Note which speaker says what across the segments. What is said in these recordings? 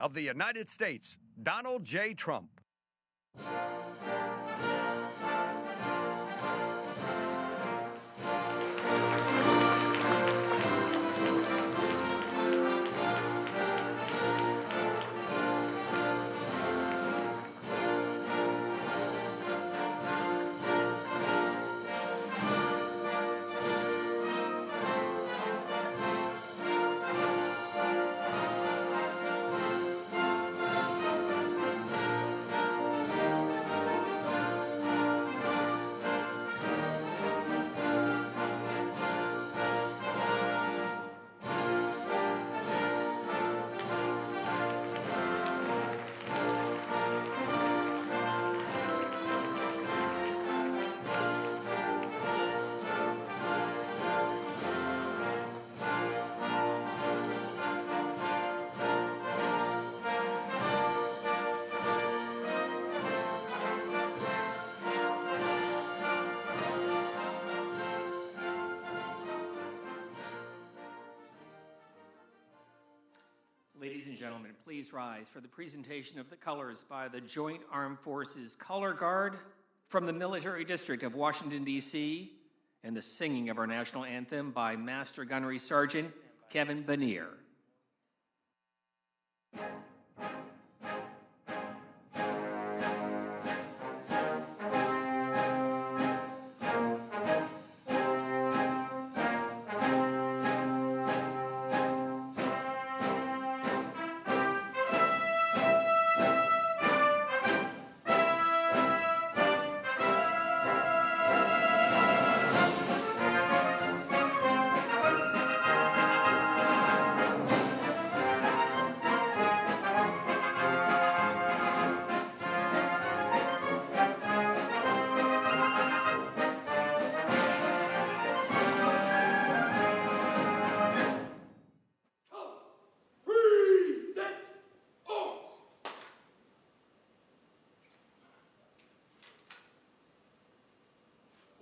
Speaker 1: of the United States, Donald J. Trump.
Speaker 2: Ladies and gentlemen, please rise for the presentation of the colors by the Joint Armed Forces Color Guard from the Military District of Washington, D.C., and the singing of our national anthem by Master Gunnery Sergeant Kevin Banier.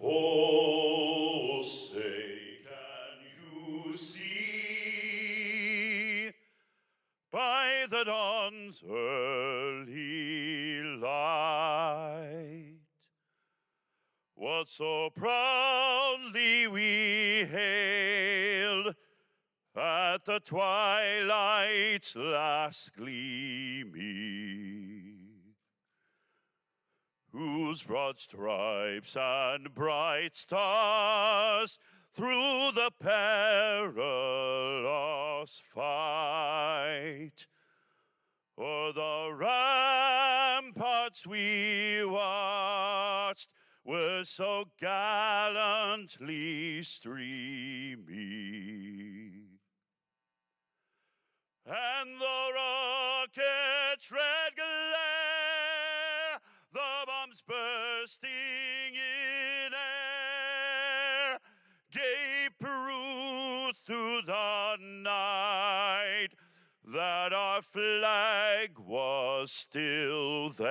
Speaker 3: Oh, say, can you see by the dawn's early light what so proudly we hailed at the twilight's last gleaming, whose broad stripes and bright stars through the perilous fight o'er the ramparts we watched were so gallantly streaming, and the rocket's red glare, the bombs bursting in air, gave proof to the night that our flag was still there.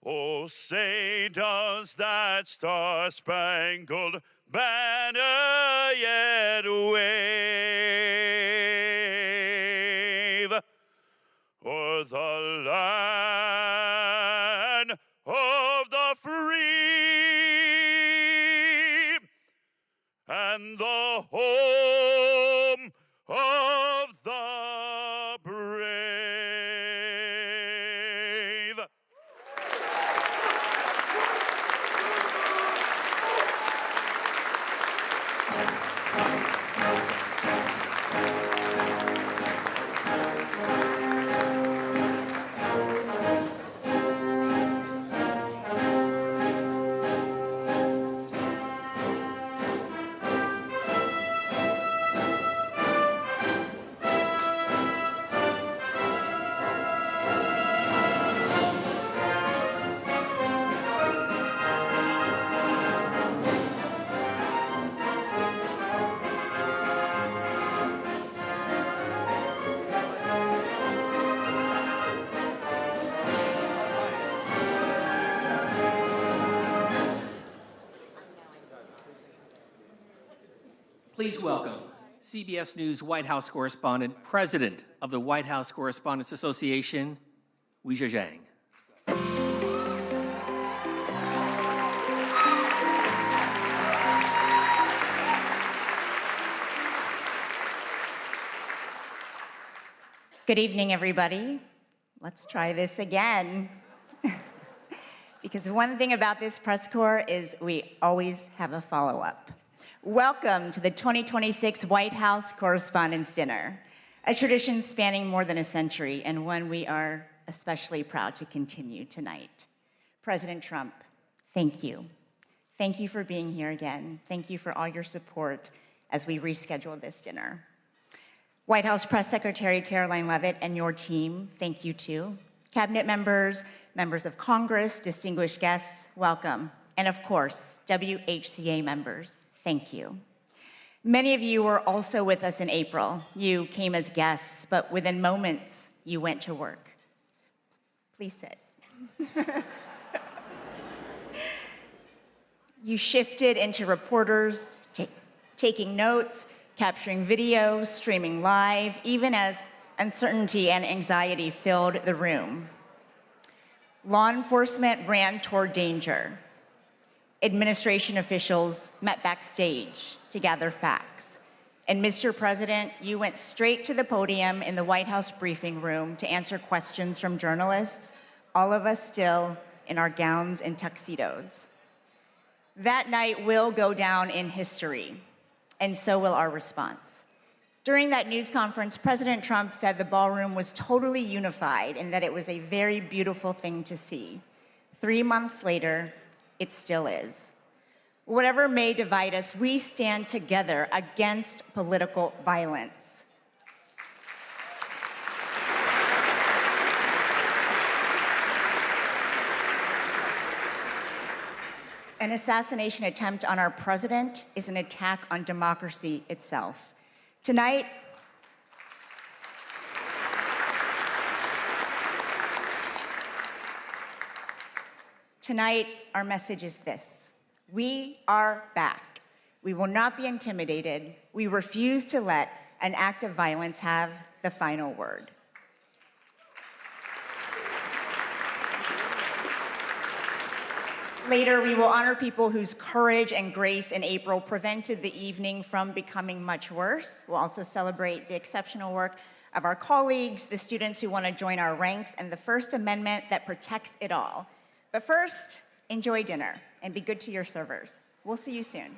Speaker 3: Oh, say, does that star-spangled banner yet wave o'er the land of the free and the home of the brave?
Speaker 2: Please welcome CBS News White House Correspondent, President of the White House Correspondents Association, Weijia Jiang.
Speaker 4: Good evening, everybody. Let's try this again. Because one thing about this press corps is we always have a follow-up. Welcome to the 2026 White House Correspondents Dinner, a tradition spanning more than a century and one we are especially proud to continue tonight. President Trump, thank you. Thank you for being here again. Thank you for all your support as we reschedule this dinner. White House Press Secretary Caroline Leavitt and your team, thank you too. Cabinet members, members of Congress, distinguished guests, welcome. And of course, WHCA members, thank you. Many of you were also with us in April. You came as guests, but within moments, you went to work. Please sit. You shifted into reporters, taking notes, capturing video, streaming live, even as uncertainty and anxiety filled the room. Law enforcement ran toward danger. Administration officials met backstage to gather facts. And Mr. President, you went straight to the podium in the White House briefing room to answer questions from journalists, all of us still in our gowns and tuxedos. That night will go down in history, and so will our response. During that news conference, President Trump said the ballroom was totally unified and that it was a very beautiful thing to see. 3 months later, it still is. Whatever may divide us, we stand together against political violence. An assassination attempt on our president is an attack on democracy itself. Tonight, our message is this: we are back. We will not be intimidated. We refuse to let an act of violence have the final word. Later, we will honor people whose courage and grace in April prevented the evening from becoming much worse. We'll also celebrate the exceptional work of our colleagues, the students who want to join our ranks, and the First Amendment that protects it all. But first, enjoy dinner and be good to your servers. We'll see you soon.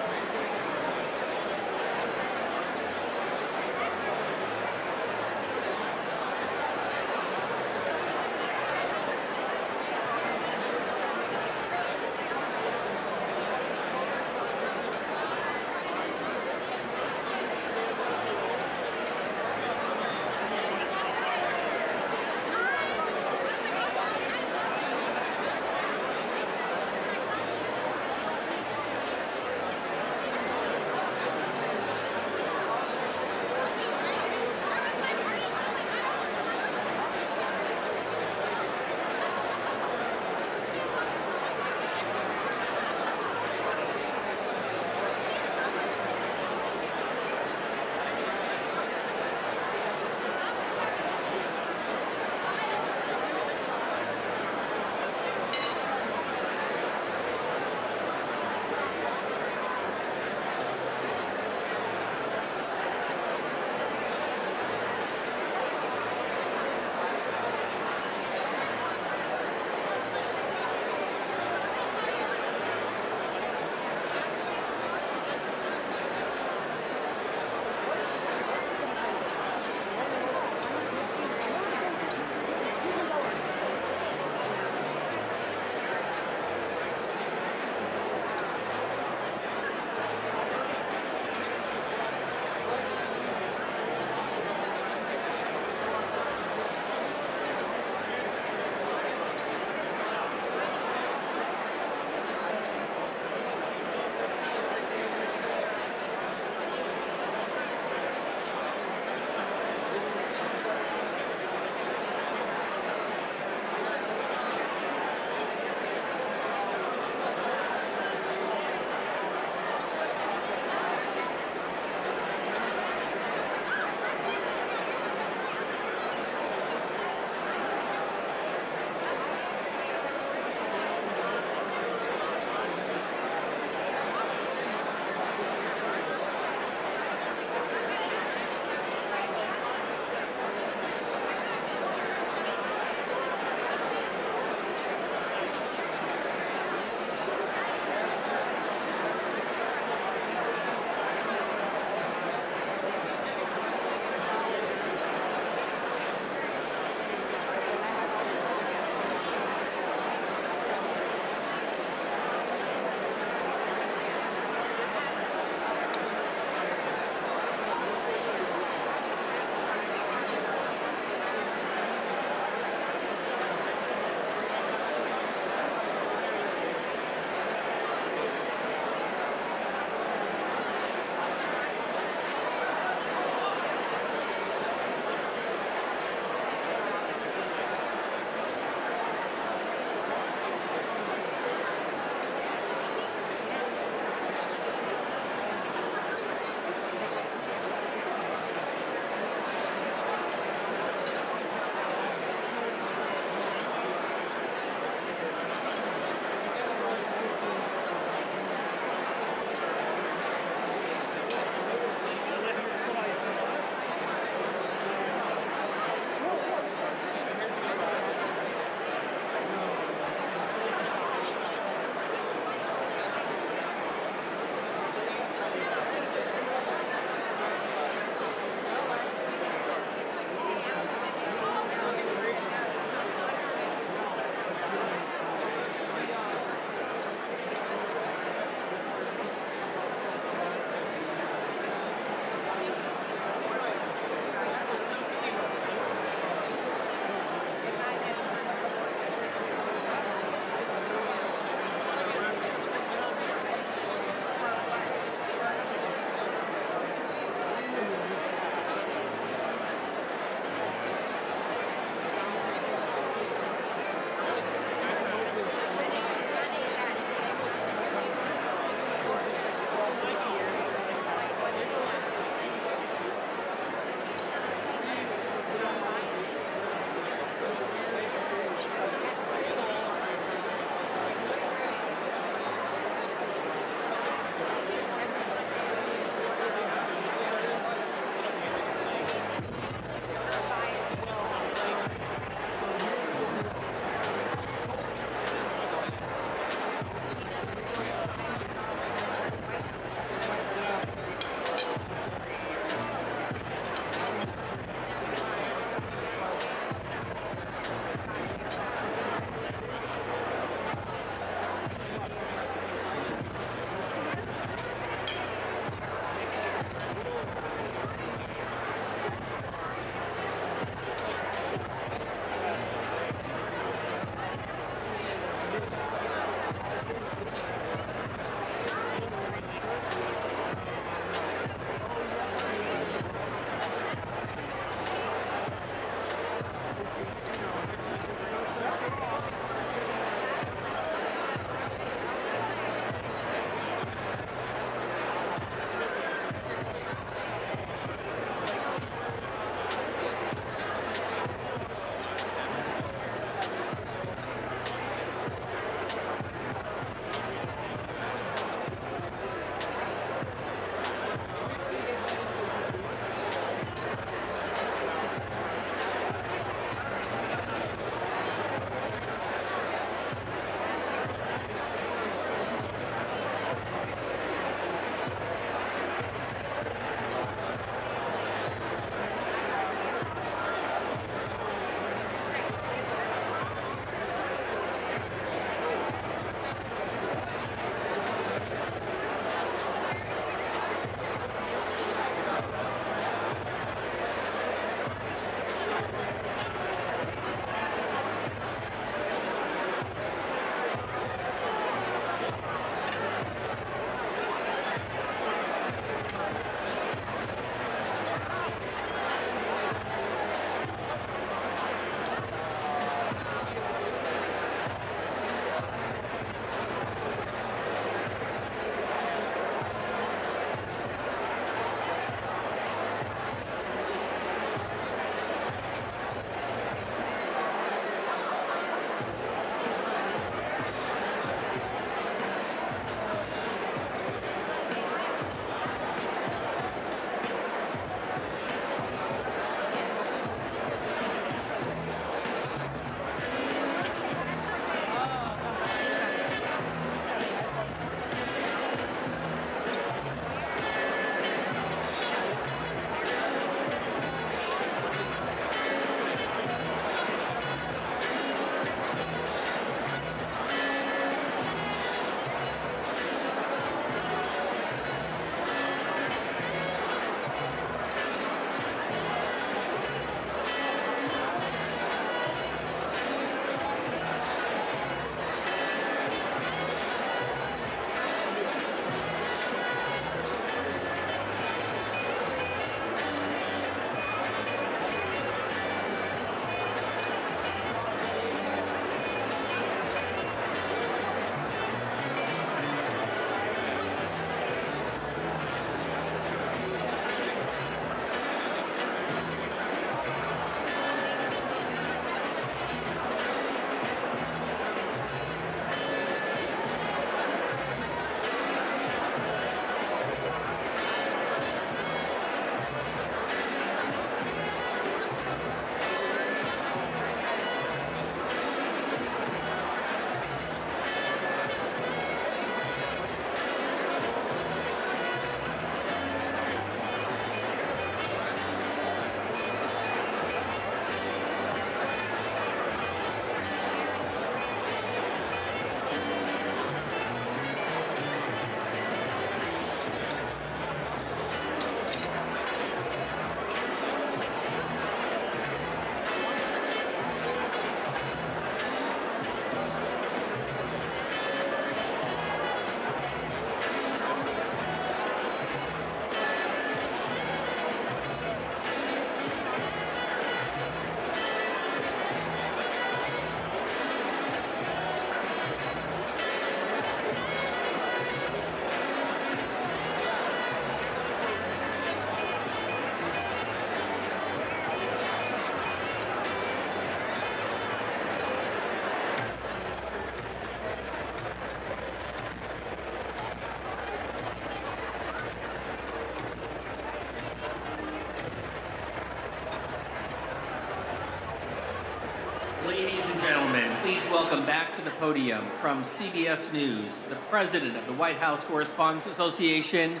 Speaker 2: Ladies and gentlemen, please welcome back to the podium from CBS News, the president of the White House Correspondents Association,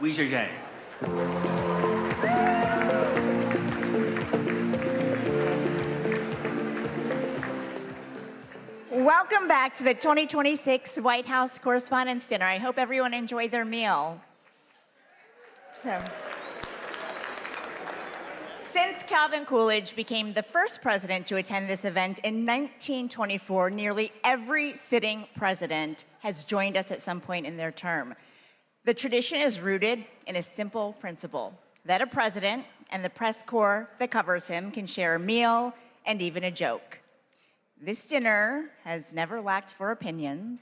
Speaker 2: Weijia Jiang.
Speaker 4: Welcome back to the 2026 White House Correspondents Dinner. I hope everyone enjoyed their meal. Since Calvin Coolidge became the first president to attend this event in 1924, nearly every sitting president has joined us at some point in their term. The tradition is rooted in a simple principle, that a president and the press corps that covers him can share a meal and even a joke. This dinner has never lacked for opinions.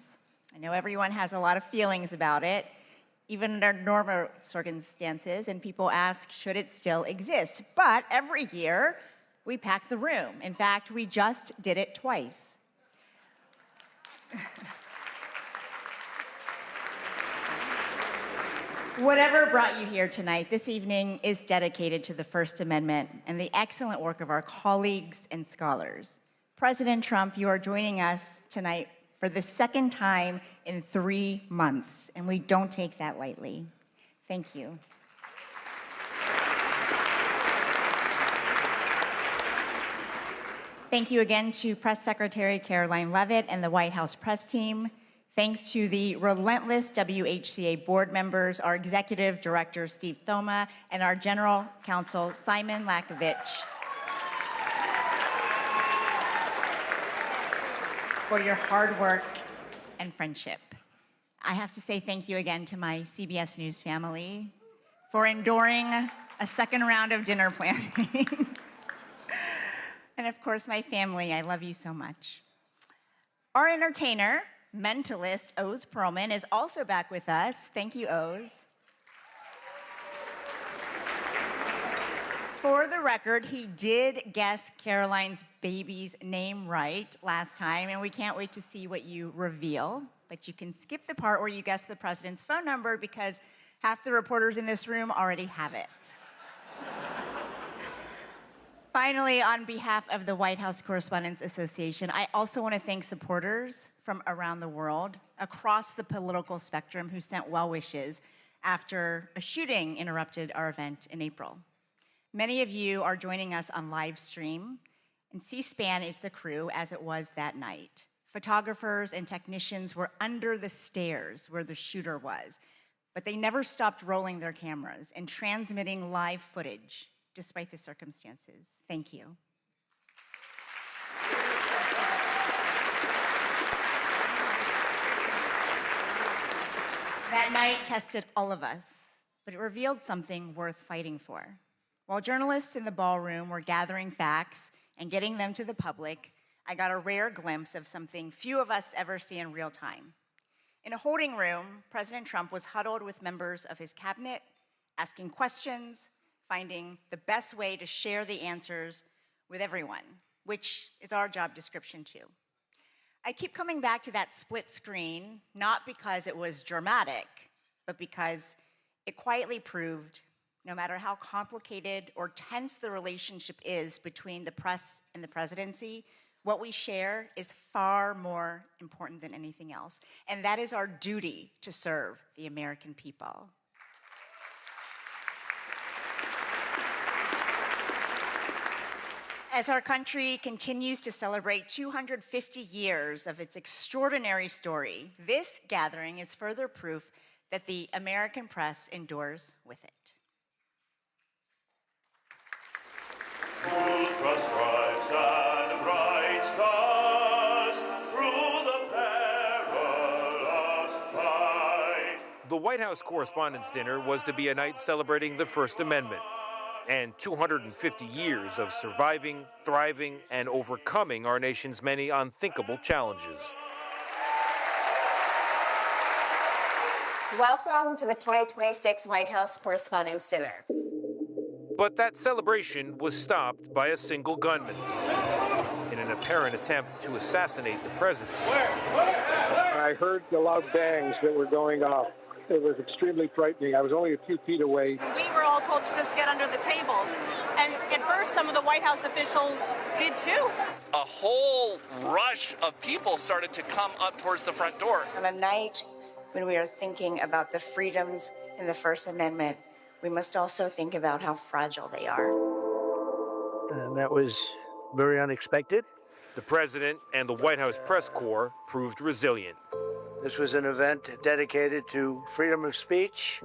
Speaker 4: I know everyone has a lot of feelings about it, even under normal circumstances, and people ask, should it still exist? But every year, we pack the room. In fact, we just did it twice. Whatever brought you here tonight, this evening is dedicated to the First Amendment and the excellent work of our colleagues and scholars. President Trump, you are joining us tonight for the second time in 3 months, and we don't take that lightly. Thank you. Thank you again to Press Secretary Caroline Leavitt and the White House press team. Thanks to the relentless WHCA board members, our executive director, Steve Thoma, and our general counsel, Simon Lakovich, for your hard work and friendship. I have to say thank you again to my CBS News family for enduring a second round of dinner planning. And of course, my family, I love you so much. Our entertainer, mentalist, Oz Perlman, is also back with us. Thank you, Oz. For the record, he did guess Caroline's baby's name right last time, and we can't wait to see what you reveal. But you can skip the part where you guess the president's phone number because half the reporters in this room already have it. Finally, on behalf of the White House Correspondents Association, I also want to thank supporters from around the world, across the political spectrum, who sent well wishes after a shooting interrupted our event in April. Many of you are joining us on live stream, and C-SPAN is the crew as it was that night. Photographers and technicians were under the stairs where the shooter was, but they never stopped rolling their cameras and transmitting live footage despite the circumstances. Thank you. That night tested all of us, but it revealed something worth fighting for. While journalists in the ballroom were gathering facts and getting them to the public, I got a rare glimpse of something few of us ever see in real time. In a holding room, President Trump was huddled with members of his cabinet, asking questions, finding the best way to share the answers with everyone, which is our job description too. I keep coming back to that split screen, not because it was dramatic, but because it quietly proved no matter how complicated or tense the relationship is between the press and the presidency, what we share is far more important than anything else. And that is our duty to serve the American people. As our country continues to celebrate 250 years of its extraordinary story, this gathering is further proof that the American press endures with it.
Speaker 3: Whose the stripes and bright stars through the perilous fight.
Speaker 5: The White House Correspondents' Dinner was to be a night celebrating the First Amendment and 250 years of surviving, thriving, and overcoming our nation's many unthinkable challenges.
Speaker 6: Welcome to the 2026 White House Correspondents' Dinner.
Speaker 5: But that celebration was stopped by a single gunman in an apparent attempt to assassinate the president.
Speaker 7: I heard the loud bangs that were going off. It was extremely frightening. I was only a few feet away.
Speaker 8: We were all told to just get under the tables. And at first, some of the White House officials did too.
Speaker 9: A whole rush of people started to come up towards the front door.
Speaker 10: On a night when we are thinking about the freedoms in the First Amendment, we must also think about how fragile they are.
Speaker 11: And that was very unexpected.
Speaker 5: The president and the White House press corps proved resilient.
Speaker 11: This was an event dedicated to freedom of speech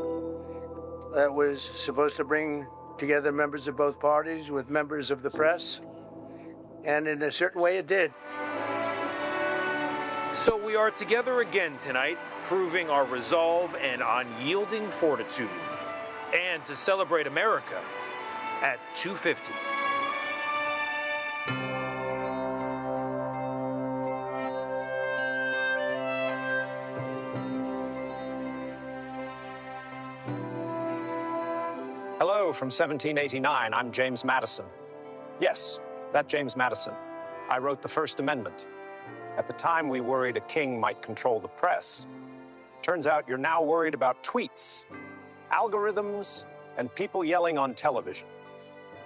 Speaker 11: that was supposed to bring together members of both parties with members of the press. And in a certain way, it did.
Speaker 5: So we are together again tonight, proving our resolve and unyielding fortitude. And to celebrate America at 2:50.
Speaker 12: Hello from 1789. I'm James Madison. Yes, that James Madison. I wrote the First Amendment. At the time, we worried a king might control the press. Turns out you're now worried about tweets, algorithms, and people yelling on television.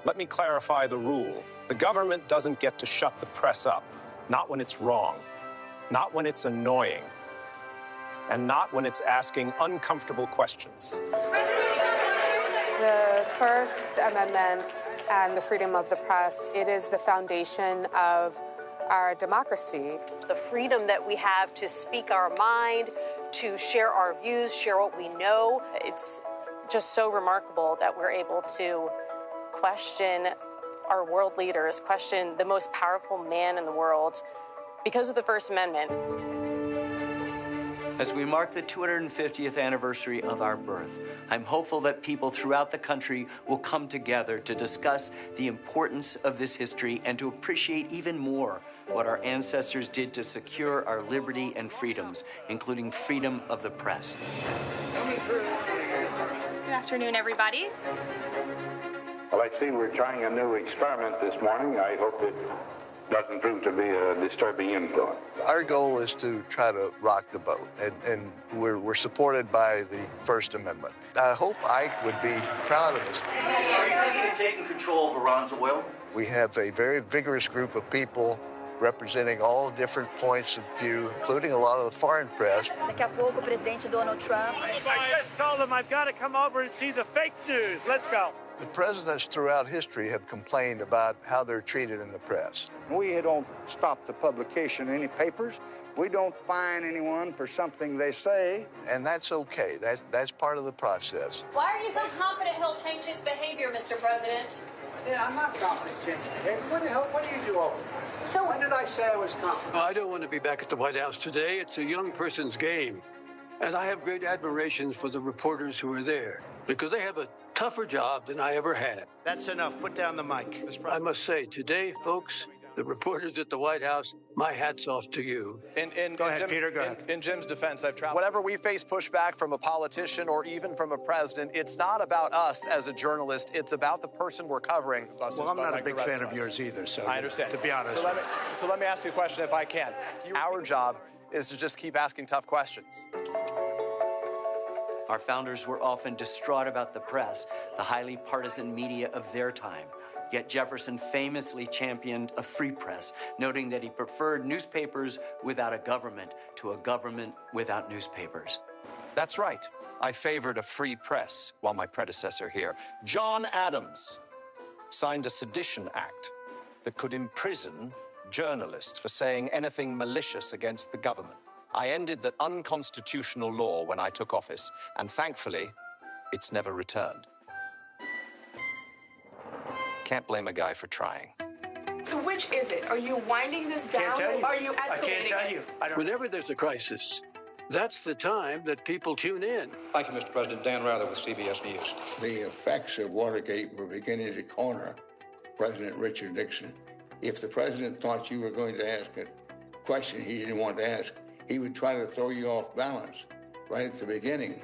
Speaker 12: Let me clarify the rule. The government doesn't get to shut the press up, not when it's wrong, not when it's annoying, and not when it's asking uncomfortable questions.
Speaker 13: The First Amendment and the freedom of the press, it is the foundation of our democracy.
Speaker 8: The freedom that we have to speak our mind, to share our views, share what we know.
Speaker 13: It's just so remarkable that we're able to question our world leaders, question the most powerful man in the world because of the First Amendment.
Speaker 14: As we mark the 250th anniversary of our birth, I'm hopeful that people throughout the country will come together to discuss the importance of this history and to appreciate even more what our ancestors did to secure our liberty and freedoms, including freedom of the press.
Speaker 8: Good afternoon, everybody.
Speaker 15: Well, I see we're trying a new experiment this morning. I hope it doesn't prove to be a disturbing influence.
Speaker 16: Our goal is to try to rock the boat, and we're supported by the First Amendment. I hope Ike would be proud of us.
Speaker 14: Are you guys taking control of Iran's oil?
Speaker 16: We have a very vigorous group of people representing all different points of view, including a lot of the foreign press.
Speaker 17: Daqui a pouco, o presidente Donald Trump.
Speaker 11: I just told them I've got to come over and see the fake news. Let's go.
Speaker 16: The presidents throughout history have complained about how they're treated in the press.
Speaker 18: We don't stop the publication of any papers. We don't fine anyone for something they say.
Speaker 16: And that's okay. That's part of the process.
Speaker 17: Why are you so confident he'll change his behavior, Mr. President?
Speaker 18: Yeah, I'm not confident changing behavior. What the hell, what do you do over there? So when did I say I was confident?
Speaker 19: I don't want to be back at the White House today. It's a young person's game. And I have great admiration for the reporters who are there, because they have a tougher job than I ever had.
Speaker 11: That's enough. Put down the mic.
Speaker 19: I must say, today, folks, the reporters at the White House, my hat's off to you.
Speaker 11: Go ahead, Peter, go ahead.
Speaker 20: In Jim's defense, I've traveled. Whenever we face pushback from a politician or even from a president, it's not about us as a journalist. It's about the person we're covering.
Speaker 11: Well, I'm not a big fan of yours either, so
Speaker 20: I understand.
Speaker 11: To be honest.
Speaker 20: So let me ask you a question if I can. Our job is to just keep asking tough questions.
Speaker 14: Our founders were often distraught about the press, the highly partisan media of their time. Yet Jefferson famously championed a free press, noting that he preferred newspapers without a government to a government without newspapers.
Speaker 12: That's right. I favored a free press while my predecessor here, John Adams, signed a sedition act that could imprison journalists for saying anything malicious against the government. I ended that unconstitutional law when I took office, and thankfully, it's never returned. Can't blame a guy for trying.
Speaker 13: So which is it? Are you winding this down or are you escalating
Speaker 11: I can't tell you.
Speaker 19: Whenever there's a crisis, that's the time that people tune in.
Speaker 18: Thank you, Mr. President. Dan Rather with CBS News.
Speaker 15: The effects of Watergate were beginning to corner President Richard Nixon. If the president thought you were going to ask a question he didn't want to ask, he would try to throw you off balance right at the beginning.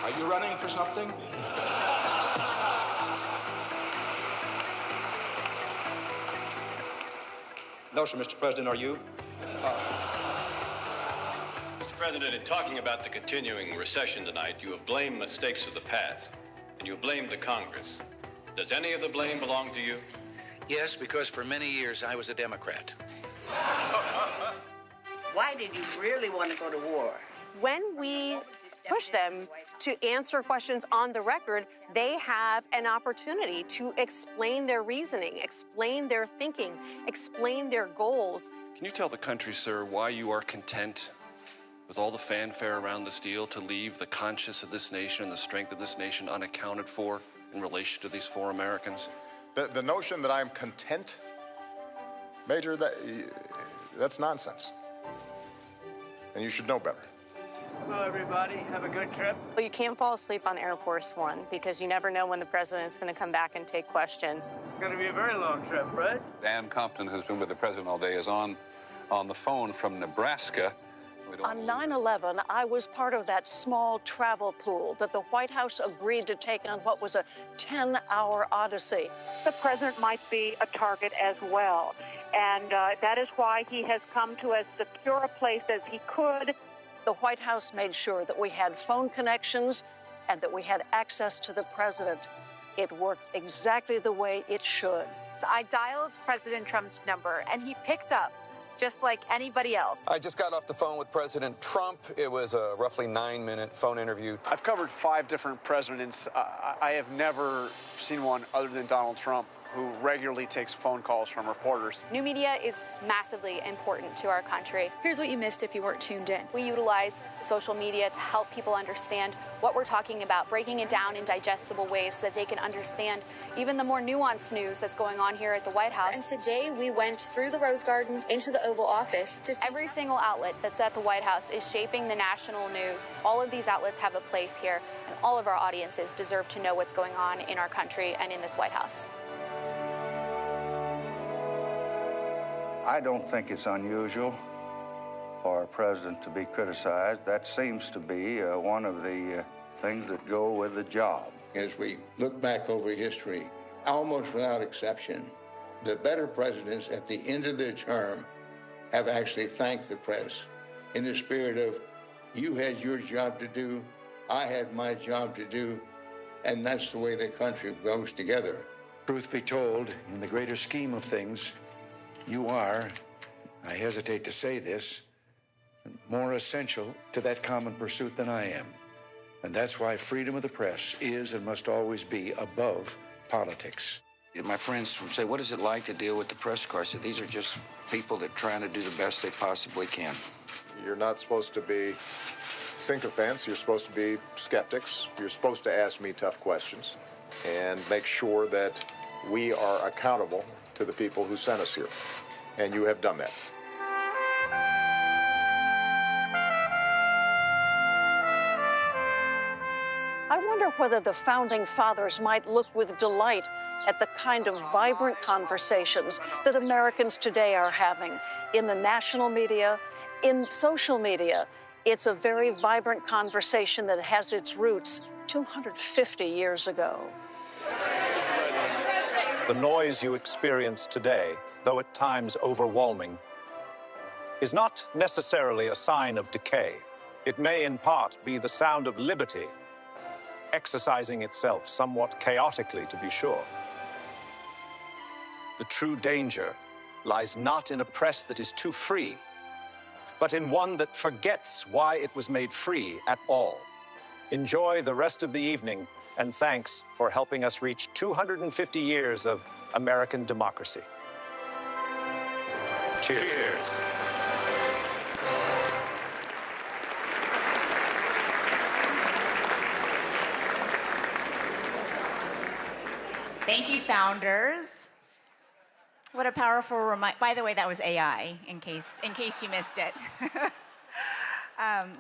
Speaker 18: Are you running for something? No, sir, Mr. President, are you?
Speaker 9: Mr.
Speaker 21: President, in talking about the continuing recession tonight, you have blamed mistakes of the past, and you blamed the Congress. Does any of the blame belong to you?
Speaker 22: Yes, because for many years I was a Democrat.
Speaker 8: Why did you really want to go to war?
Speaker 23: When we push them to answer questions on the record, they have an opportunity to explain their reasoning, explain their thinking, explain their goals.
Speaker 24: Can you tell the country, sir, why you are content with all the fanfare around this deal to leave the conscience of this nation and the strength of this nation unaccounted for in relation to these 4 Americans?
Speaker 25: The notion that I'm content, Major, that's nonsense. And you should know better.
Speaker 2: Hello, everybody. Have a good trip.
Speaker 13: Well, you can't fall asleep on Air Force One because you never know when the president's going to come back and take questions.
Speaker 2: It's going to be a very long trip, right?
Speaker 26: Dan Compton, who's been with the president all day, is on the phone from Nebraska.
Speaker 8: On 9/11, I was part of that small travel pool that the White House agreed to take on what was a 10-hour odyssey.
Speaker 27: The president might be a target as well, and that is why he has come to as secure a place as he could.
Speaker 8: The White House made sure that we had phone connections and that we had access to the president. It worked exactly the way it should.
Speaker 28: So I dialed President Trump's number, and he picked up, just like anybody else.
Speaker 29: I just got off the phone with President Trump. It was a roughly 9-minute phone interview.
Speaker 30: I've covered 5 different presidents. I have never seen one other than Donald Trump who regularly takes phone calls from reporters.
Speaker 13: New media is massively important to our country.
Speaker 28: Here's what you missed if you weren't tuned in.
Speaker 13: We utilize social media to help people understand what we're talking about, breaking it down in digestible ways so that they can understand even the more nuanced news that's going on here at the White House.
Speaker 31: And today we went through the Rose Garden into the Oval Office.
Speaker 13: Every single outlet that's at the White House is shaping the national news. All of these outlets have a place here, and all of our audiences deserve to know what's going on in our country and in this White House.
Speaker 18: I don't think it's unusual for a president to be criticized. That seems to be one of the things that go with the job.
Speaker 15: As we look back over history, almost without exception, the better presidents at the end of their term have actually thanked the press in the spirit of, you had your job to do, I had my job to do, and that's the way the country goes together.
Speaker 32: Truth be told, in the greater scheme of things, you are, I hesitate to say this, more essential to that common pursuit than I am. And that's why freedom of the press is and must always be above politics. My friends say, what is it like to deal with the press corps? I said, these are just people that are trying to do the best they possibly can.
Speaker 25: You're not supposed to be sycophants. You're supposed to be skeptics. You're supposed to ask me tough questions and make sure that we are accountable to the people who sent us here. And you have done that.
Speaker 8: I wonder whether the Founding Fathers might look with delight at the kind of vibrant conversations that Americans today are having in the national media, in social media. It's a very vibrant conversation that has its roots 250 years ago.
Speaker 12: The noise you experience today, though at times overwhelming, is not necessarily a sign of decay. It may in part be the sound of liberty, exercising itself somewhat chaotically, to be sure. The true danger lies not in a press that is too free, but in one that forgets why it was made free at all. Enjoy the rest of the evening, and thanks for helping us reach 250 years of American democracy. Cheers. Cheers.
Speaker 4: Thank you, founders. What a powerful reminder. By the way, that was AI, in case you missed it.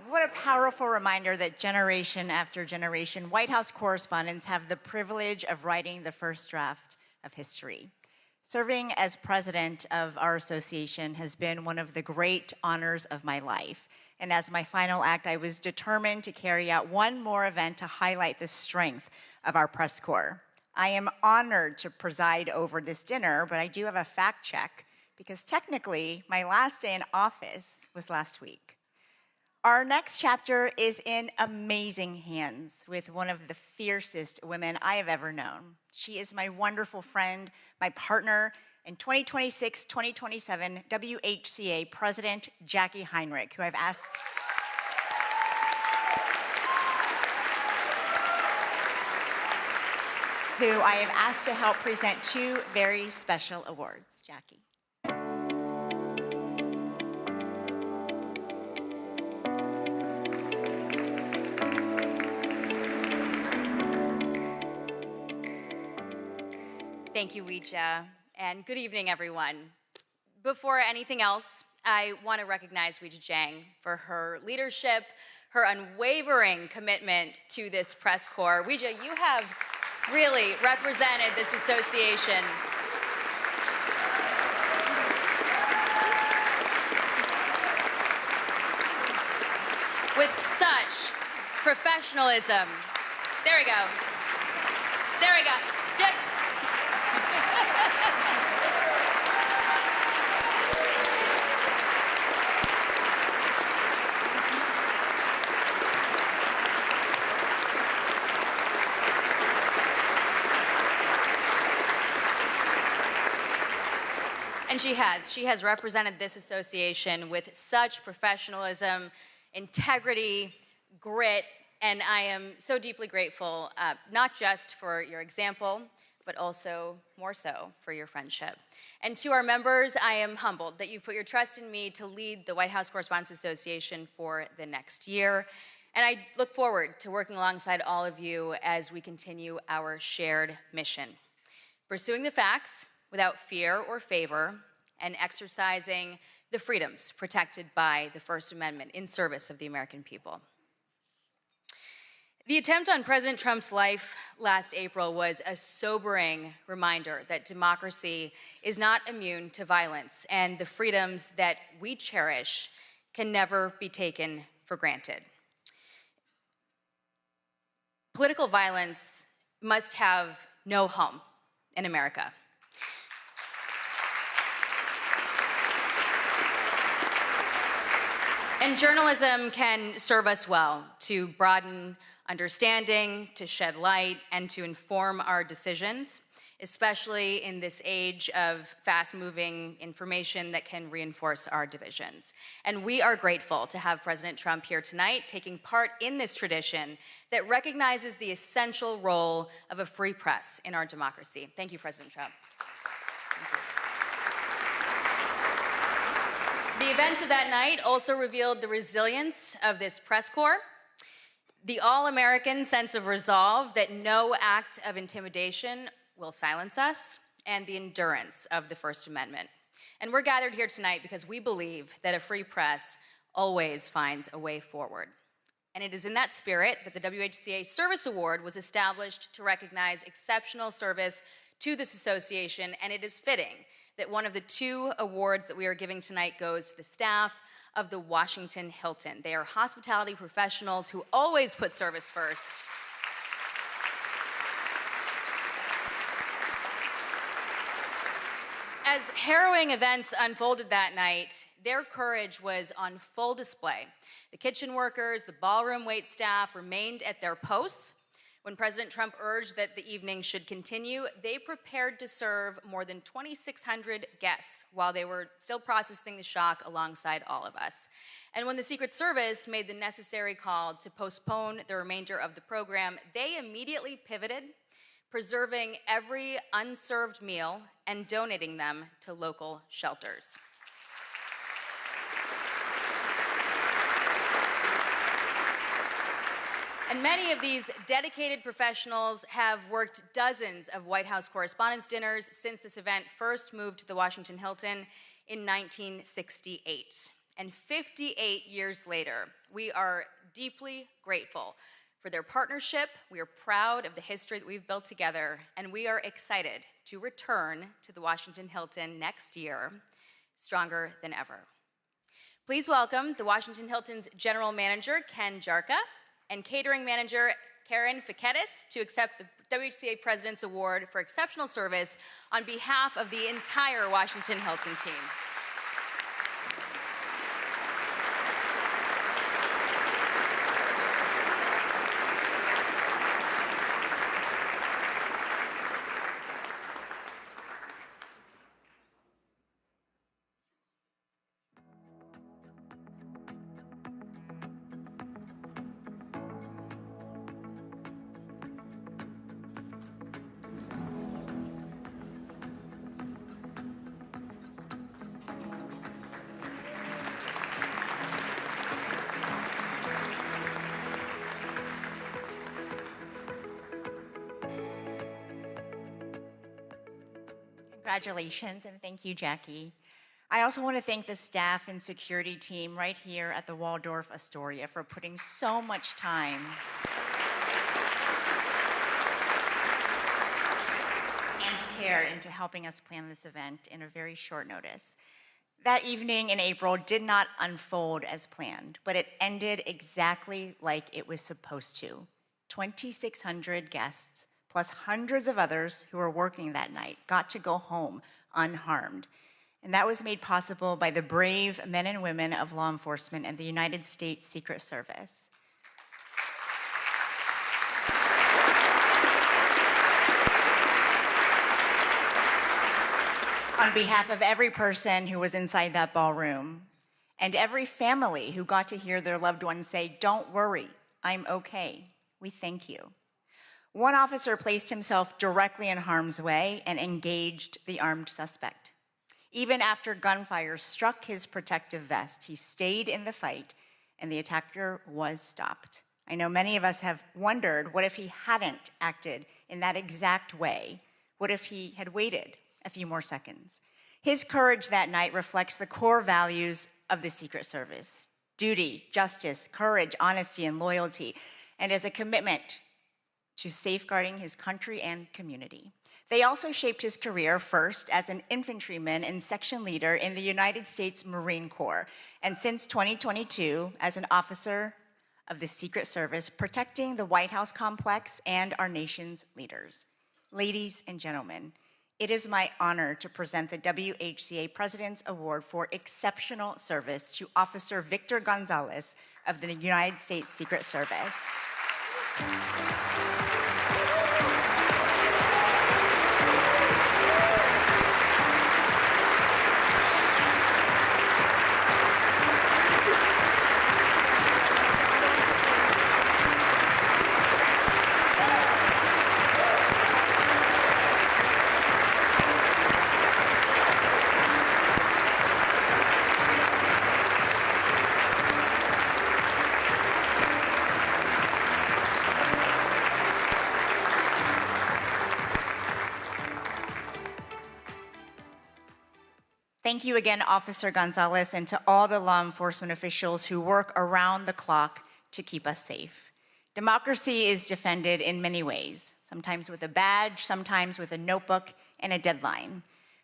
Speaker 4: What a powerful reminder that generation after generation, White House correspondents have the privilege of writing the first draft of history. Serving as president of our association has been one of the great honors of my life. And as my final act, I was determined to carry out one more event to highlight the strength of our press corps. I am honored to preside over this dinner, but I do have a fact check because technically my last day in office was last week. Our next chapter is in amazing hands with one of the fiercest women I have ever known. She is my wonderful friend, my partner in 2026-2027 WHCA President Jackie Heinrich, who I've asked to help present two very special awards. Jackie.
Speaker 1: Thank you, Weijia, and good evening, everyone. Before anything else, I want to recognize Weijia Jiang for her leadership, her unwavering commitment to this press corps. Weijia, you have really represented this association with such professionalism. There we go. There we go. Just And she has represented this association with such professionalism, integrity, grit, and I am so deeply grateful, not just for your example, but also more so for your friendship. And to our members, I am humbled that you've put your trust in me to lead the White House Correspondents Association for the next year. And I look forward to working alongside all of you as we continue our shared mission, pursuing the facts without fear or favor, and exercising the freedoms protected by the First Amendment in service of the American people. The attempt on President Trump's life last April was a sobering reminder that democracy is not immune to violence, and the freedoms that we cherish can never be taken for granted. Political violence must have no home in America. And journalism can serve us well to broaden understanding, to shed light, and to inform our decisions, especially in this age of fast-moving information that can reinforce our divisions. And we are grateful to have President Trump here tonight, taking part in this tradition that recognizes the essential role of a free press in our democracy. Thank you, President Trump. The events of that night also revealed the resilience of this press corps, the all-American sense of resolve that no act of intimidation will silence us, and the endurance of the First Amendment. And we're gathered here tonight because we believe that a free press always finds a way forward. And it is in that spirit that the WHCA Service Award was established to recognize exceptional service to this association, and it is fitting that one of the two awards that we are giving tonight goes to the staff of the Washington Hilton. They are hospitality professionals who always put service first. As harrowing events unfolded that night, their courage was on full display. The kitchen workers, the ballroom wait staff remained at their posts. When President Trump urged that the evening should continue, they prepared to serve more than 2,600 guests while they were still processing the shock alongside all of us. And when the Secret Service made the necessary call to postpone the remainder of the program, they immediately pivoted, preserving every unserved meal and donating them to local shelters. And many of these dedicated professionals have worked dozens of White House Correspondents Dinners since this event first moved to the Washington Hilton in 1968. And 58 years later, we are deeply grateful for their partnership. We are proud of the history that we've built together, and we are excited to return to the Washington Hilton next year, stronger than ever. Please welcome the Washington Hilton's General Manager, Ken Jarka, and Catering Manager, Karen Fiketis, to accept the WHCA President's Award for Exceptional Service on behalf of the entire Washington Hilton team.
Speaker 4: Congratulations, and thank you, Jackie. I also want to thank the staff and security team right here at the Waldorf Astoria for putting so much time and care into helping us plan this event in a very short notice. That evening in April did not unfold as planned, but it ended exactly like it was supposed to. 2,600 guests, plus hundreds of others who were working that night, got to go home unharmed. And that was made possible by the brave men and women of law enforcement and the United States Secret Service. On behalf of every person who was inside that ballroom and every family who got to hear their loved ones say, "Don't worry, I'm okay," we thank you. One officer placed himself directly in harm's way and engaged the armed suspect. Even after gunfire struck his protective vest, he stayed in the fight and the attacker was stopped. I know many of us have wondered, what if he hadn't acted in that exact way? What if he had waited a few more seconds? His courage that night reflects the core values of the Secret Service: duty, justice, courage, honesty, and loyalty, and as a commitment to safeguarding his country and community. They also shaped his career first as an infantryman and section leader in the United States Marine Corps, and since 2022 as an officer of the Secret Service, protecting the White House complex and our nation's leaders. Ladies and gentlemen, it is my honor to present the WHCA President's Award for Exceptional Service to Officer Victor Gonzalez of the United States Secret Service. Thank you again, Officer Gonzalez, and to all the law enforcement officials who work around the clock to keep us safe. Democracy is defended in many ways, sometimes with a badge, sometimes with a notebook and a deadline.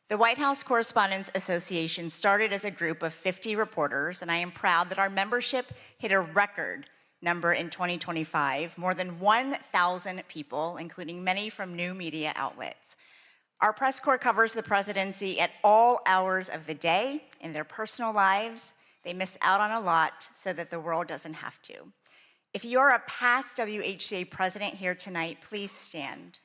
Speaker 4: The White House Correspondents Association started as a group of 50 reporters, and I am proud that our membership hit a record number in 2025, more than 1,000 people, including many from new media outlets. Our press corps covers the presidency at all hours of the day in their personal lives. They miss out on a lot so that the world doesn't have to. If you're a past WHCA president here tonight, please stand.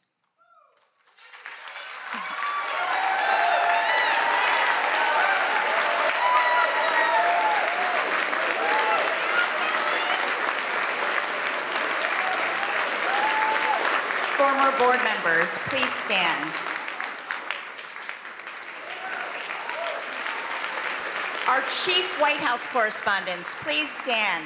Speaker 4: Former board members, please stand. Our chief White House correspondents, please stand.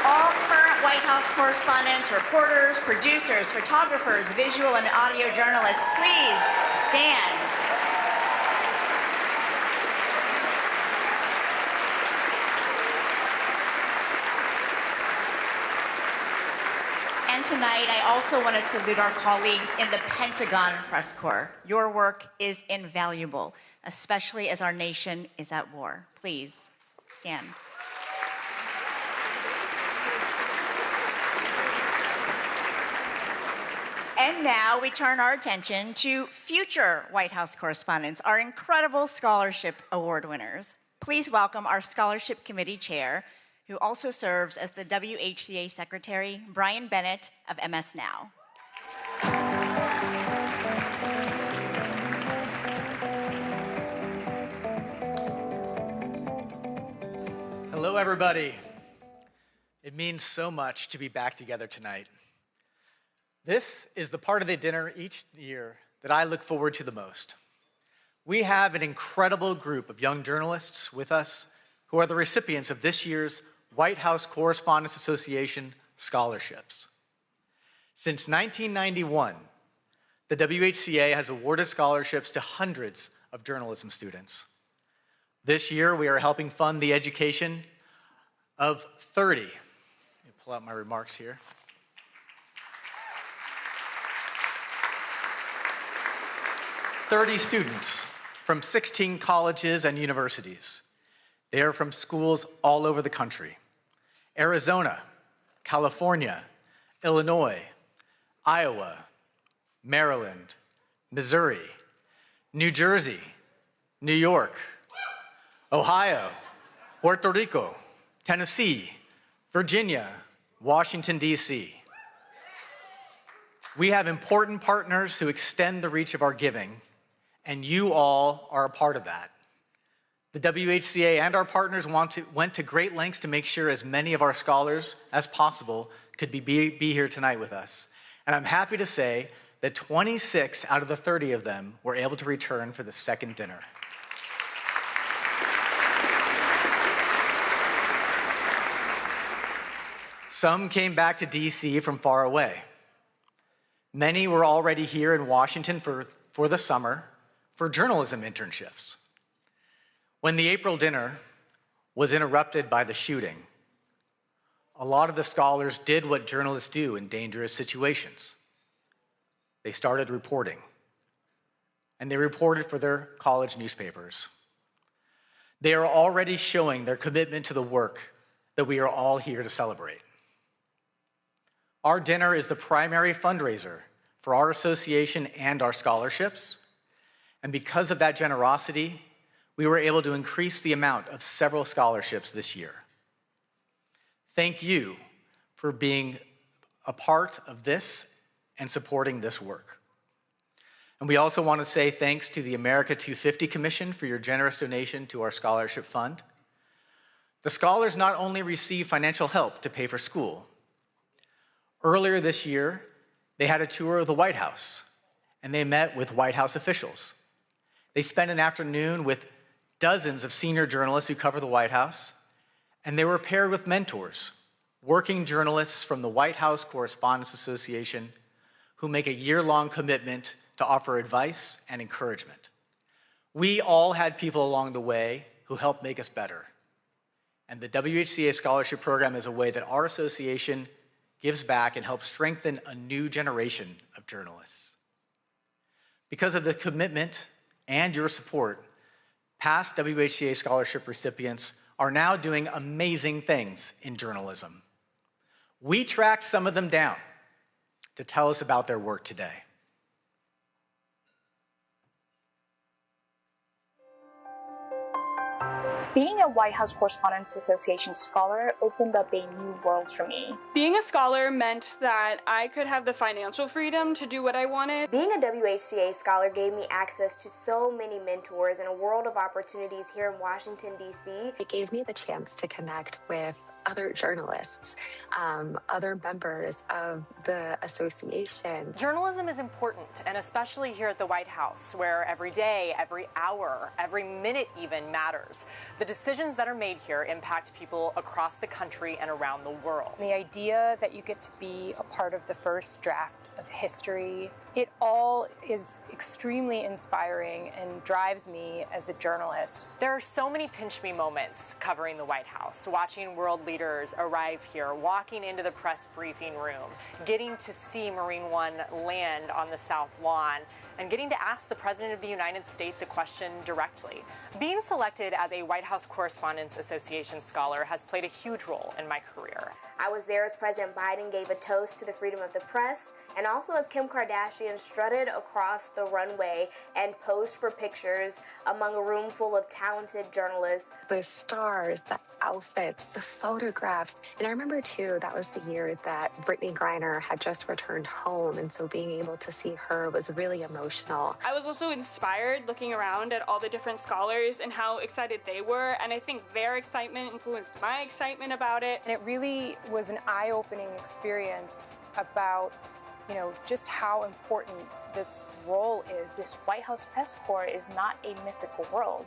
Speaker 4: All current White House correspondents, reporters, producers, photographers, visual and audio journalists, please stand. And tonight, I also want to salute our colleagues in the Pentagon Press Corps. Your work is invaluable, especially as our nation is at war. Please stand. And now we turn our attention to future White House correspondents, our incredible scholarship award winners. Please welcome our Scholarship Committee Chair, who also serves as the WHCA Secretary, Brian Bennett of MS Now.
Speaker 3: Hello, everybody. It means so much to be back together tonight. This is the part of the dinner each year that I look forward to the most. We have an incredible group of young journalists with us who are the recipients of this year's White House Correspondents Association scholarships. Since 1991, the WHCA has awarded scholarships to hundreds of journalism students. This year, we are helping fund the education of 30. Let me pull out my remarks here. 30 students from 16 colleges and universities. They are from schools all over the country: Arizona, California, Illinois, Iowa, Maryland, Missouri, New Jersey, New York, Ohio, Puerto Rico, Tennessee, Virginia, Washington, D.C. We have important partners who extend the reach of our giving, and you all are a part of that. The WHCA and our partners went to great lengths to make sure as many of our scholars as possible could be here tonight with us. And I'm happy to say that 26 out of the 30 of them were able to return for the second dinner. Some came back to DC from far away. Many were already here in Washington for the summer for journalism internships. When the April dinner was interrupted by the shooting, a lot of the scholars did what journalists do in dangerous situations. They started reporting, and they reported for their college newspapers. They are already showing their commitment to the work that we are all here to celebrate. Our dinner is the primary fundraiser for our association and our scholarships, and because of that generosity, we were able to increase the amount of several scholarships this year. Thank you for being a part of this and supporting this work. And we also want to say thanks to the America 250 Commission for your generous donation to our scholarship fund. The scholars not only receive financial help to pay for school. Earlier this year, they had a tour of the White House, and they met with White House officials. They spent an afternoon with dozens of senior journalists who cover the White House, and they were paired with mentors, working journalists from the White House Correspondents Association, who make a year-long commitment to offer advice and encouragement. We all had people along the way who helped make us better. And the WHCA Scholarship Program is a way that our association gives back and helps strengthen a new generation of journalists. Because of the commitment and your support, past WHCA scholarship recipients are now doing amazing things in journalism. We tracked some of them down to tell us about their work today.
Speaker 5: Being a White House Correspondents Association scholar opened up a new world for me.
Speaker 6: Being a scholar meant that I could have the financial freedom to do what I wanted.
Speaker 7: Being a WHCA scholar gave me access to so many mentors and a world of opportunities here in Washington, D.C.
Speaker 9: It gave me the chance to connect with other journalists, other members of the association.
Speaker 13: Journalism is important, and especially here at the White House, where every day, every hour, every minute even matters. The decisions that are made here impact people across the country and around the world.
Speaker 10: The idea that you get to be a part of the first draft of history, it all is extremely inspiring and drives me as a journalist.
Speaker 13: There are so many pinch me moments covering the White House, watching world leaders arrive here, walking into the press briefing room, getting to see Marine One land on the South Lawn, and getting to ask the President of the United States a question directly. Being selected as a White House Correspondents Association scholar has played a huge role in my career.
Speaker 7: I was there as President Biden gave a toast to the freedom of the press, and also as Kim Kardashian strutted across the runway and posed for pictures among a room full of talented journalists.
Speaker 9: The stars, the outfits, the photographs. And I remember too, that was the year that Brittany Griner had just returned home, and so being able to see her was really emotional.
Speaker 6: I was also inspired looking around at all the different scholars and how excited they were, and I think their excitement influenced my excitement about it.
Speaker 10: And it really was an eye-opening experience about just how important this role is.
Speaker 5: This White House Press Corps is not a mythical world.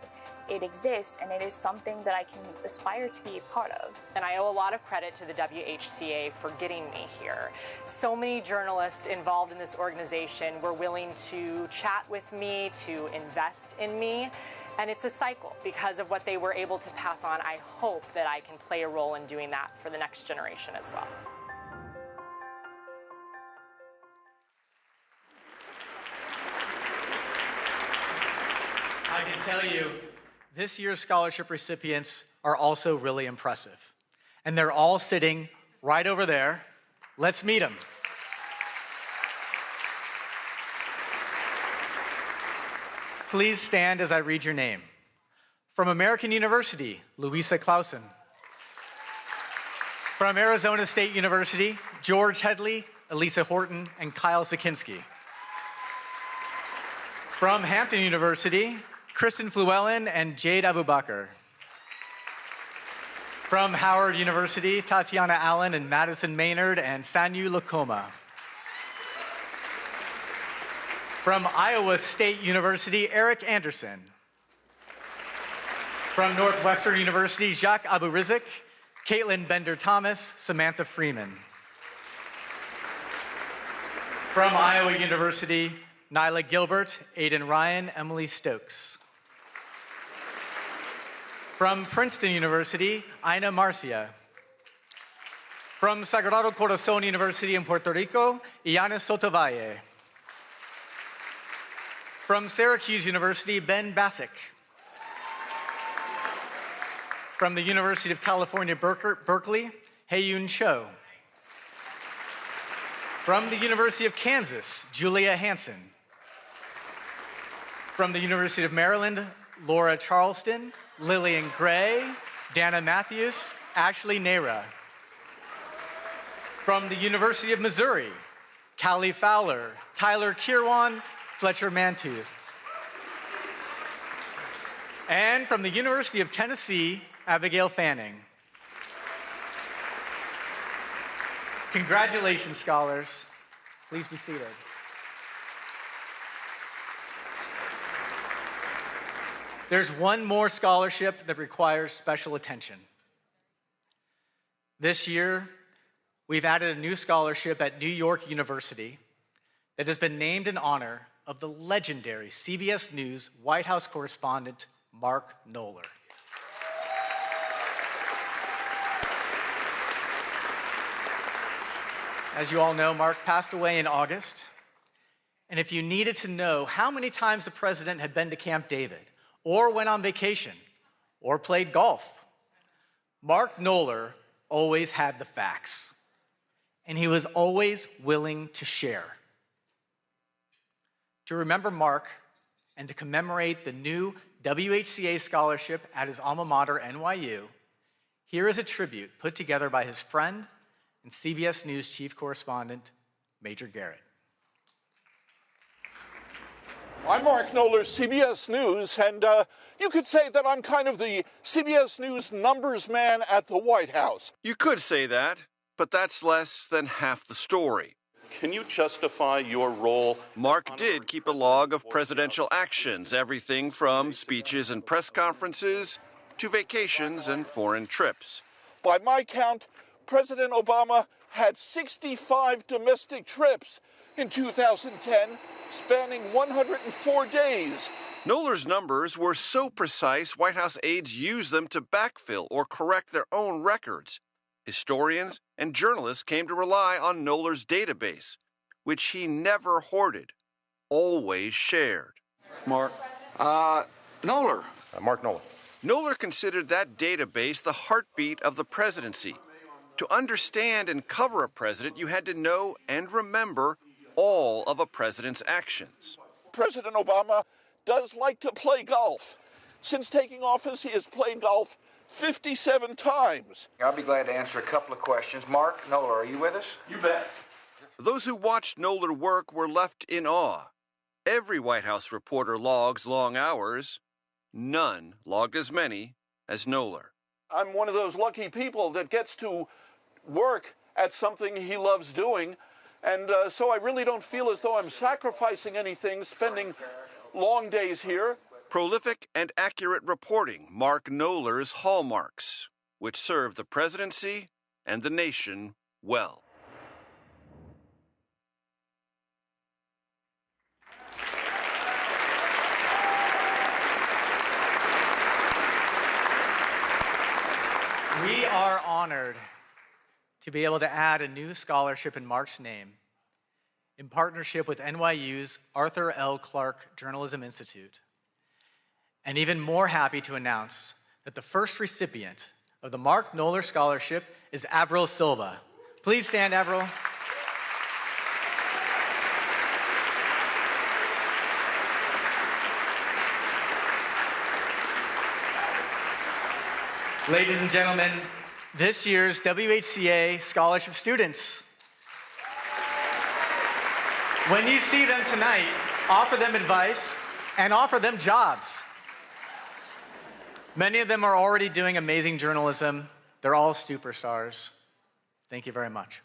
Speaker 5: It exists, and it is something that I can aspire to be a part of.
Speaker 13: And I owe a lot of credit to the WHCA for getting me here. So many journalists involved in this organization were willing to chat with me, to invest in me. And it's a cycle because of what they were able to pass on. I hope that I can play a role in doing that for the next generation as well.
Speaker 3: I can tell you, this year's scholarship recipients are also really impressive. And they're all sitting right over there. Let's meet them. Please stand as I read your name. From American University, Louisa Clausen. From Arizona State University, George Headley, Elisa Horton, and Kyle Sikinski. From Hampton University, Kristen Fluellen and Jade Abubakar. From Howard University, Tatiana Allen and Madison Maynard and Sanyu Lokoma. From Iowa State University, Eric Anderson. From Northwestern University, Jacques Aburizik, Caitlin Bender-Thomas, Samantha Freeman. From Iowa University, Nyla Gilbert, Aidan Ryan, Emily Stokes. From Princeton University, Ina Marcia. From Sagrado Corazon University in Puerto Rico, Iana Sotovalle. From Syracuse University, Ben Bassick. From the University of California, Berkeley, Haeyun Cho. From the University of Kansas, Julia Hansen. From the University of Maryland, Laura Charleston, Lillian Gray, Dana Matthews, Ashley Nehra. From the University of Missouri, Callie Fowler, Tyler Kirwan, Fletcher Mantooth. And from the University of Tennessee, Abigail Fanning. Congratulations, scholars. Please be seated. There's one more scholarship that requires special attention. This year, we've added a new scholarship at New York University that has been named in honor of the legendary CBS News White House correspondent, Mark Knoller. As you all know, Mark passed away in August. And if you needed to know how many times the president had been to Camp David, or went on vacation, or played golf, Mark Knoller always had the facts. And he was always willing to share. To remember Mark and to commemorate the new WHCA scholarship at his alma mater, NYU, here is a tribute put together by his friend and CBS News chief correspondent, Major Garrett.
Speaker 2: I'm Mark Knoller, CBS News, and you could say that I'm kind of the CBS News numbers man at the White House.
Speaker 11: You could say that, but that's less than half the story.
Speaker 2: Can you justify your role?
Speaker 11: Mark did keep a log of presidential actions, everything from speeches and press conferences to vacations and foreign trips.
Speaker 2: By my count, President Obama had 65 domestic trips in 2010, spanning 104 days.
Speaker 11: Knoller's numbers were so precise, White House aides used them to backfill or correct their own records. Historians and journalists came to rely on Knoller's database, which he never hoarded, always shared.
Speaker 32: Knoller.
Speaker 25: Mark Knoller.
Speaker 11: Knoller considered that database the heartbeat of the presidency. To understand and cover a president, you had to know and remember all of a president's actions.
Speaker 2: President Obama does like to play golf. Since taking office, he has played golf 57 times.
Speaker 14: I'll be glad to answer a couple of questions. Mark Knoller, are you with us?
Speaker 2: You bet.
Speaker 11: Those who watched Knoller work were left in awe. Every White House reporter logs long hours. None logged as many as Knoller.
Speaker 2: I'm one of those lucky people that gets to work at something he loves doing, And so I really don't feel as though I'm sacrificing anything, spending long days here.
Speaker 11: Prolific and accurate reporting mark Knoller's hallmarks, which serve the presidency and the nation well.
Speaker 3: We are honored to be able to add a new scholarship in Mark's name in partnership with NYU's Arthur L. Clarke Journalism Institute. And even more happy to announce that the first recipient of the Mark Knoller Scholarship is Avril Silva. Please stand, Avril. Ladies and gentlemen, this year's WHCA Scholarship students. When you see them tonight, offer them advice and offer them jobs. Many of them are already doing amazing journalism. They're all superstars. Thank you very much.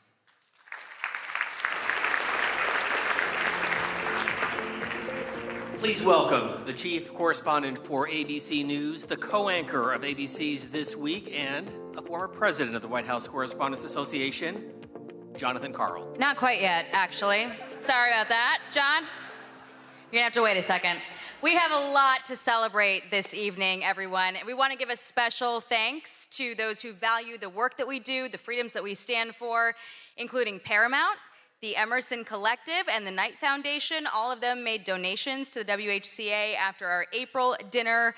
Speaker 16: Please welcome the chief correspondent for ABC News, the co-anchor of ABC's This Week, and a former president of the White House Correspondents Association, Jonathan Karl.
Speaker 1: Not quite yet, actually. Sorry about that. John, you're gonna have to wait a second. We have a lot to celebrate this evening, everyone. We want to give a special thanks to those who value the work that we do, the freedoms that we stand for, including Paramount, the Emerson Collective, and the Knight Foundation. All of them made donations to the WHCA after our April dinner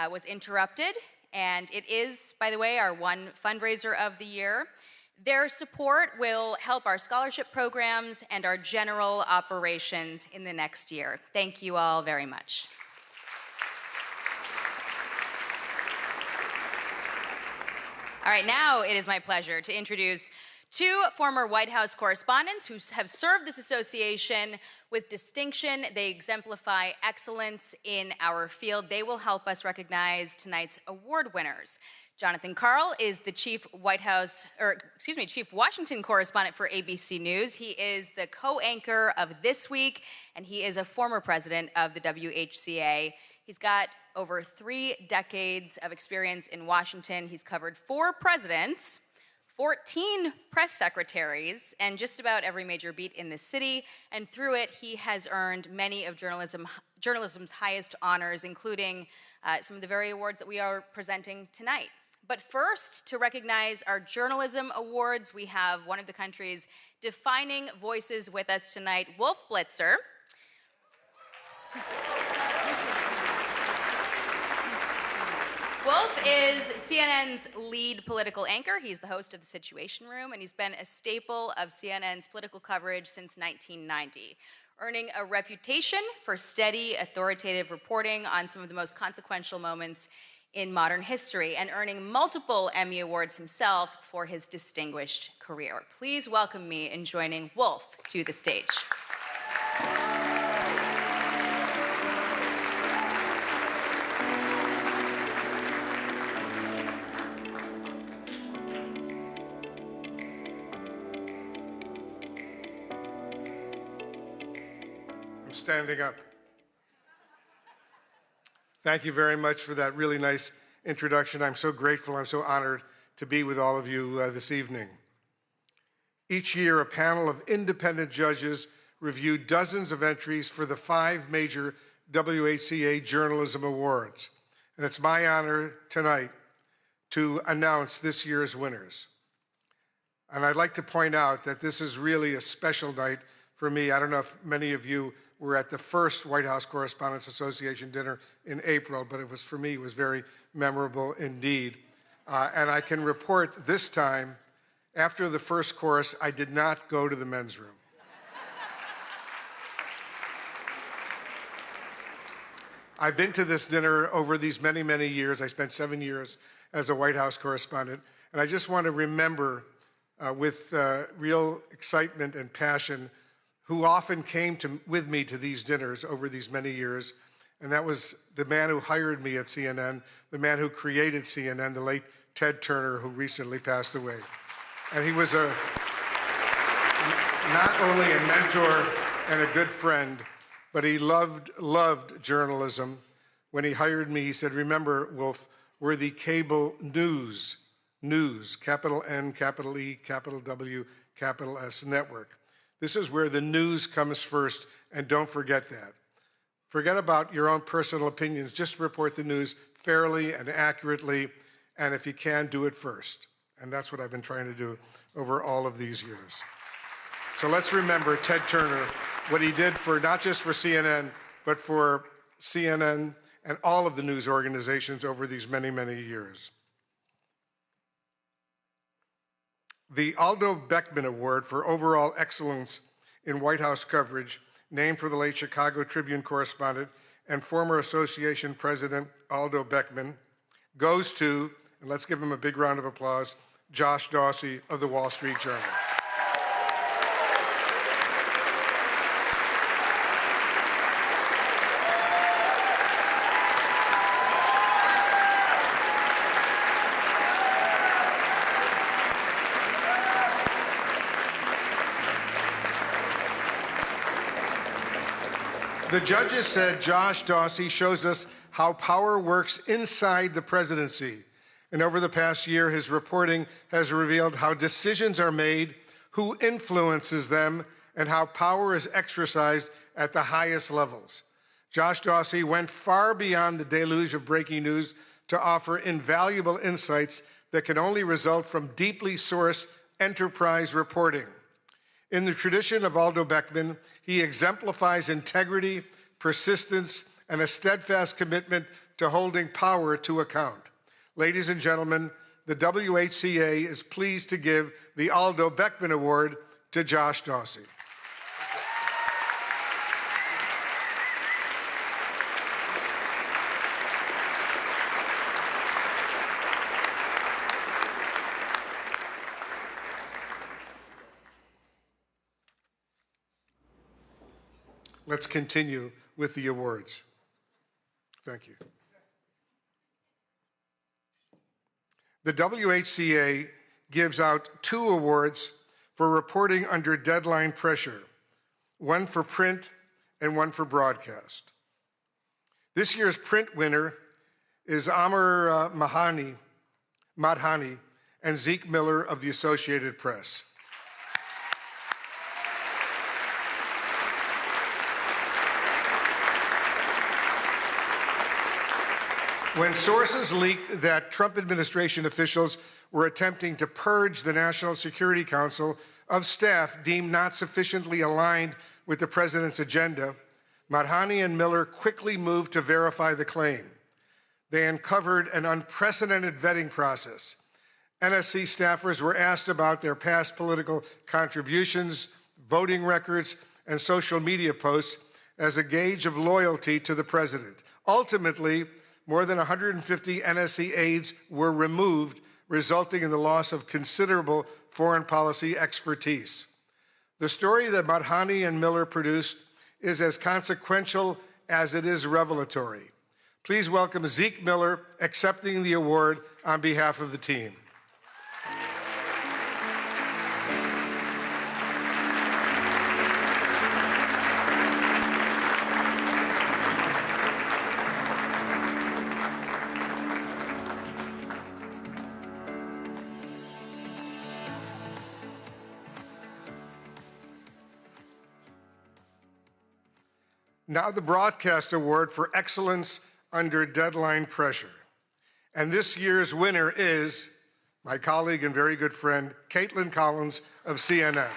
Speaker 1: was interrupted. And it is, by the way, our one fundraiser of the year. Their support will help our scholarship programs and our general operations in the next year. Thank you all very much. All right, now it is my pleasure to introduce two former White House correspondents who have served this association with distinction. They exemplify excellence in our field. They will help us recognize tonight's award winners. Jonathan Karl is the chief Washington correspondent for ABC News. He is the co-anchor of This Week, and he is a former president of the WHCA. He's got over 3 decades of experience in Washington. He's covered 4 presidents, 14 press secretaries, and just about every major beat in the city. And through it, he has earned many of journalism's highest honors, including some of the very awards that we are presenting tonight. But first, to recognize our journalism awards, we have one of the country's defining voices with us tonight, Wolf Blitzer. Wolf is CNN's lead political anchor. He's the host of The Situation Room, and he's been a staple of CNN's political coverage since 1990, earning a reputation for steady, authoritative reporting on some of the most consequential moments in modern history, and earning multiple Emmy Awards himself for his distinguished career. Please welcome me in joining Wolf to the stage.
Speaker 17: I'm standing up. Thank you very much for that really nice introduction. I'm so grateful, I'm so honored to be with all of you this evening. Each year, a panel of independent judges review dozens of entries for the 5 major WHCA Journalism Awards. And it's my honor tonight to announce this year's winners. And I'd like to point out that this is really a special night for me. I don't know if many of you were at the first White House Correspondents Association dinner in April, but for me, it was very memorable indeed. And I can report this time, after the first course, I did not go to the men's room. I've been to this dinner over these many, many years. I spent 7 years as a White House correspondent. And I just want to remember with real excitement and passion who often came with me to these dinners over these many years. And that was the man who hired me at CNN, the man who created CNN, the late Ted Turner, who recently passed away. And he was a not only a mentor and a good friend, but he loved journalism. When he hired me, he said, remember, Wolf, we're the cable news, capital N, capital E, capital W, capital S network. This is where the news comes first, and don't forget that. Forget about your own personal opinions. Just report the news fairly and accurately, and if you can, do it first. And that's what I've been trying to do over all of these years. So let's remember Ted Turner, what he did for not just for CNN, but for CNN and all of the news organizations over these many, many years. The Aldo Beckman Award for Overall Excellence in White House Coverage, named for the late Chicago Tribune correspondent and former association president Aldo Beckman, goes to, and let's give him a big round of applause, Josh Dawsey of the Wall Street Journal. The judges said Josh Dawsey shows us how power works inside the presidency. And over the past year, his reporting has revealed how decisions are made, who influences them, and how power is exercised at the highest levels. Josh Dawsey went far beyond the deluge of breaking news to offer invaluable insights that can only result from deeply sourced enterprise reporting. In the tradition of Aldo Beckman, he exemplifies integrity, persistence, and a steadfast commitment to holding power to account. Ladies and gentlemen, the WHCA is pleased to give the Aldo Beckman Award to Josh Dawsey. Let's continue with the awards. Thank you. The WHCA gives out 2 awards for reporting under deadline pressure, one for print and one for broadcast. This year's print winner is Amr Madhani and Zeke Miller of the Associated Press. When sources leaked that Trump administration officials were attempting to purge the National Security Council of staff deemed not sufficiently aligned with the president's agenda, Madhani and Miller quickly moved to verify the claim. They uncovered an unprecedented vetting process. NSC staffers were asked about their past political contributions, voting records, and social media posts as a gauge of loyalty to the president. Ultimately, more than 150 NSC aides were removed, resulting in the loss of considerable foreign policy expertise. The story that Madhani and Miller produced is as consequential as it is revelatory. Please welcome Zeke Miller accepting the award on behalf of the team. Now the Broadcast Award for Excellence Under Deadline Pressure. And this year's winner is my colleague and very good friend, Caitlin Collins of CNN.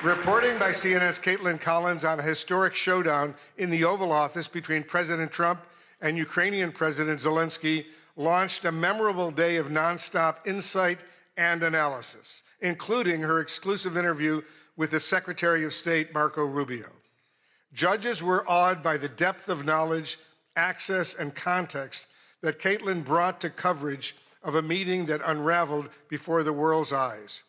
Speaker 17: Reporting by CNN's Caitlin Collins on a historic showdown in the Oval Office between President Trump and Ukrainian President Zelensky launched a memorable day of nonstop insight and analysis, including her exclusive interview with the Secretary of State, Marco Rubio. Judges were awed by the depth of knowledge, access, and context that Caitlin brought to coverage of a meeting that unraveled before the world's eyes.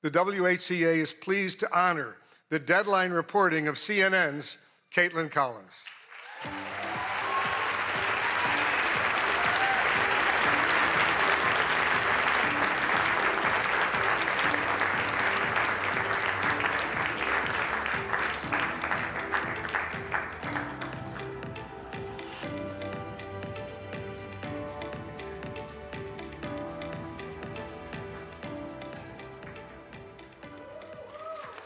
Speaker 17: The WHCA is pleased to honor the deadline reporting of CNN's Caitlin Collins.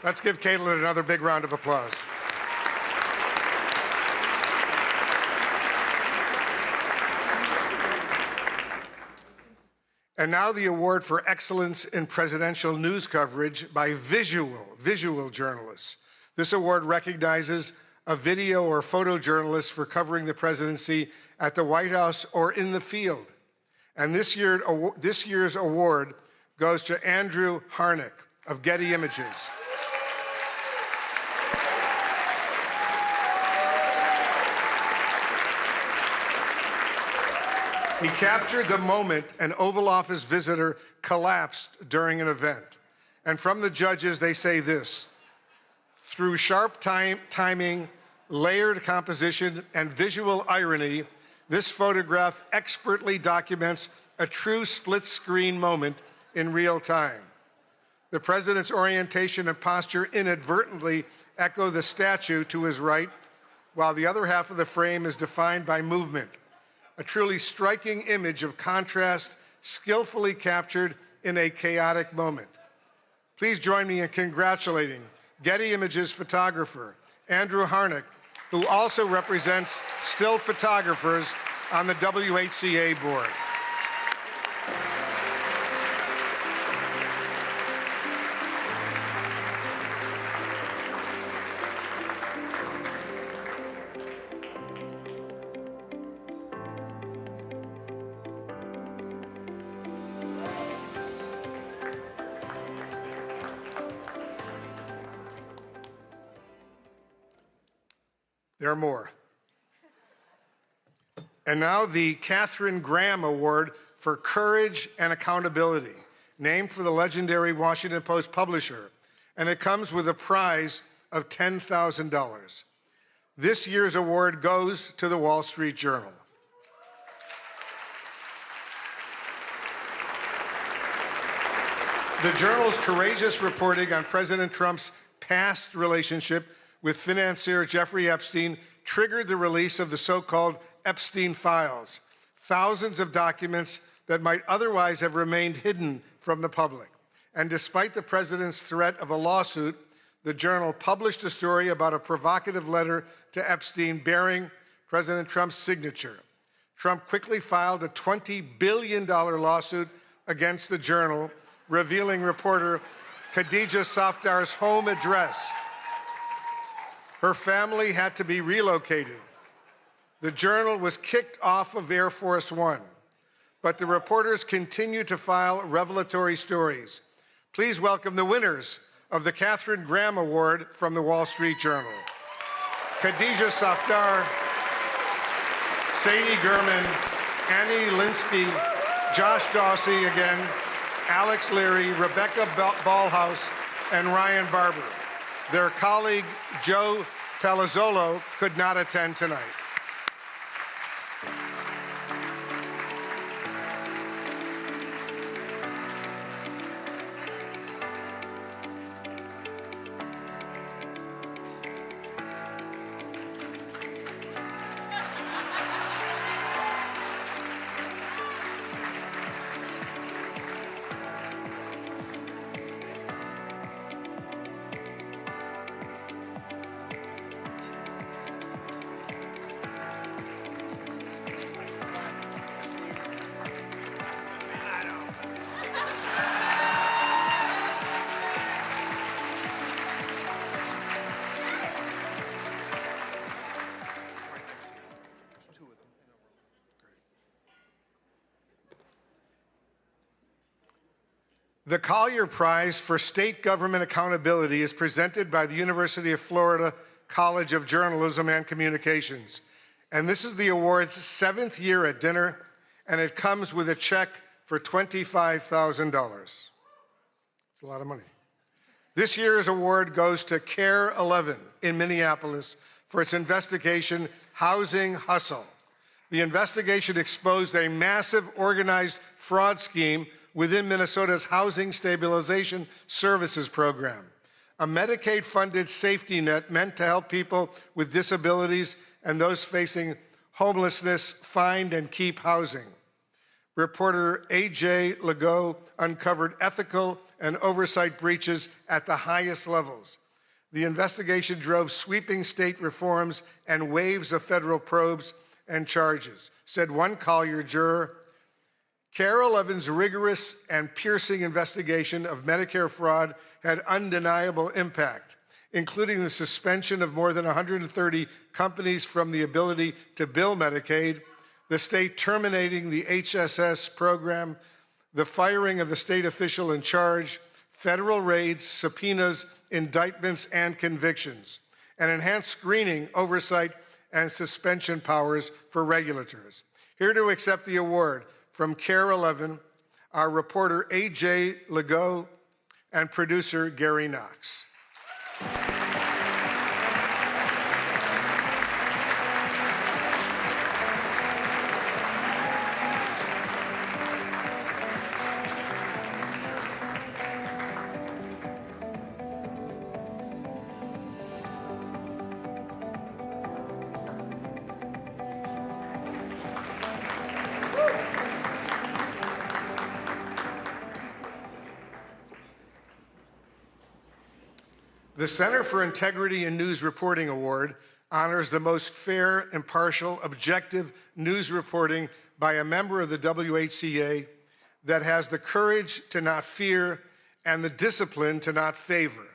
Speaker 17: Let's give Caitlin another big round of applause. And now the award for excellence in presidential news coverage by visual journalists. This award recognizes a video or photojournalist for covering the presidency at the White House or in the field. And this year's award goes to Andrew Harnick of Getty Images. He captured the moment an Oval Office visitor collapsed during an event. And from the judges, they say this: through sharp timing, layered composition, and visual irony, this photograph expertly documents a true split-screen moment in real time. The president's orientation and posture inadvertently echo the statue to his right, while the other half of the frame is defined by movement. A truly striking image of contrast, skillfully captured in a chaotic moment. Please join me in congratulating Getty Images photographer Andrew Harnick, who also represents still photographers on the WHCA board. There are more. And now the Katharine Graham Award for Courage and Accountability, named for the legendary Washington Post publisher, and it comes with a prize of $10,000. This year's award goes to the Wall Street Journal. The Journal's courageous reporting on President Trump's past relationship with financier Jeffrey Epstein triggered the release of the so-called Epstein files, thousands of documents that might otherwise have remained hidden from the public. And despite the president's threat of a lawsuit, the Journal published a story about a provocative letter to Epstein bearing President Trump's signature. Trump quickly filed a $20 billion lawsuit against the Journal, revealing reporter Khadija Safdar's home address. Her family had to be relocated. The Journal was kicked off of Air Force One, but the reporters continue to file revelatory stories. Please welcome the winners of the Katharine Graham Award from the Wall Street Journal: Khadija Safdar, Sadie Gurman, Annie Linsky, Josh Dawsey again, Alex Leary, Rebecca Ballhaus, and Ryan Barber. Their colleague, Joe Palazzolo, could not attend tonight. The Collier Prize for State Government Accountability is presented by the University of Florida College of Journalism and Communications. And this is the award's 7th year at dinner, and it comes with a check for $25,000. It's a lot of money. This year's award goes to Care 11 in Minneapolis for its investigation, Housing Hustle. The investigation exposed a massive organized fraud scheme within Minnesota's Housing Stabilization Services Program, a Medicaid-funded safety net meant to help people with disabilities and those facing homelessness find and keep housing. Reporter A.J. Legault uncovered ethical and oversight breaches at the highest levels. The investigation drove sweeping state reforms and waves of federal probes and charges, said one Collier juror. KARE 11's rigorous and piercing investigation of Medicare fraud had undeniable impact, including the suspension of more than 130 companies from the ability to bill Medicaid, the state terminating the HSS program, the firing of the state official in charge, federal raids, subpoenas, indictments, and convictions, and enhanced screening, oversight, and suspension powers for regulators. Here to accept the award from KARE 11, our reporter A.J. Legault and producer Gary Knox. The Center for Integrity in News Reporting Award honors the most fair, impartial, objective news reporting by a member of the WHCA that has the courage to not fear and the discipline to not favor.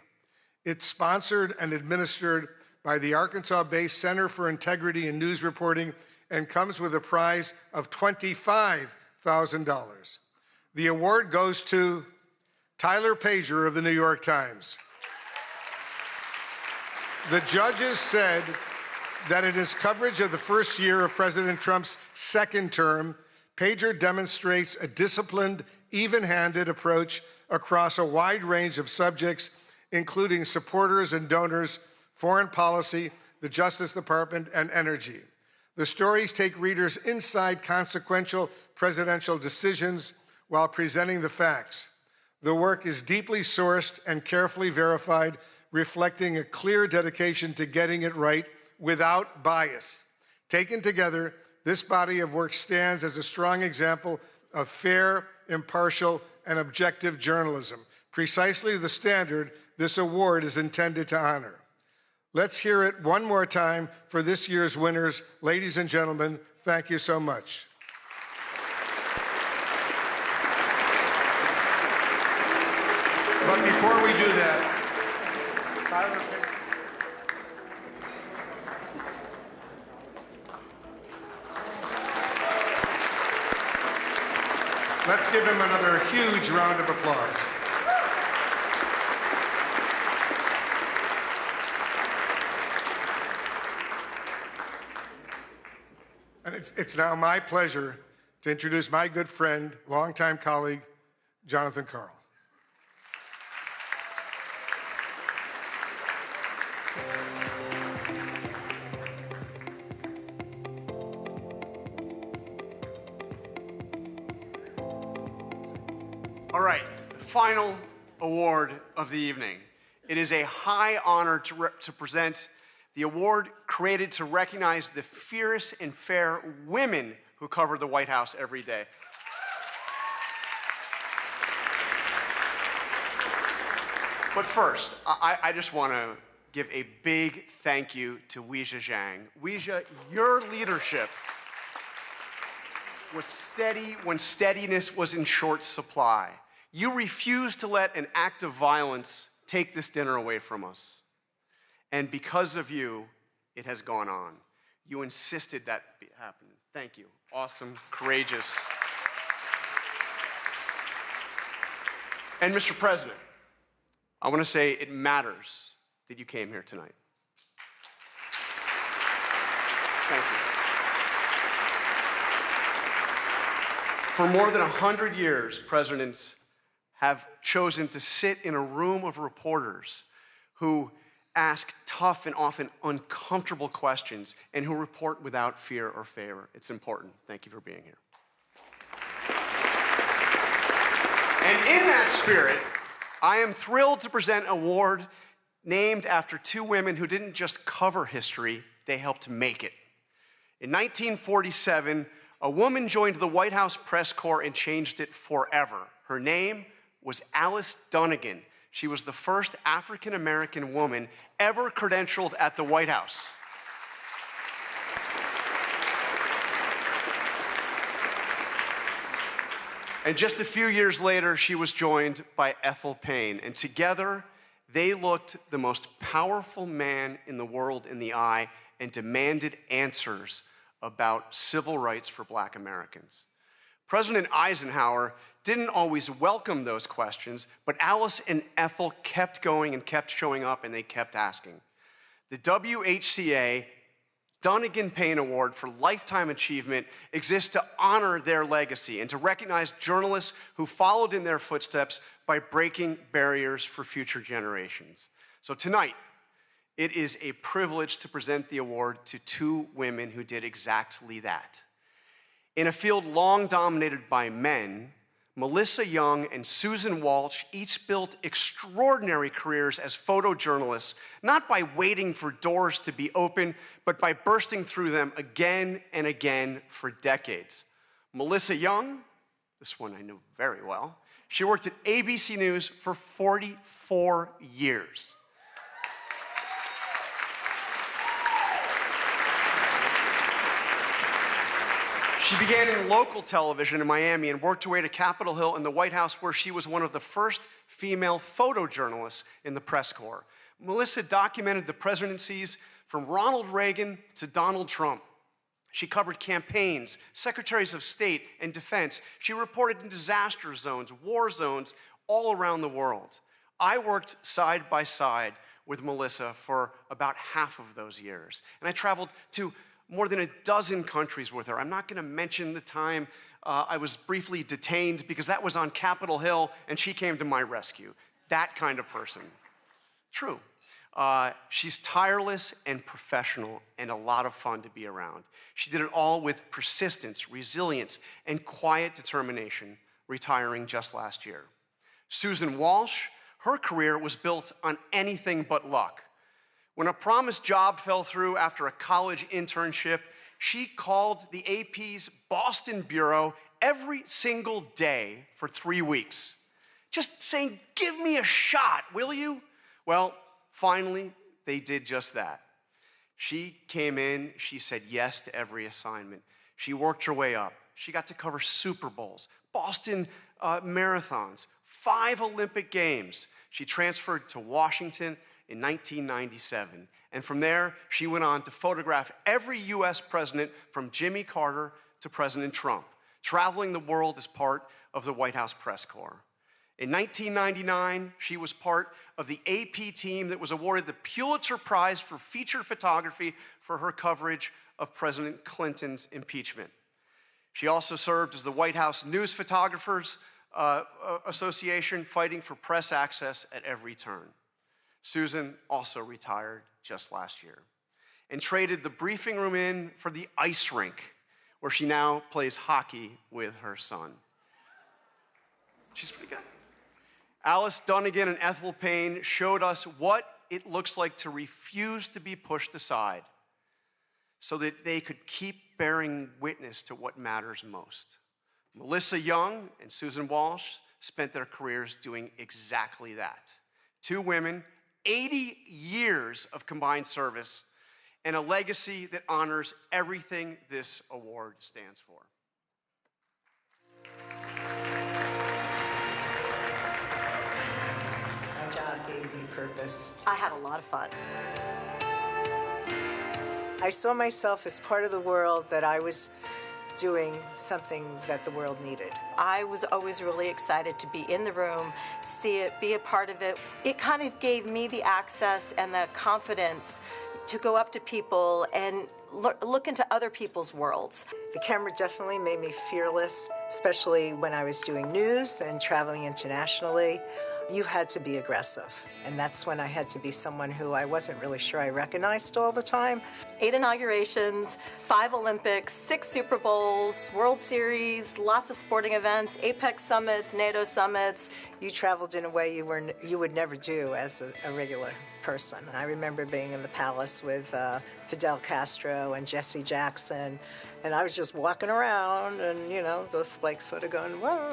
Speaker 17: It's sponsored and administered by the Arkansas-based Center for Integrity in News Reporting and comes with a prize of $25,000. The award goes to Tyler Pager of the New York Times. The judges said that in his coverage of the first year of President Trump's second term, Pager demonstrates a disciplined, even-handed approach across a wide range of subjects, including supporters and donors, foreign policy, the Justice Department, and energy. The stories take readers inside consequential presidential decisions while presenting the facts. The work is deeply sourced and carefully verified, reflecting a clear dedication to getting it right without bias. Taken together, this body of work stands as a strong example of fair, impartial, and objective journalism, precisely the standard this award is intended to honor. Let's hear it one more time for this year's winners. Ladies and gentlemen, thank you so much. But before we do that, Tyler, let's give him another huge round of applause. And it's now my pleasure to introduce my good friend, longtime colleague, Jonathan Karl.
Speaker 19: All right, the final award of the evening. It is a high honor to present the award created to recognize the fierce and fair women who cover the White House every day. But first, I just want to give a big thank you to Weijia Jiang. Weijia, your leadership was steady when steadiness was in short supply. You refused to let an act of violence take this dinner away from us. And because of you, it has gone on. You insisted that happen. Thank you. Awesome, courageous. And Mr. President, I want to say it matters that you came here tonight. Thank you. For more than 100 years, presidents have chosen to sit in a room of reporters who ask tough and often uncomfortable questions and who report without fear or favor. It's important. Thank you for being here. And in that spirit, I am thrilled to present an award named after two women who didn't just cover history, they helped make it. In 1947, a woman joined the White House press corps and changed it forever. Her name was Alice Dunnigan. She was the first African-American woman ever credentialed at the White House. And just a few years later, she was joined by Ethel Payne, and together they looked the most powerful man in the world in the eye and demanded answers about civil rights for Black Americans. President Eisenhower didn't always welcome those questions, but Alice and Ethel kept going and kept showing up, and they kept asking. The WHCA Dunnigan Payne Award for Lifetime Achievement exists to honor their legacy and to recognize journalists who followed in their footsteps by breaking barriers for future generations. So tonight, it is a privilege to present the award to two women who did exactly that. In a field long dominated by men, Melissa Young and Susan Walsh each built extraordinary careers as photojournalists, not by waiting for doors to be open, but by bursting through them again and again for decades. Melissa Young, this one I know very well, she worked at ABC News for 44 years. She began in local television in Miami and worked her way to Capitol Hill and the White House, where she was one of the first female photojournalists in the press corps. Melissa documented the presidencies from Ronald Reagan to Donald Trump. She covered campaigns, secretaries of state, and defense. She reported in disaster zones, war zones, all around the world. I worked side by side with Melissa for about half of those years, and I traveled to more than a dozen countries with her. I'm not going to mention the time I was briefly detained because that was on Capitol Hill and she came to my rescue. That kind of person. True. She's tireless and professional and a lot of fun to be around. She did it all with persistence, resilience, and quiet determination, retiring just last year. Susan Walsh, her career was built on anything but luck. When a promised job fell through after a college internship, she called the AP's Boston bureau every single day for 3 weeks, just saying, "Give me a shot, will you?" Well, finally, they did just that. She came in, she said yes to every assignment. She worked her way up. She got to cover Super Bowls, Boston marathons, 5 Olympic Games. She transferred to Washington in 1997. And from there, she went on to photograph every US president from Jimmy Carter to President Trump, traveling the world as part of the White House press corps. In 1999, she was part of the AP team that was awarded the Pulitzer Prize for feature photography for her coverage of President Clinton's impeachment. She also served as the White House News Photographers Association, fighting for press access at every turn. Susan also retired just last year and traded the briefing room in for the ice rink, where she now plays hockey with her son. She's pretty good. Alice Dunnigan and Ethel Payne showed us what it looks like to refuse to be pushed aside so that they could keep bearing witness to what matters most. Melissa Young and Susan Walsh spent their careers doing exactly that. Two women, 80 years of combined service, and a legacy that honors everything this award stands for.
Speaker 18: My job gave me purpose. I had a lot of fun. I saw myself as part of the world that I was doing something that the world needed. I was always really excited to be in the room, see it, be a part of it. It kind of gave me the access and the confidence to go up to people and look into other people's worlds. The camera definitely made me fearless, especially when I was doing news and traveling internationally. You had to be aggressive, and that's when I had to be someone who I wasn't really sure I recognized all the time. 8 inaugurations, 5 Olympics, 6 Super Bowls, World Series, lots of sporting events, APEC summits, NATO summits. You traveled in a way you would never do as a regular person. I remember being in the palace with Fidel Castro and Jesse Jackson, And I was just walking around and, just like sort of going, well,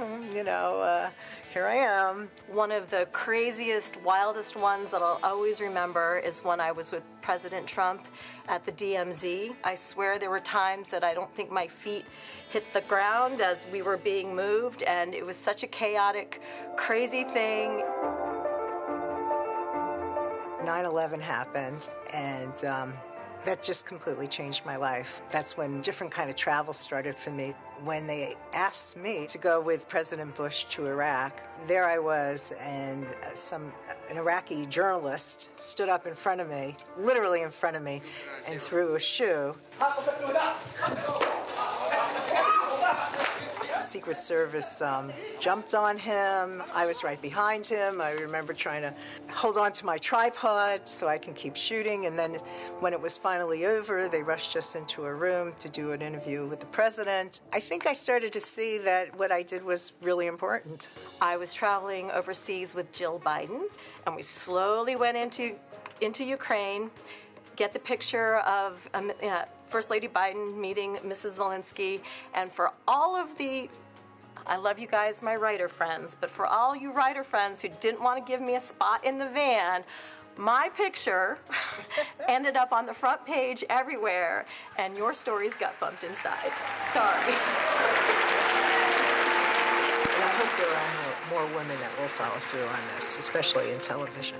Speaker 18: here I am. One of the craziest, wildest ones that I'll always remember is when I was with President Trump at the DMZ. I swear there were times that I don't think my feet hit the ground as we were being moved, and it was such a chaotic, crazy thing. 9/11 happened, and that just completely changed my life. That's when different kind of travel started for me. When they asked me to go with President Bush to Iraq, there I was, and an Iraqi journalist stood up in front of me, literally in front of me, and threw a shoe. Secret Service jumped on him. I was right behind him. I remember trying to hold on to my tripod so I can keep shooting. And then when it was finally over, they rushed us into a room to do an interview with the president. I think I started to see that what I did was really important. I was traveling overseas with Jill Biden, and we slowly went into Ukraine, get the picture of First Lady Biden meeting Mrs. Zelensky, and for all of I love you guys, my writer friends, but for all you writer friends who didn't want to give me a spot in the van, my picture ended up on the front page everywhere, and your stories got bumped inside. Sorry. And I hope there are more women that will follow through on this, especially in television,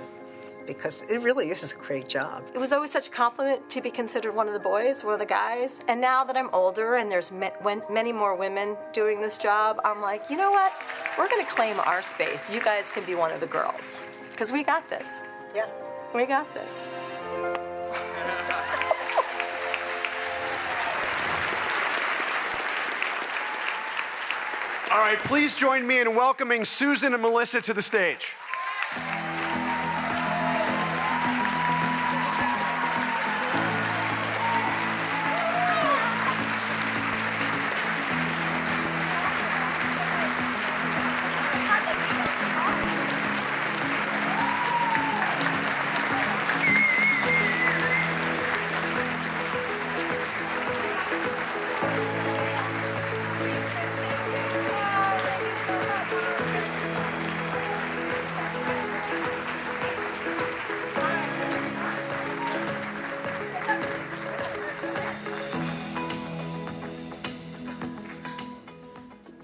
Speaker 18: because it really is a great job. It was always such a compliment to be considered one of the boys, one of the guys. And now that I'm older and there's many more women doing this job, I'm like, you know what? We're going to claim our space. You guys can be one of the girls, because we got this. Yeah. We got this.
Speaker 19: All right, please join me in welcoming Susan and Melissa to the stage.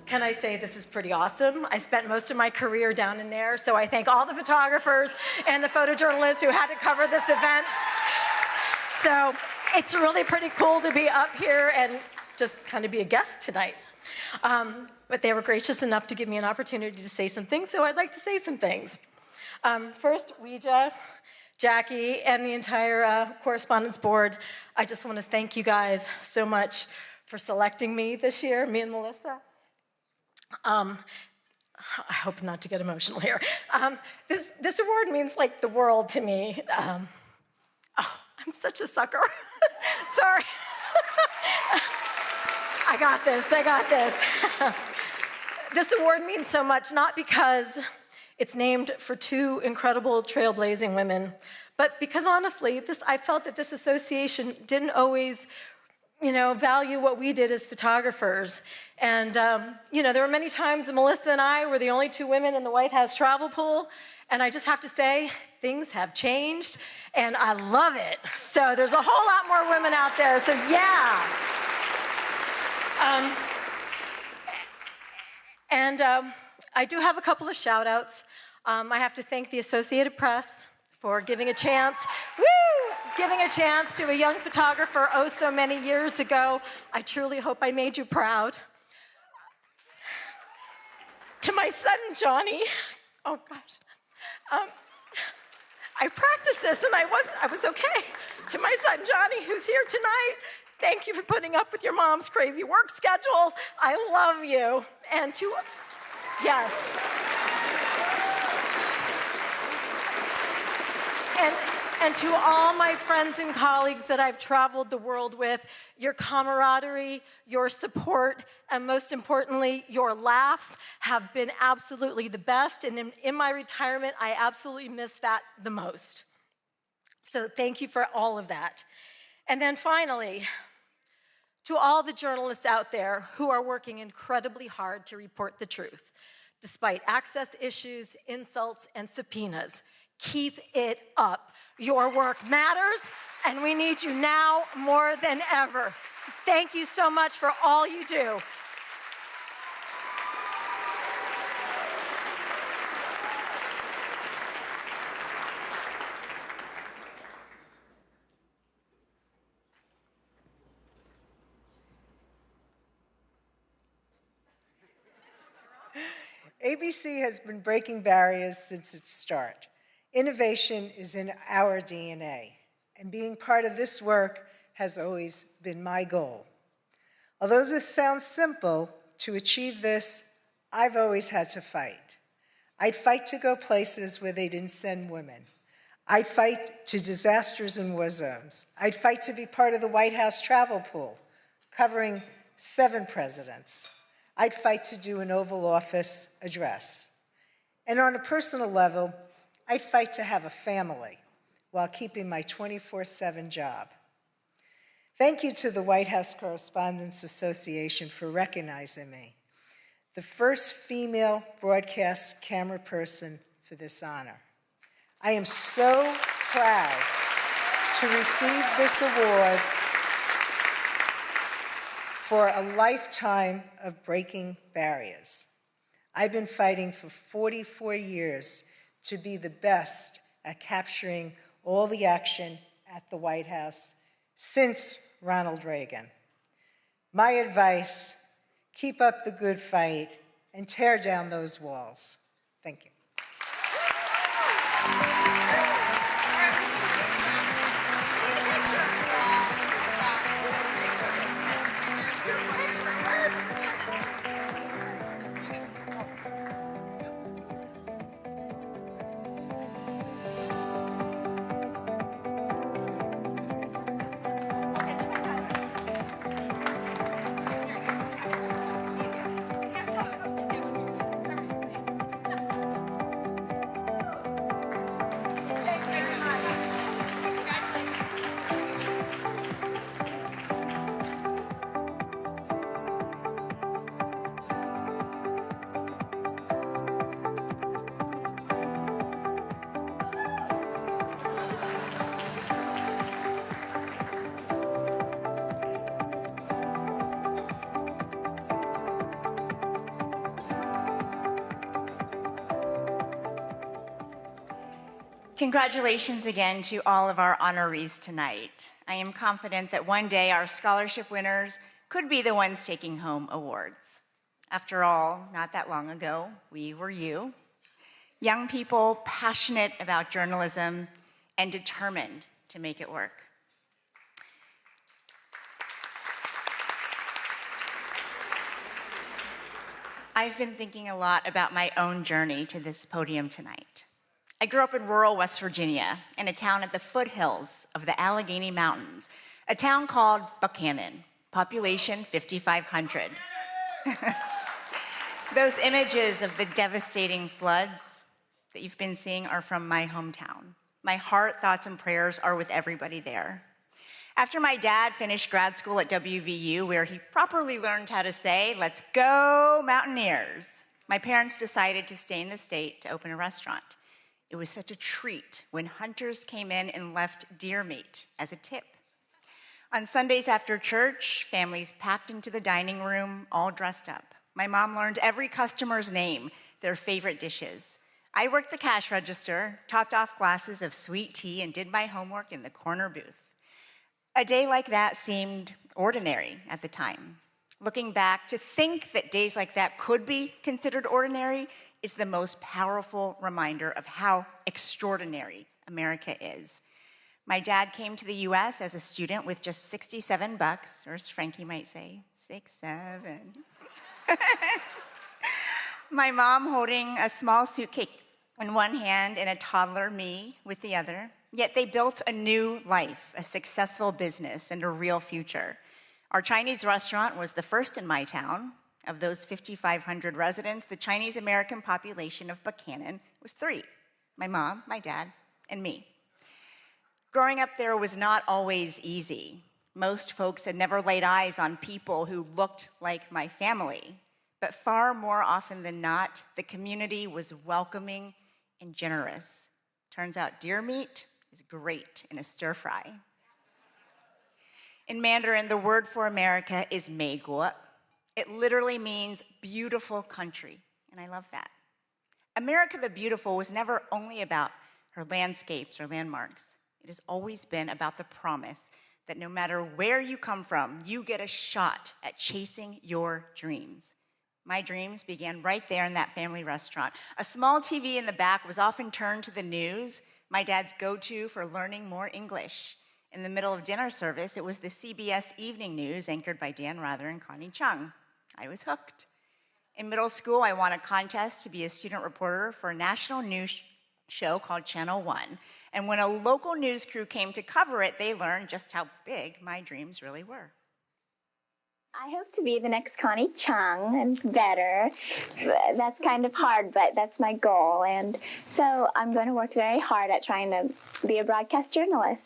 Speaker 15: Can I say this is pretty awesome? I spent most of my career down in there, so I thank all the photographers and the photojournalists who had to cover this event. So it's really pretty cool to be up here and just kind of be a guest tonight. But they were gracious enough to give me an opportunity to say some things, so I'd like to say some things. First, Weijia, Jackie, and the entire Correspondents Board, I just want to thank you guys so much for selecting me this year, me and Melissa. I hope not to get emotional here. This award means like the world to me. I'm such a sucker. Sorry. I got this. This award means so much, not because it's named for two incredible trailblazing women, but because honestly, I felt that this association didn't always value what we did as photographers. And, there were many times that Melissa and I were the only two women in the White House travel pool, and I just have to say, things have changed, and I love it. So there's a whole lot more women out there, so yeah. I do have a couple of shout-outs. I have to thank the Associated Press for giving a chance to a young photographer so many years ago. I truly hope I made you proud. To my son, Johnny, oh gosh, I practiced this and I was okay. To my son, Johnny, who's here tonight, thank you for putting up with your mom's crazy work schedule. I love you. And yes. And to all my friends and colleagues that I've traveled the world with, your camaraderie, your support, and most importantly, your laughs have been absolutely the best. And in my retirement, I absolutely miss that the most. So thank you for all of that. And then finally, To all the journalists out there who are working incredibly hard to report the truth, despite access issues, insults, and subpoenas, keep it up. Your work matters, and we need you now more than ever. Thank you so much for all you do.
Speaker 8: ABC has been breaking barriers since its start. Innovation is in our DNA, and being part of this work has always been my goal. Although this sounds simple, to achieve this, I've always had to fight. I'd fight to go places where they didn't send women. I'd fight to disasters in war zones. I'd fight to be part of the White House travel pool, covering 7 presidents. I'd fight to do an Oval Office address. And on a personal level, I'd fight to have a family while keeping my 24/7 job. Thank you to the White House Correspondents Association for recognizing me, the first female broadcast camera person for this honor. I am so proud to receive this award for a lifetime of breaking barriers. I've been fighting for 44 years to be the best at capturing all the action at the White House since Ronald Reagan. My advice, keep up the good fight and tear down those walls. Thank you.
Speaker 4: Congratulations again to all of our honorees tonight. I am confident that one day our scholarship winners could be the ones taking home awards. After all, not that long ago, we were you. Young people passionate about journalism and determined to make it work. I've been thinking a lot about my own journey to this podium tonight. I grew up in rural West Virginia, in a town at the foothills of the Allegheny Mountains, a town called Buchanan, population 5,500. Those images of the devastating floods that you've been seeing are from my hometown. My heart, thoughts, and prayers are with everybody there. After my dad finished grad school at WVU, where he properly learned how to say, "Let's go Mountaineers," my parents decided to stay in the state to open a restaurant. It was such a treat when hunters came in and left deer meat as a tip. On Sundays after church, families packed into the dining room, all dressed up. My mom learned every customer's name, their favorite dishes. I worked the cash register, topped off glasses of sweet tea, and did my homework in the corner booth. A day like that seemed ordinary at the time. Looking back, to think that days like that could be considered ordinary is the most powerful reminder of how extraordinary America is. My dad came to the US as a student with just $67, or as Frankie might say, 6-7. My mom holding a small suitcase in one hand and a toddler, me, with the other. Yet they built a new life, a successful business, and a real future. Our Chinese restaurant was the first in my town. Of those 5,500 residents, the Chinese American population of Buchanan was 3, my mom, my dad, and me. Growing up there was not always easy. Most folks had never laid eyes on people who looked like my family, but far more often than not, the community was welcoming and generous. Turns out deer meat is great in a stir fry. In Mandarin, the word for America is 美国. It literally means beautiful country, and I love that. America the Beautiful was never only about her landscapes or landmarks. It has always been about the promise that no matter where you come from, you get a shot at chasing your dreams. My dreams began right there in that family restaurant. A small TV in the back was often turned to the news, my dad's go-to for learning more English. In the middle of dinner service, it was the CBS Evening News, anchored by Dan Rather and Connie Chung. I was hooked. In middle school, I won a contest to be a student reporter for a national news show called Channel 1. And when a local news crew came to cover it, they learned just how big my dreams really were.
Speaker 12: I hope to be the next Connie Chung and better. That's kind of hard, but that's my goal. And so I'm going to work very hard at trying to be a broadcast journalist.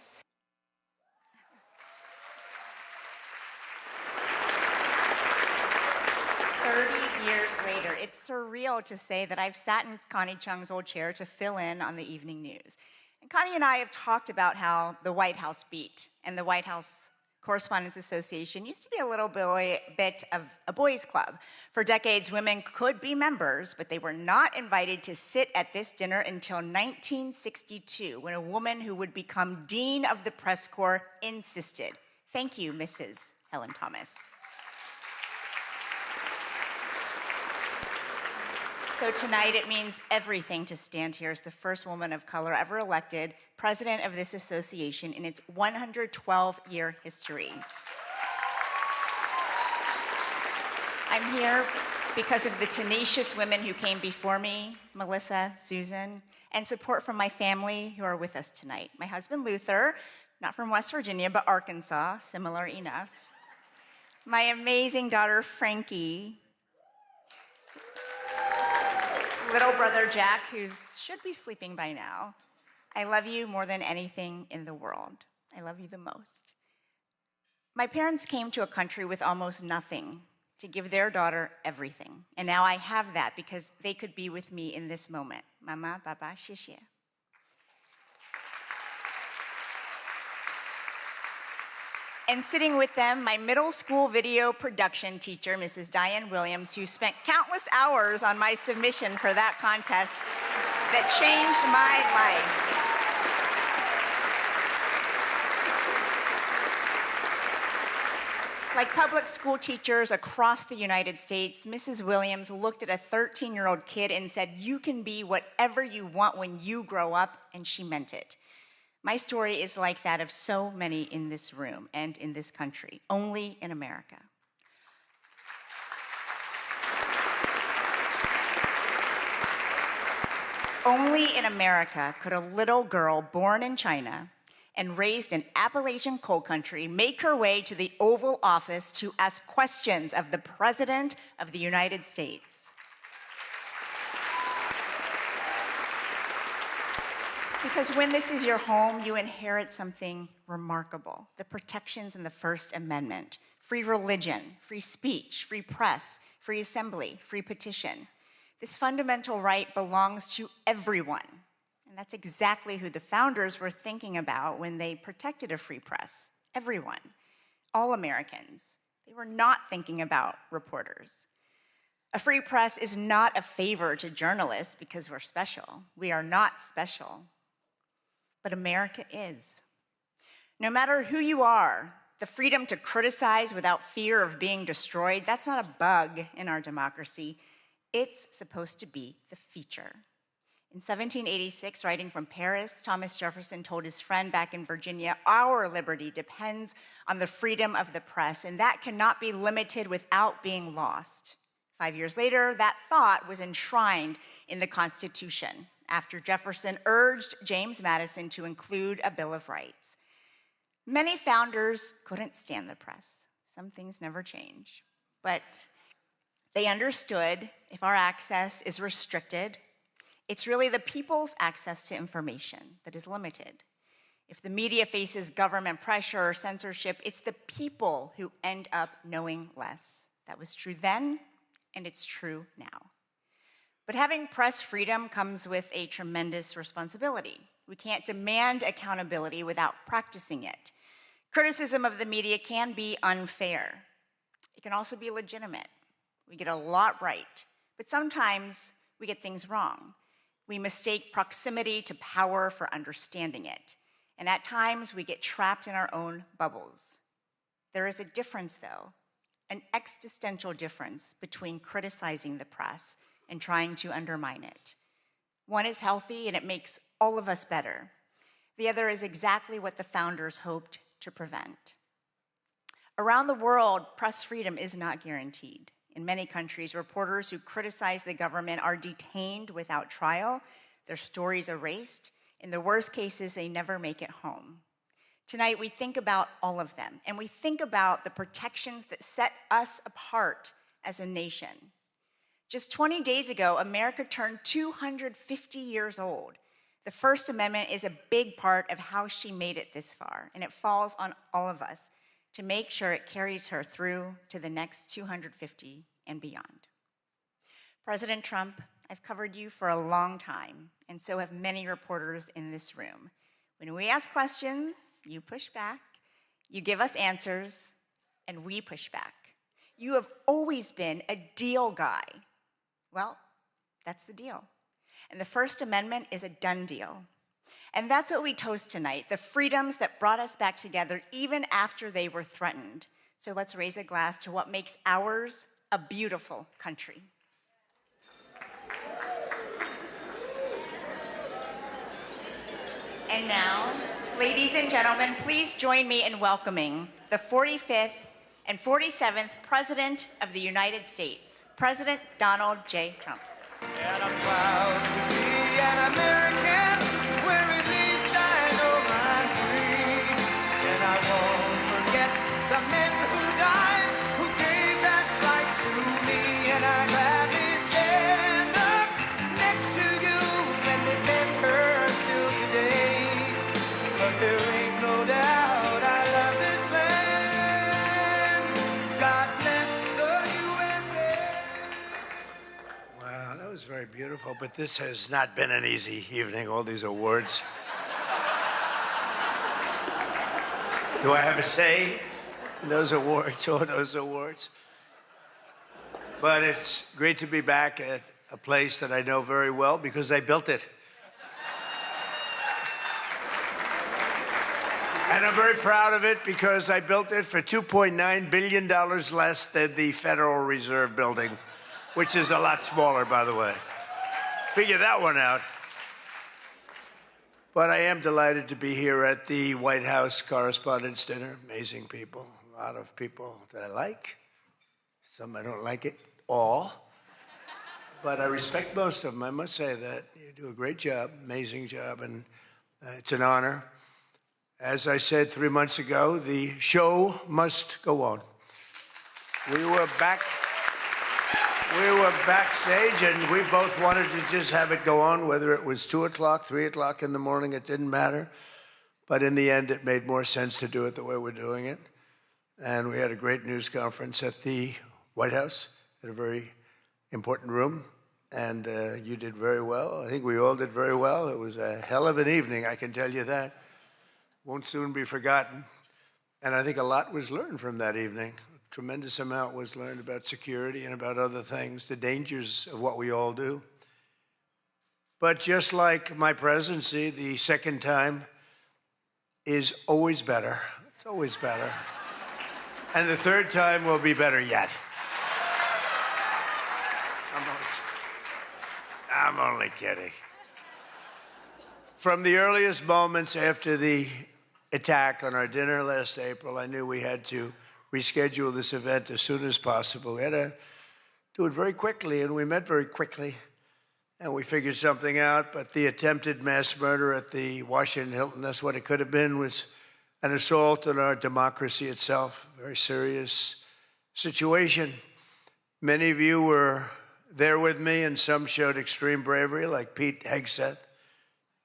Speaker 4: 30 years later, it's surreal to say that I've sat in Connie Chung's old chair to fill in on the evening news. And Connie and I have talked about how the White House beat and the White House Correspondents Association used to be a little bit of a boys' club. For decades, women could be members, but they were not invited to sit at this dinner until 1962, when a woman who would become Dean of the Press Corps insisted. Thank you, Mrs. Helen Thomas. So tonight, it means everything to stand here as the first woman of color ever elected president of this association in its 112-year history. I'm here because of the tenacious women who came before me, Melissa, Susan, and support from my family who are with us tonight. My husband, Luther, not from West Virginia, but Arkansas, similar enough. My amazing daughter, Frankie. Little brother Jack, who should be sleeping by now. I love you more than anything in the world. I love you the most. My parents came to a country with almost nothing to give their daughter everything. And now I have that because they could be with me in this moment. Mama, Baba, 谢谢. And sitting with them, my middle school video production teacher, Mrs. Diane Williams, who spent countless hours on my submission for that contest that changed my life. Like public school teachers across the United States, Mrs. Williams looked at a 13-year-old kid and said, "You can be whatever you want when you grow up," and she meant it. My story is like that of so many in this room and in this country, only in America. Only in America could a little girl born in China and raised in Appalachian coal country make her way to the Oval Office to ask questions of the President of the United States. Because when this is your home, you inherit something remarkable: the protections in the First Amendment, free religion, free speech, free press, free assembly, free petition. This fundamental right belongs to everyone. And that's exactly who the founders were thinking about when they protected a free press. Everyone, all Americans. They were not thinking about reporters. A free press is not a favor to journalists because we're special. We are not special. But America is. No matter who you are, the freedom to criticize without fear of being destroyed, that's not a bug in our democracy. It's supposed to be the feature. In 1786, writing from Paris, Thomas Jefferson told his friend back in Virginia, "Our liberty depends on the freedom of the press, and that cannot be limited without being lost." 5 years later, that thought was enshrined in the Constitution, after Jefferson urged James Madison to include a Bill of Rights. Many founders couldn't stand the press. Some things never change. But they understood if our access is restricted, it's really the people's access to information that is limited. If the media faces government pressure or censorship, it's the people who end up knowing less. That was true then, and it's true now. But having press freedom comes with a tremendous responsibility. We can't demand accountability without practicing it. Criticism of the media can be unfair. It can also be legitimate. We get a lot right, but sometimes we get things wrong. We mistake proximity to power for understanding it. And at times, we get trapped in our own bubbles. There is a difference, though, an existential difference between criticizing the press and trying to undermine it. One is healthy, and it makes all of us better. The other is exactly what the founders hoped to prevent. Around the world, press freedom is not guaranteed. In many countries, reporters who criticize the government are detained without trial, their stories erased. In the worst cases, they never make it home. Tonight, we think about all of them, and we think about the protections that set us apart as a nation. Just 20 days ago, America turned 250 years old. The First Amendment is a big part of how she made it this far, and it falls on all of us to make sure it carries her through to the next 250 and beyond. President Trump, I've covered you for a long time, and so have many reporters in this room. When we ask questions, you push back, you give us answers, and we push back. You have always been a deal guy. Well, that's the deal. And the First Amendment is a done deal. And that's what we toast tonight, the freedoms that brought us back together even after they were threatened. So let's raise a glass to what makes ours a beautiful country. And now, ladies and gentlemen, please join me in welcoming the 45th and 47th President of the United States, President Donald J. Trump.
Speaker 7: And I'm proud to be an American, where at least I know I'm free. And I won't forget the men who died, who gave that right to me. And I gladly stand up next to you and defend her still today. 'Cause there ain't no doubt I love this land. God bless the USA.
Speaker 20: Wow, that was very beautiful, but this has not been an easy evening, all these awards. Do I have a say in those awards, all those awards? But it's great to be back at a place that I know very well because I built it. And I'm very proud of it because I built it for $2.9 billion less than the Federal Reserve building, which is a lot smaller, by the way. Figure that one out. But I am delighted to be here at the White House Correspondents Dinner. Amazing people, a lot of people that I like. Some I don't like at all. But I respect most of them, I must say that. You do a great job, amazing job, and it's an honor. As I said 3 months ago, the show must go on. We were backstage, and we both wanted to just have it go on, whether it was 2 o'clock, 3 o'clock in the morning, it didn't matter. But in the end, it made more sense to do it the way we're doing it. And we had a great news conference at the White House, in a very important room. And you did very well. I think we all did very well. It was a hell of an evening, I can tell you that. Won't soon be forgotten. And I think a lot was learned from that evening. A tremendous amount was learned about security and about other things, the dangers of what we all do. But just like my presidency, the second time is always better. It's always better. And the third time will be better yet. I'm only kidding. From the earliest moments after the attack on our dinner last April, I knew we had to reschedule this event as soon as possible. We had to do it very quickly, and we met very quickly, and we figured something out. But the attempted mass murder at the Washington Hilton, that's what it could have been, was an assault on our democracy itself. Very serious situation. Many of you were there with me, and some showed extreme bravery, like Pete Hegseth,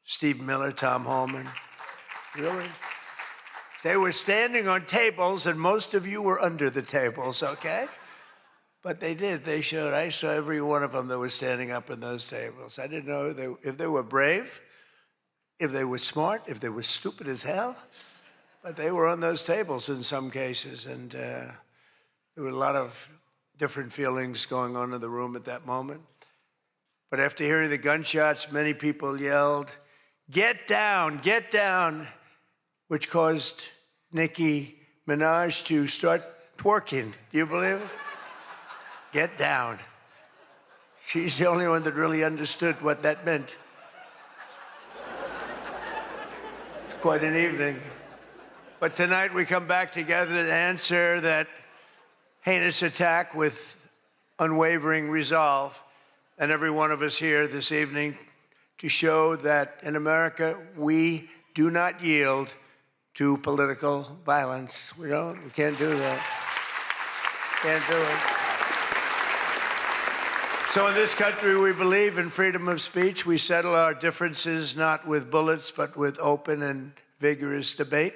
Speaker 20: Steve Miller, Tom Homan, Really? They were standing on tables, and most of you were under the tables, okay? But they did. They showed. I saw every one of them that was standing up in those tables. I didn't know if they were brave, if they were smart, if they were stupid as hell. But they were on those tables in some cases, and there were a lot of different feelings going on in the room at that moment. But after hearing the gunshots, many people yelled, "Get down, get down," which caused Nicki Minaj to start twerking. Do you believe it? Get down. She's the only one that really understood what that meant. It's quite an evening. But tonight we come back together to answer that heinous attack with unwavering resolve. And every one of us here this evening to show that in America we do not yield to political violence. We can't do that. Can't do it. So in this country, we believe in freedom of speech. We settle our differences not with bullets, but with open and vigorous debate.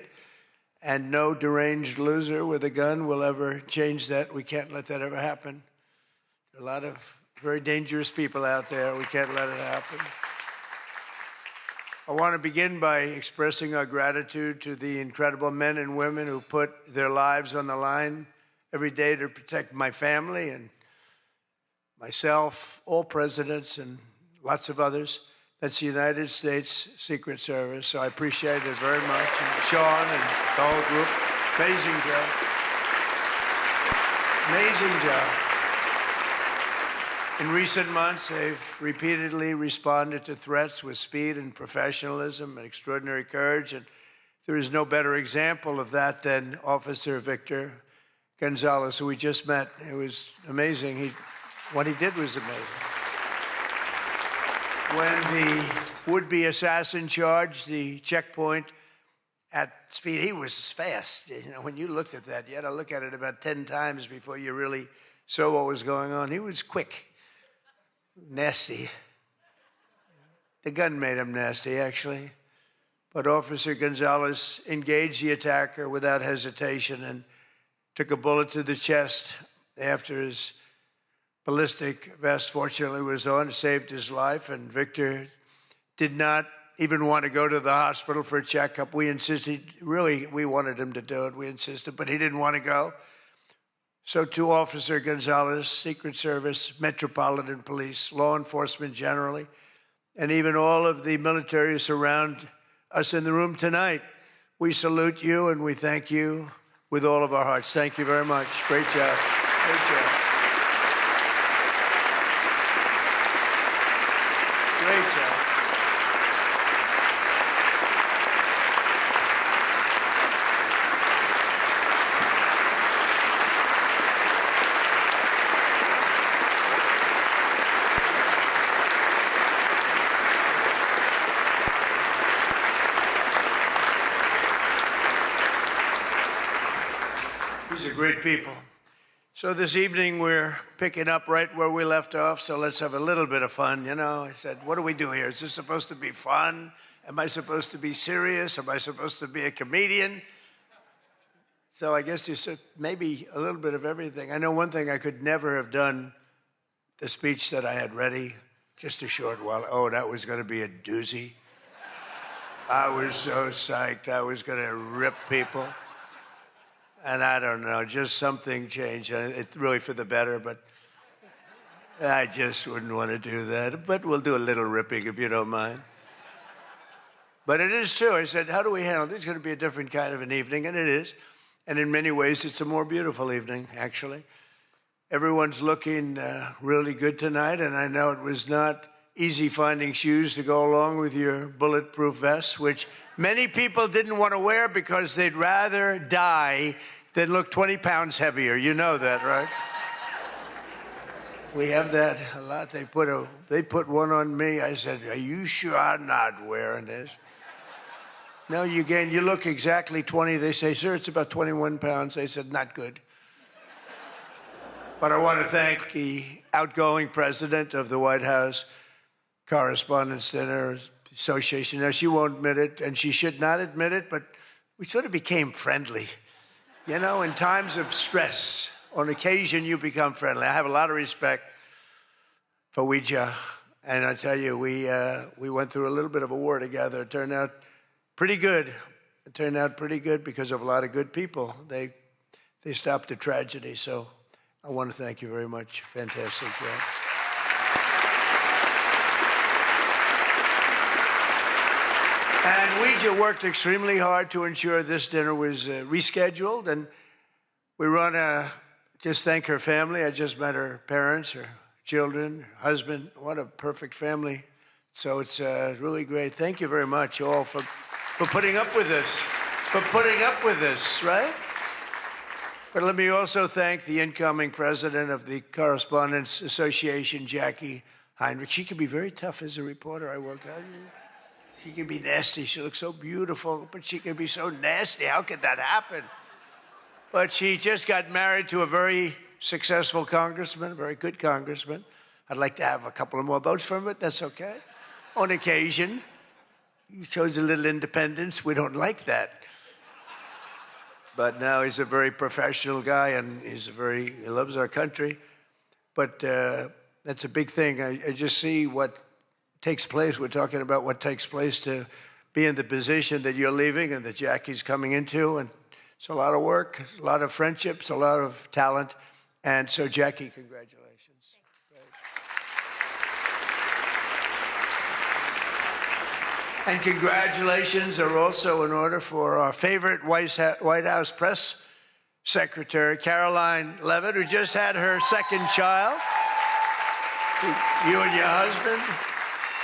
Speaker 20: And no deranged loser with a gun will ever change that. We can't let that ever happen. There are a lot of very dangerous people out there. We can't let it happen. I want to begin by expressing our gratitude to the incredible men and women who put their lives on the line every day to protect my family and myself, all presidents, and lots of others. That's the United States Secret Service. So I appreciate it very much. And Sean and the whole group. Amazing job. Amazing job. In recent months, they've repeatedly responded to threats with speed and professionalism and extraordinary courage. And there is no better example of that than Officer Victor Gonzalez, who we just met. It was amazing. What he did was amazing. When the would-be assassin charged the checkpoint at speed, he was fast. When you looked at that, you had to look at it about 10 times before you really saw what was going on. He was quick. Nasty. The gun made him nasty, actually. But Officer Gonzalez engaged the attacker without hesitation and took a bullet to the chest after his ballistic vest, fortunately, was on, saved his life. And Victor did not even want to go to the hospital for a checkup. We insisted, really, we wanted him to do it. We insisted, but he didn't want to go. So to Officer Gonzalez, Secret Service, Metropolitan Police, law enforcement generally, and even all of the military surround us in the room tonight, we salute you and we thank you with all of our hearts. Thank you very much. Great job. Great job. Great job. These are great people. So this evening we're picking up right where we left off, so let's have a little bit of fun. I said, what do we do here? Is this supposed to be fun? Am I supposed to be serious? Am I supposed to be a comedian? So I guess you said maybe a little bit of everything. I know one thing, I could never have done the speech that I had ready just a short while. Oh, that was going to be a doozy. I was so psyched. I was going to rip people. And I don't know, just something changed. It's really for the better, but I just wouldn't want to do that. But we'll do a little ripping if you don't mind. But it is true. I said, how do we handle this? It's going to be a different kind of an evening, and it is. And in many ways, it's a more beautiful evening, actually. Everyone's looking really good tonight, and I know it was not easy finding shoes to go along with your bulletproof vests, which many people didn't want to wear because they'd rather die than look 20 pounds heavier. You know that, right? We have that a lot. They put one on me. I said, are you sure I'm not wearing this? No, you look exactly 20. They say, sir, it's about 21 pounds. They said, not good. But I want to thank the outgoing president of the White House Correspondents Dinner, Association. Now, she won't admit it, and she should not admit it, but we sort of became friendly. You know, in times of stress, on occasion, you become friendly. I have a lot of respect for Weijia, and I tell you, we went through a little bit of a war together. It turned out pretty good. It turned out pretty good because of a lot of good people. They stopped the tragedy, so I want to thank you very much. Fantastic job. And Weijia worked extremely hard to ensure this dinner was rescheduled, and we want to just thank her family. I just met her parents, her children, her husband. What a perfect family. So it's really great. Thank you very much, all, for putting up with this, right? But let me also thank the incoming president of the Correspondents Association, Jackie Heinrich. She can be very tough as a reporter, I will tell you. She can be nasty. She looks so beautiful, but she can be so nasty. How could that happen? But she just got married to a very successful congressman, a very good congressman. I'd like to have a couple of more votes from it. That's okay. On occasion, he shows a little independence. We don't like that. But now he's a very professional guy, and he loves our country. But that's a big thing. I just see what takes place. We're talking about what takes place to be in the position that you're leaving and that Jackie's coming into. And it's a lot of work, a lot of friendships, a lot of talent. And so, Jackie, congratulations. And congratulations are also in order for our favorite White House press secretary, Caroline Levitt, who just had her second child. You and your husband.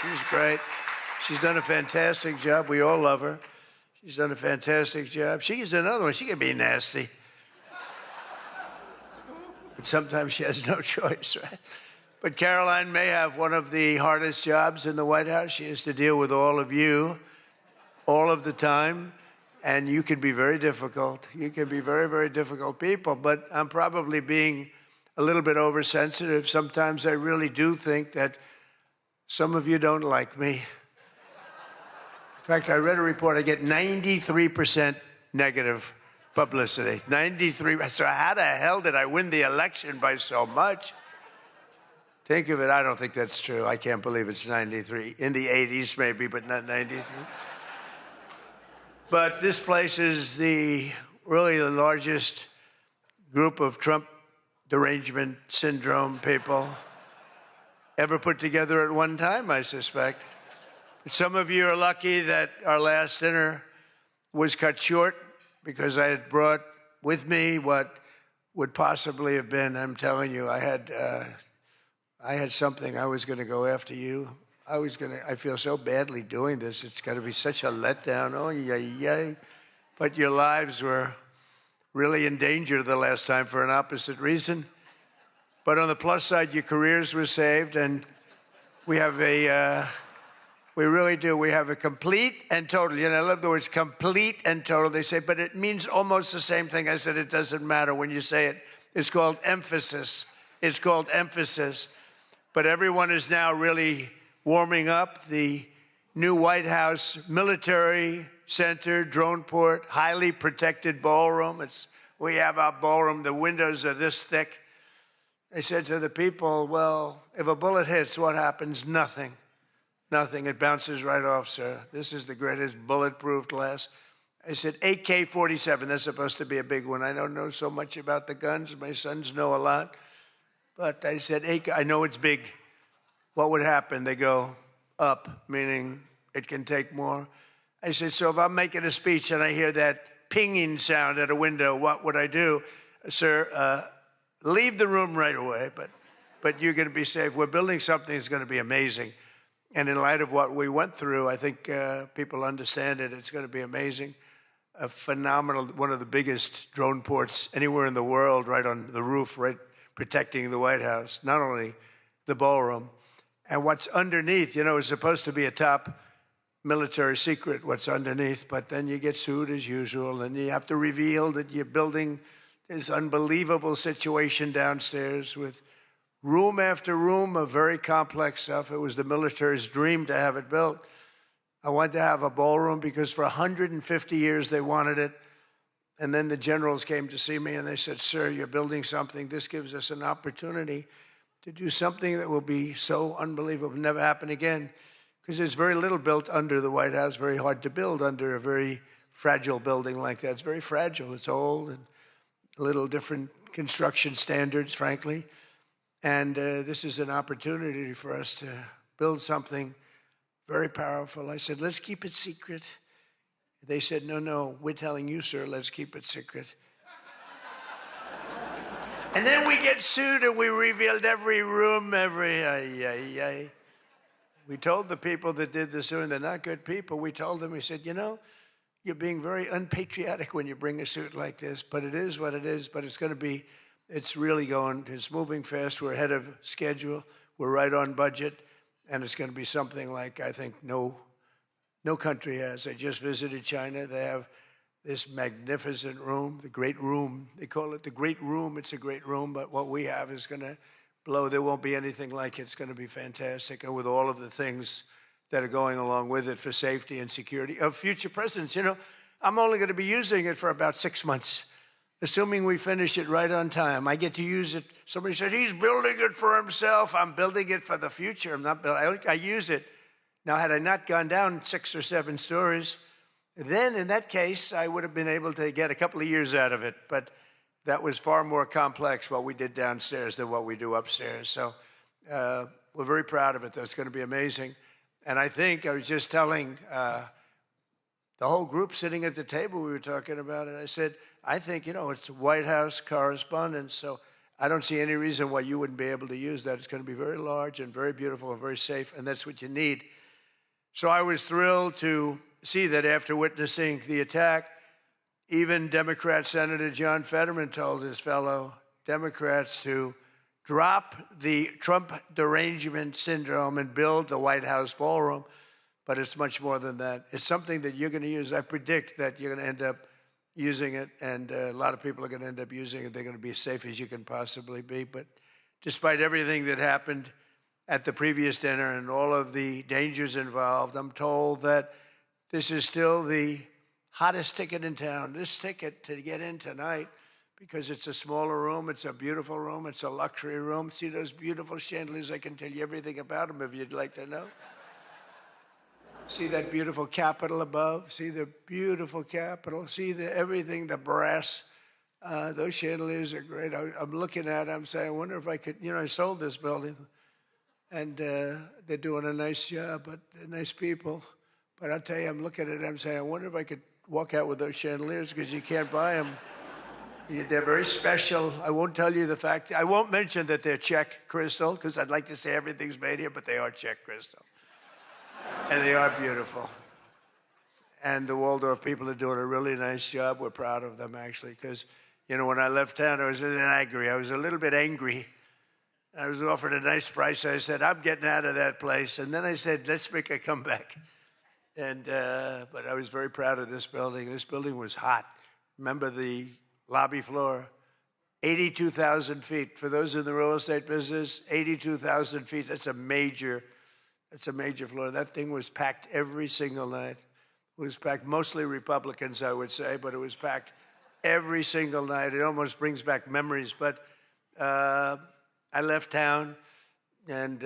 Speaker 20: She's great. She's done a fantastic job. We all love her. She's done a fantastic job. She's another one. She can be nasty. But sometimes she has no choice, right? But Caroline may have one of the hardest jobs in the White House. She has to deal with all of you all of the time. And you can be very difficult. You can be very, very difficult people. But I'm probably being a little bit oversensitive. Sometimes I really do think that some of you don't like me. In fact, I read a report. I get 93% negative publicity. 93%. So how the hell did I win the election by so much? Think of it. I don't think that's true. I can't believe it's 93. In the 80s, maybe, but not 93. But this place is really the largest group of Trump derangement syndrome people ever put together at one time, I suspect. But some of you are lucky that our last dinner was cut short because I had brought with me what would possibly have been, I'm telling you, I had something. I was going to go after you. I feel so badly doing this. It's going to be such a letdown. Oh, yay. But your lives were really in danger the last time for an opposite reason. But on the plus side, your careers were saved, and we really do. We have a complete and total. You know, I love the words complete and total. They say, but it means almost the same thing. I said, it doesn't matter when you say it. It's called emphasis. It's called emphasis. But everyone is now really warming up. The new White House Military Center, drone port, highly protected ballroom. We have our ballroom. The windows are this thick. I said to the people, well, if a bullet hits, what happens? Nothing. Nothing. It bounces right off, sir. This is the greatest bulletproof glass. I said, AK-47. That's supposed to be a big one. I don't know so much about the guns. My sons know a lot. But I said, I know it's big. What would happen? They go up, meaning it can take more. I said, so if I'm making a speech and I hear that pinging sound at a window, what would I do? Sir, leave the room right away, but you're going to be safe. We're building something that's going to be amazing. And in light of what we went through, I think people understand it. It's going to be amazing. A phenomenal, one of the biggest drone ports anywhere in the world, right on the roof, right protecting the White House, not only the ballroom. And what's underneath, you know, is supposed to be a top military secret, what's underneath, but then you get sued as usual, and you have to reveal that you're building this unbelievable situation downstairs with room after room of very complex stuff. It was the military's dream to have it built. I wanted to have a ballroom because for 150 years they wanted it. And then the generals came to see me and they said, sir, you're building something. This gives us an opportunity to do something that will be so unbelievable, never happen again. Because there's very little built under the White House, very hard to build under a very fragile building like that. It's very fragile, it's old, and a little different construction standards, frankly. And this is an opportunity for us to build something very powerful. I said, let's keep it secret. They said, no, we're telling you, sir, let's keep it secret. And then we get sued and we revealed every room, We told the people that did the suing, they're not good people. We told them, we said, you're being very unpatriotic when you bring a suit like this, but it is what it is, but it's really going, it's moving fast. We're ahead of schedule. We're right on budget. And it's going to be something like, I think, no country has. I just visited China. They have this magnificent room, the Great Room. They call it the Great Room. It's a great room, but what we have is going to blow. There won't be anything like it. It's going to be fantastic. And with all of the things that are going along with it for safety and security of future presidents. I'm only going to be using it for about 6 months, assuming we finish it right on time. I get to use it. Somebody said, he's building it for himself. I'm building it for the future. I'm not building. I use it. Now, had I not gone down 6 or 7 stories, then in that case, I would have been able to get a couple of years out of it. But that was far more complex what we did downstairs than what we do upstairs. So we're very proud of it, though. It's going to be amazing. And I think I was just telling the whole group sitting at the table, we were talking about it. I said, I think, it's White House Correspondents, so I don't see any reason why you wouldn't be able to use that. It's going to be very large and very beautiful and very safe, and that's what you need. So I was thrilled to see that after witnessing the attack, even Democrat Senator John Fetterman told his fellow Democrats to drop the Trump derangement syndrome and build the White House ballroom. But it's much more than that. It's something that you're going to use. I predict that you're going to end up using it, and a lot of people are going to end up using it. They're going to be as safe as you can possibly be. But despite everything that happened at the previous dinner and all of the dangers involved, I'm told that this is still the hottest ticket in town. This ticket to get in tonight, because it's a smaller room, it's a beautiful room, it's a luxury room. See those beautiful chandeliers? I can tell you everything about them if you'd like to know. See that beautiful Capitol above? See the beautiful Capitol? See everything, the brass. Those chandeliers are great. I'm looking at them, saying, I wonder if I could, I sold this building. And they're doing a nice job, but they're nice people. But I'll tell you, I'm looking at them saying, I wonder if I could walk out with those chandeliers, because you can't buy them. They're very special. I won't tell you the fact. I won't mention that they're Czech crystal, because I'd like to say everything's made here, but they are Czech crystal. And they are beautiful. And the Waldorf people are doing a really nice job. We're proud of them, actually, because, when I left town, I was a little angry. I was a little bit angry. I was offered a nice price. I said, I'm getting out of that place. And then I said, let's make a comeback. And but I was very proud of this building. This building was hot. Remember the lobby floor? 82,000 feet. For those in the real estate business, 82,000 feet. That's a major floor. That thing was packed every single night. It was packed, mostly Republicans, I would say, but it was packed every single night. It almost brings back memories. But I left town, and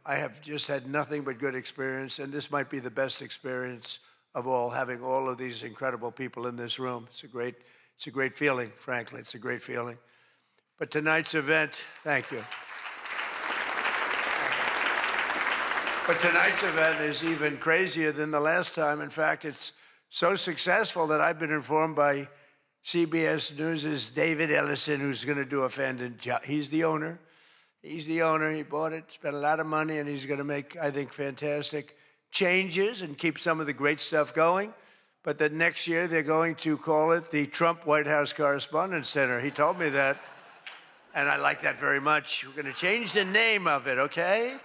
Speaker 20: I have just had nothing but good experience. And this might be the best experience of all, having all of these incredible people in this room. It's a great feeling, frankly. It's a great feeling. But tonight's event, thank you. But tonight's event is even crazier than the last time. In fact, it's so successful that I've been informed by CBS News' David Ellison, who's going to do a fantastic job. He's the owner. He bought it, spent a lot of money, and he's going to make, I think, fantastic changes and keep some of the great stuff going. But that next year they're going to call it the Trump White House Correspondents Dinner. He told me that, and I like that very much. We're going to change the name of it, okay?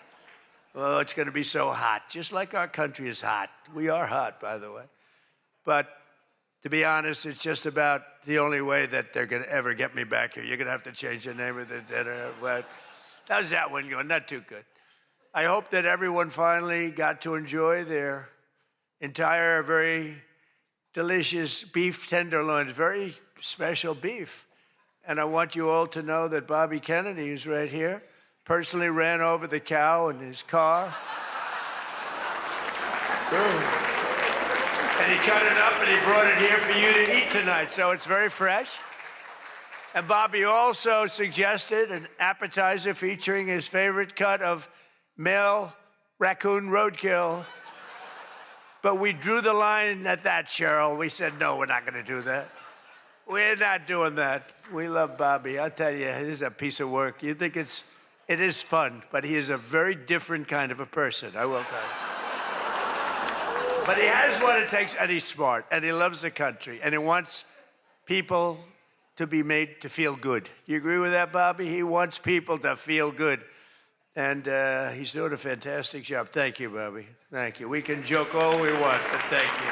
Speaker 20: Oh, it's going to be so hot, just like our country is hot. We are hot, by the way. But to be honest, it's just about the only way that they're going to ever get me back here. You're going to have to change the name of the dinner. But how's that one going? Not too good. I hope that everyone finally got to enjoy their entire, very delicious beef tenderloins, very special beef. And I want you all to know that Bobby Kennedy, who's right here, personally ran over the cow in his car. And he cut it up and he brought it here for you to eat tonight. So it's very fresh. And Bobby also suggested an appetizer featuring his favorite cut of male raccoon roadkill. But we drew the line at that, Cheryl. We said, no, we're not going to do that. We're not doing that. We love Bobby. I'll tell you, it is a piece of work. You think it is fun, but he is a very different kind of a person, I will tell you. But he has what it takes, and he's smart, and he loves the country, and he wants people to be made to feel good. You agree with that, Bobby? He wants people to feel good. And he's doing a fantastic job. Thank you, Bobby. Thank you. We can joke all we want, but thank you.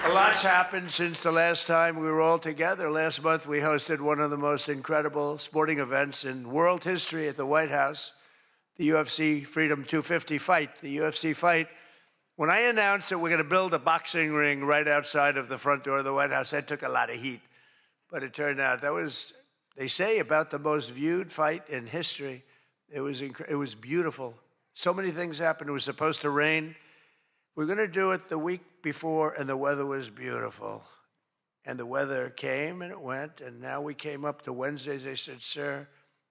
Speaker 20: A lot's happened since the last time we were all together. Last month, we hosted one of the most incredible sporting events in world history at the White House, the UFC Freedom 250 fight. The UFC fight. When I announced that we're going to build a boxing ring right outside of the front door of the White House, that took a lot of heat. But it turned out that was, they say, about the most viewed fight in history. It was beautiful. So many things happened. It was supposed to rain. We're going to do it the week before, and the weather was beautiful. And the weather came, and it went, and now we came up to Wednesdays. They said, sir,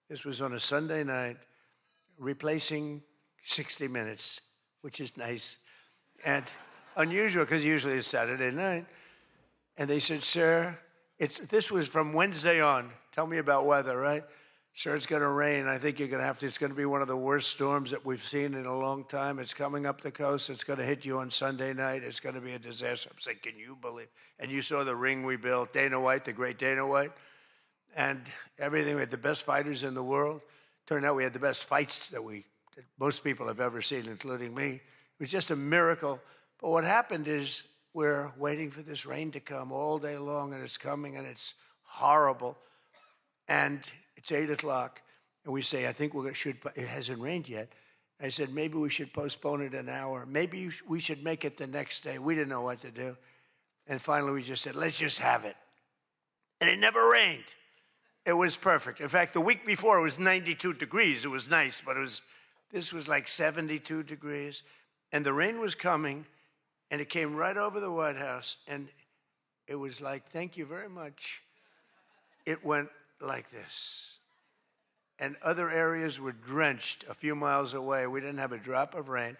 Speaker 20: this was on a Sunday night, replacing 60 Minutes, which is nice and unusual, because usually it's Saturday night. And they said, sir, this was from Wednesday on. Tell me about weather, right? Sure, it's going to rain. I think you're going to have to. It's going to be one of the worst storms that we've seen in a long time. It's coming up the coast. It's going to hit you on Sunday night. It's going to be a disaster. I'm saying, can you believe? And you saw the ring we built, Dana White, the great Dana White, and everything. We had the best fighters in the world. Turned out we had the best fights that most people have ever seen, including me. It was just a miracle. But what happened is we're waiting for this rain to come all day long, and it's coming, and it's horrible. And it's 8 o'clock, and we say, I think it hasn't rained yet. I said, maybe we should postpone it an hour. Maybe we should make it the next day. We didn't know what to do. And finally, we just said, let's just have it. And it never rained. It was perfect. In fact, the week before, it was 92 degrees. It was nice, but this was like 72 degrees. And the rain was coming, and it came right over the White House. And it was like, thank you very much. It went like this. And other areas were drenched a few miles away. We didn't have a drop of rain.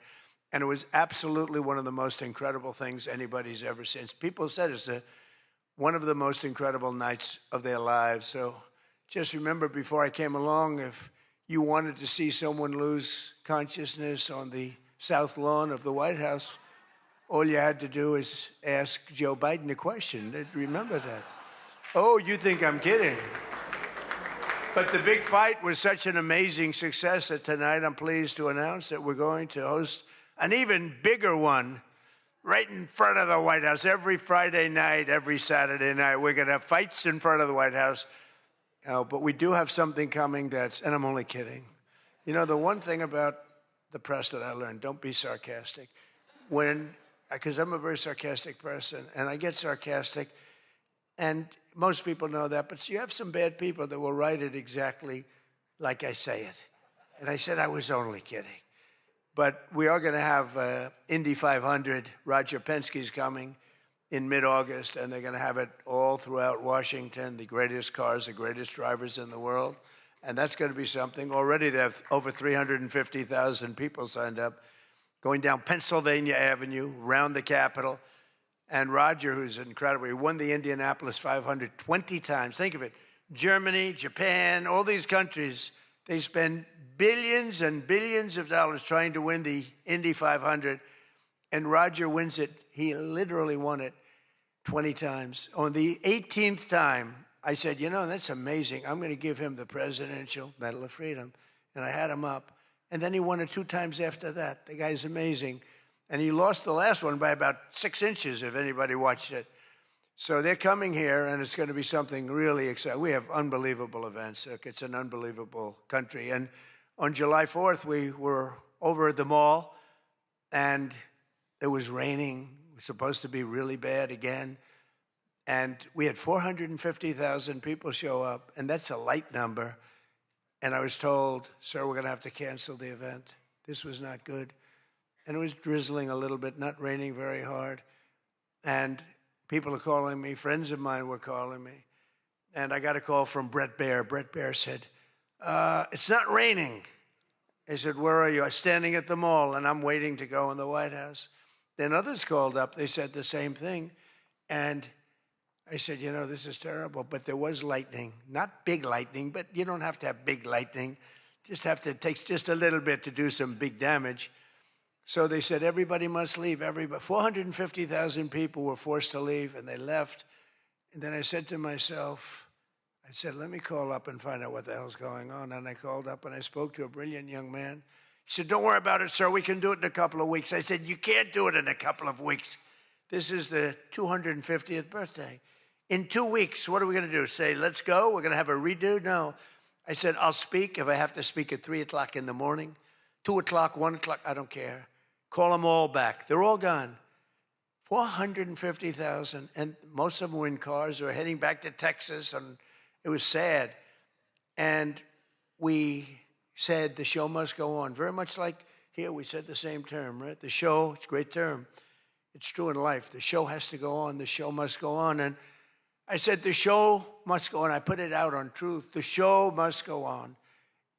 Speaker 20: And it was absolutely one of the most incredible things anybody's ever seen. People said it's one of the most incredible nights of their lives. So just remember, before I came along, if you wanted to see someone lose consciousness on the south lawn of the White House, all you had to do is ask Joe Biden a question. Remember that. Oh, you think I'm kidding. But the big fight was such an amazing success that tonight I'm pleased to announce that we're going to host an even bigger one right in front of the White House. Every Friday night, every Saturday night, we're going to have fights in front of the White House. But we do have something coming and I'm only kidding. You know, the one thing about the press that I learned, don't be sarcastic. Because I'm a very sarcastic person, and I get sarcastic, and most people know that, but you have some bad people that will write it exactly like I say it. And I said I was only kidding. But we are going to have Indy 500. Roger Penske's coming in mid-August, and they're going to have it all throughout Washington, the greatest cars, the greatest drivers in the world. And that's going to be something. Already they have over 350,000 people signed up, going down Pennsylvania Avenue, around the Capitol. And Roger, who's incredible, he won the Indianapolis 500 20 times. Think of it. Germany, Japan, all these countries, they spend billions and billions of dollars trying to win the Indy 500. And Roger wins it. He literally won it 20 times. On the 18th time, I said, you know, that's amazing. I'm going to give him the Presidential Medal of Freedom. And I had him up. And then he won it 2 times after that. The guy's amazing. And he lost the last one by about 6 inches, if anybody watched it. So they're coming here, and it's going to be something really exciting. We have unbelievable events. It's an unbelievable country. And on July 4th, we were over at the mall, and It was raining. It was supposed to be really bad again. And we had 450,000 people show up, and that's a light number. And I was told, sir, we're going to have to cancel the event. This was not good. And it was drizzling a little bit, not raining very hard. And people are calling me, friends of mine were calling me. And I got a call from Brett Baer. Brett Baer said, it's not raining. I said, where are you? I'm standing at the mall, and I'm waiting to go in the White House. Then others called up. They said the same thing. And I said, you know, this is terrible. But there was lightning. Not big lightning, but you don't have to have big lightning. It takes just a little bit to do some big damage. So they said, everybody must leave. 450,000 people were forced to leave, and they left. And then I said to myself, I said, let me call up and find out what the hell's going on. And I called up, and I spoke to a brilliant young man. He said, don't worry about it, sir. We can do it in a couple of weeks. I said, you can't do it in a couple of weeks. This is the 250th birthday. In 2 weeks, what are we going to do? Say, let's go? We're going to have a redo? No. I said, I'll speak if I have to speak at 3 o'clock in the morning, 2 o'clock, 1 o'clock, I don't care. Call them all back. They're all gone. 450,000, and most of them were in cars or heading back to Texas, and it was sad. And we said the show must go on. Very much like here, we said the same term, right? The show, it's a great term. It's true in life. The show has to go on. The show must go on. And I said, the show must go on. I put it out on Truth. The show must go on.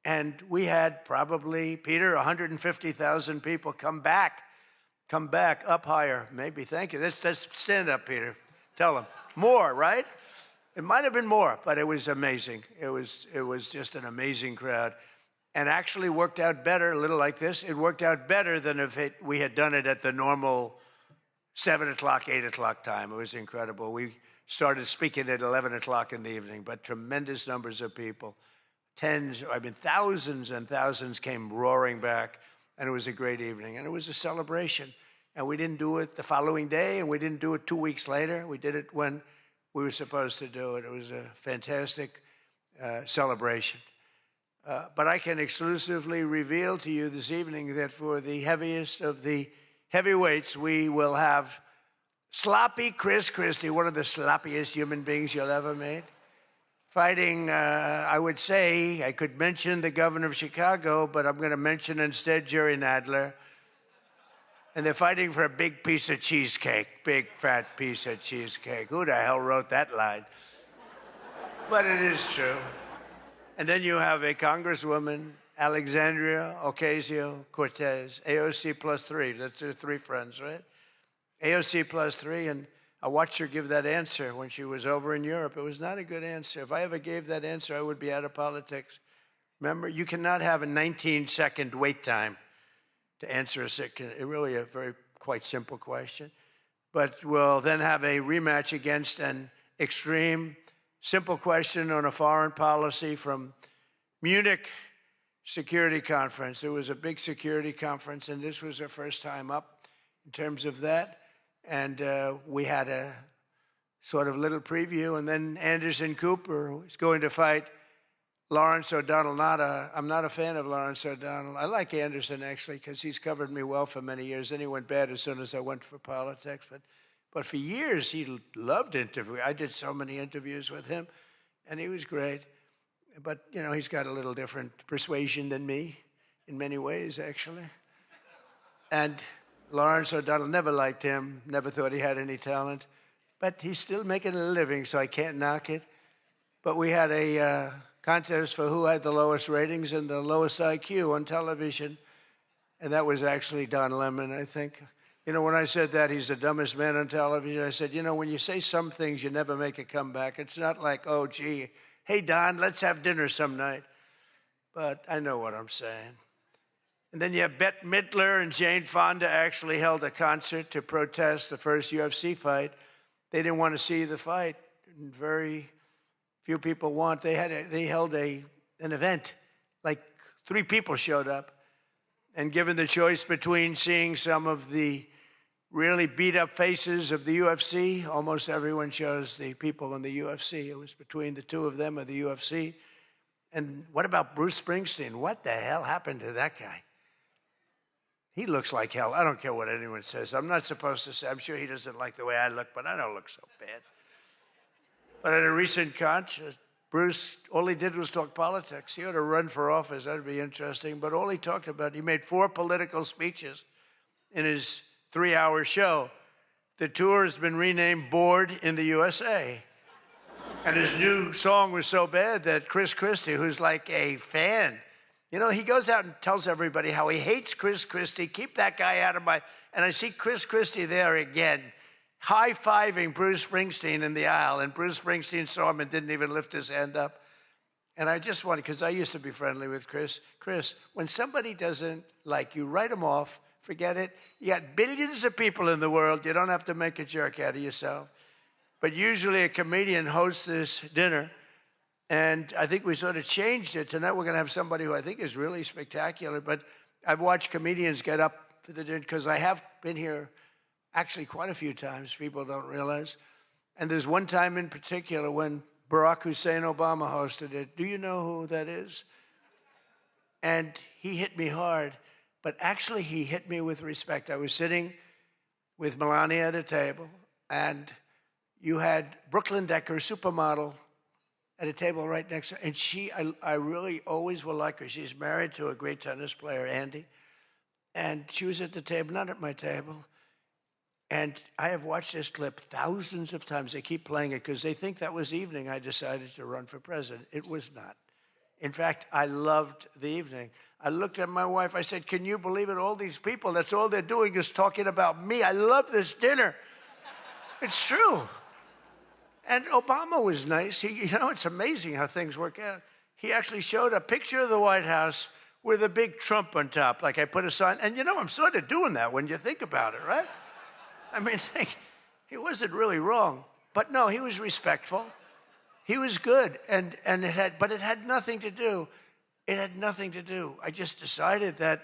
Speaker 20: And we had probably, Peter, 150,000 people come back up higher. Maybe, thank you. Let's stand up, Peter. Tell them. More, right? It might have been more, but it was amazing. It was just an amazing crowd. And actually worked out better, a little like this. It worked out better than if we had done it at the normal 7 o'clock, 8 o'clock time. It was incredible. We started speaking at 11 o'clock in the evening, but tremendous numbers of people. Thousands and thousands came roaring back, and it was a great evening. And it was a celebration. And we didn't do it the following day, and we didn't do it 2 weeks later. We did it when we were supposed to do it. It was a fantastic celebration. But I can exclusively reveal to you this evening that for the heaviest of the heavyweights, we will have sloppy Chris Christie, one of the sloppiest human beings you'll ever meet, fighting, I would say, I could mention the governor of Chicago, but I'm going to mention instead Jerry Nadler. And they're fighting for a big piece of cheesecake, big fat piece of cheesecake. Who the hell wrote that line? But it is true. And then you have a Congresswoman, Alexandria Ocasio-Cortez, AOC plus 3. That's her 3 friends, right? AOC plus 3, and I watched her give that answer when she was over in Europe. It was not a good answer. If I ever gave that answer, I would be out of politics. Remember, you cannot have a 19-second wait time to answer really a quite simple question. But we'll then have a rematch against an extreme, simple question on a foreign policy from Munich Security Conference. It was a big security conference, and this was our first time up in terms of that. And we had a sort of little preview, and then Anderson Cooper is going to fight Lawrence O'Donnell. I'm not a fan of Lawrence O'Donnell. I like Anderson, actually, because he's covered me well for many years. Then he went bad as soon as I went for politics. But for years, he loved interviewing. I did so many interviews with him, and he was great. But, you know, he's got a little different persuasion than me in many ways, actually. And Lawrence O'Donnell, never liked him, never thought he had any talent. But he's still making a living, so I can't knock it. But we had a contest for who had the lowest ratings and the lowest IQ on television. And that was actually Don Lemon, I think. You know, when I said that he's the dumbest man on television, I said, you know, when you say some things, you never make a comeback. It's not like, oh, gee, hey, Don, let's have dinner some night. But I know what I'm saying. And then you have Bette Midler and Jane Fonda actually held a concert to protest the first UFC fight. They didn't want to see the fight. And very few people want. They held an event. Like 3 people showed up. And given the choice between seeing some of the really beat-up faces of the UFC, almost everyone chose the people in the UFC. It was between the 2 of them or the UFC. And what about Bruce Springsteen? What the hell happened to that guy? He looks like hell. I don't care what anyone says. I'm not supposed to say. I'm sure he doesn't like the way I look, but I don't look so bad. But at a recent concert, Bruce, all he did was talk politics. He ought to run for office. That'd be interesting. But all he talked about, he made 4 political speeches in his 3-hour show. The tour has been renamed Bored in the USA. And his new song was so bad that Chris Christie, who's like a fan, you know, he goes out and tells everybody how he hates Chris Christie. Keep that guy out of my... And I see Chris Christie there again, high-fiving Bruce Springsteen in the aisle. And Bruce Springsteen saw him and didn't even lift his hand up. And I just wanted, because I used to be friendly with Chris. Chris, when somebody doesn't like you, write them off. Forget it. You got billions of people in the world. You don't have to make a jerk out of yourself. But usually a comedian hosts this dinner. And I think we sort of changed it. Tonight we're going to have somebody who I think is really spectacular. But I've watched comedians get up for the dinner because I have been here actually quite a few times. People don't realize. And there's one time in particular when Barack Hussein Obama hosted it. Do you know who that is? And he hit me hard. But actually he hit me with respect. I was sitting with Melania at a table. And you had Brooklyn Decker, supermodel, at a table right next to her. And I really always will like her. She's married to a great tennis player, Andy. And she was at the table, not at my table. And I have watched this clip thousands of times. They keep playing it because they think that was the evening I decided to run for president. It was not. In fact, I loved the evening. I looked at my wife. I said, can you believe it? All these people, that's all they're doing is talking about me. I love this dinner. It's true. And Obama was nice. You know, it's amazing how things work out. He actually showed a picture of the White House with a big Trump on top. Like I put a sign. And, you know, I'm sort of doing that when you think about it, right? I mean, he wasn't really wrong. But, no, he was respectful. He was good. But it had nothing to do. It had nothing to do. I just decided that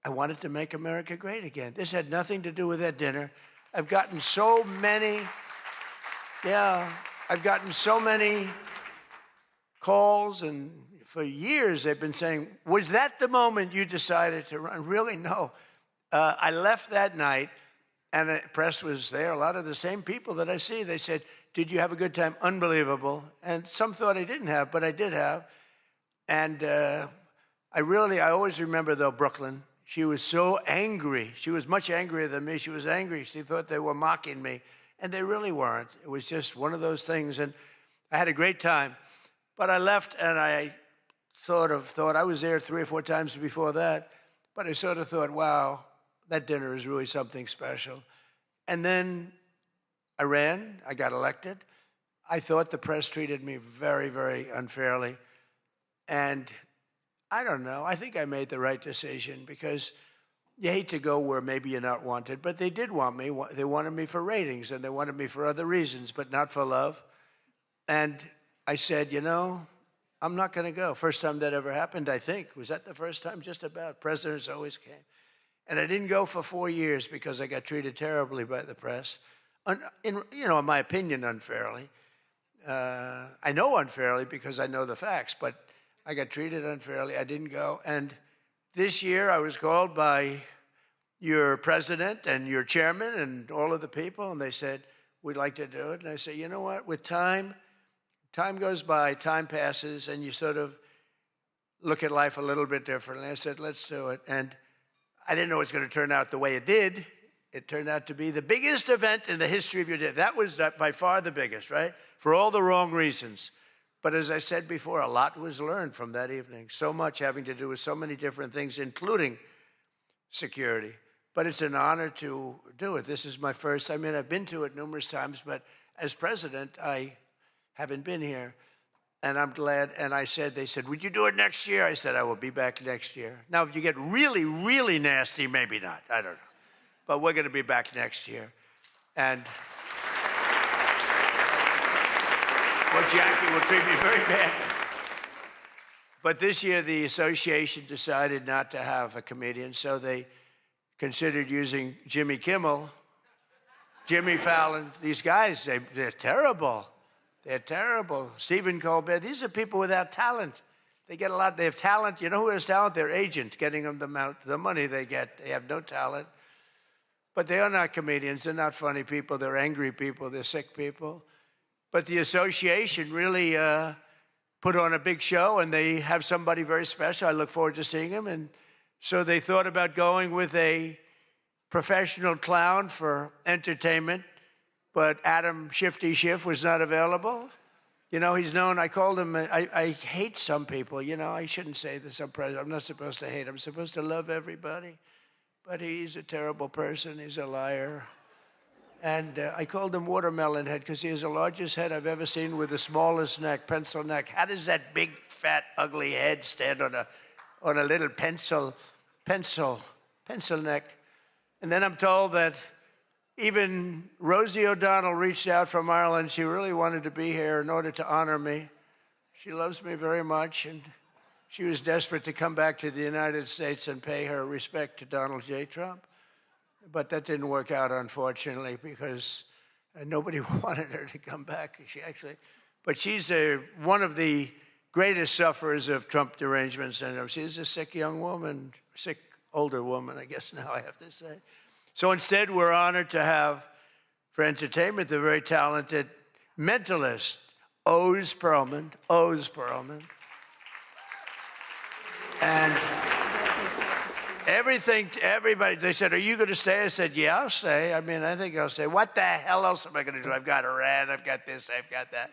Speaker 20: I wanted to make America great again. This had nothing to do with that dinner. I've gotten so many... Yeah, I've gotten so many calls, and for years they've been saying, was that the moment you decided to run? Really, no. I left that night, and the press was there. A lot of the same people that I see, they said, did you have a good time? Unbelievable. And some thought I didn't have, but I did have. And I always remember, though, Brooklyn. She was so angry. She was much angrier than me. She was angry. She thought they were mocking me. And they really weren't. It was just one of those things. And I had a great time. But I left, and I sort of thought, I was there 3 or 4 times before that, but I sort of thought, wow, that dinner is really something special. And then I ran. I got elected. I thought the press treated me very, very unfairly. And I don't know. I think I made the right decision because you hate to go where maybe you're not wanted, but they did want me. They wanted me for ratings, and they wanted me for other reasons, but not for love. And I said, you know, I'm not going to go. First time that ever happened, I think. Was that the first time? Just about. Presidents always came. And I didn't go for 4 years because I got treated terribly by the press. In my opinion, unfairly. I know unfairly because I know the facts, but I got treated unfairly. I didn't go. And this year, I was called by your president and your chairman and all of the people, and they said, we'd like to do it. And I said, you know what? With time goes by, time passes, and you sort of look at life a little bit differently. I said, let's do it. And I didn't know it was going to turn out the way it did. It turned out to be the biggest event in the history of your day. That was by far the biggest, right? For all the wrong reasons. But as I said before, a lot was learned from that evening. So much having to do with so many different things, including security. But it's an honor to do it. This is my first. I mean, I've been to it numerous times, but as president, I haven't been here. And I'm glad. And they said, would you do it next year? I said, I will be back next year. Now, if you get really, really nasty, maybe not. I don't know. But we're going to be back next year. And Jackie will treat me very bad. But this year, the association decided not to have a comedian, so they considered using Jimmy Kimmel, Jimmy Fallon. These guys, they're terrible. They're terrible. Stephen Colbert. These are people without talent. They get a lot. They have talent. You know who has talent? Their agent, getting them the money they get. They have no talent. But they are not comedians. They're not funny people. They're angry people. They're sick people. But the association really put on a big show, and they have somebody very special. I look forward to seeing him. And so they thought about going with a professional clown for entertainment, but Adam Shifty Schiff was not available. You know, he's known, I called him, I hate some people, you know, I shouldn't say this, I'm not supposed to hate, I'm supposed to love everybody, but he's a terrible person, he's a liar. And I called him Watermelon Head because he has the largest head I've ever seen with the smallest neck, pencil neck. How does that big, fat, ugly head stand on a little pencil neck? And then I'm told that even Rosie O'Donnell reached out from Ireland. She really wanted to be here in order to honor me. She loves me very much, and she was desperate to come back to the United States and pay her respect to Donald J. Trump. But that didn't work out, unfortunately, because nobody wanted her to come back. But she's one of the greatest sufferers of Trump derangement syndrome. She's a sick young woman, sick older woman, I guess now I have to say. So instead, we're honored to have, for entertainment, the very talented mentalist, Oz Perlman. And everybody, they said, are you going to stay? I said, yeah, I'll stay. I mean, I think I'll stay. What the hell else am I going to do? I've got Iran, I've got this, I've got that,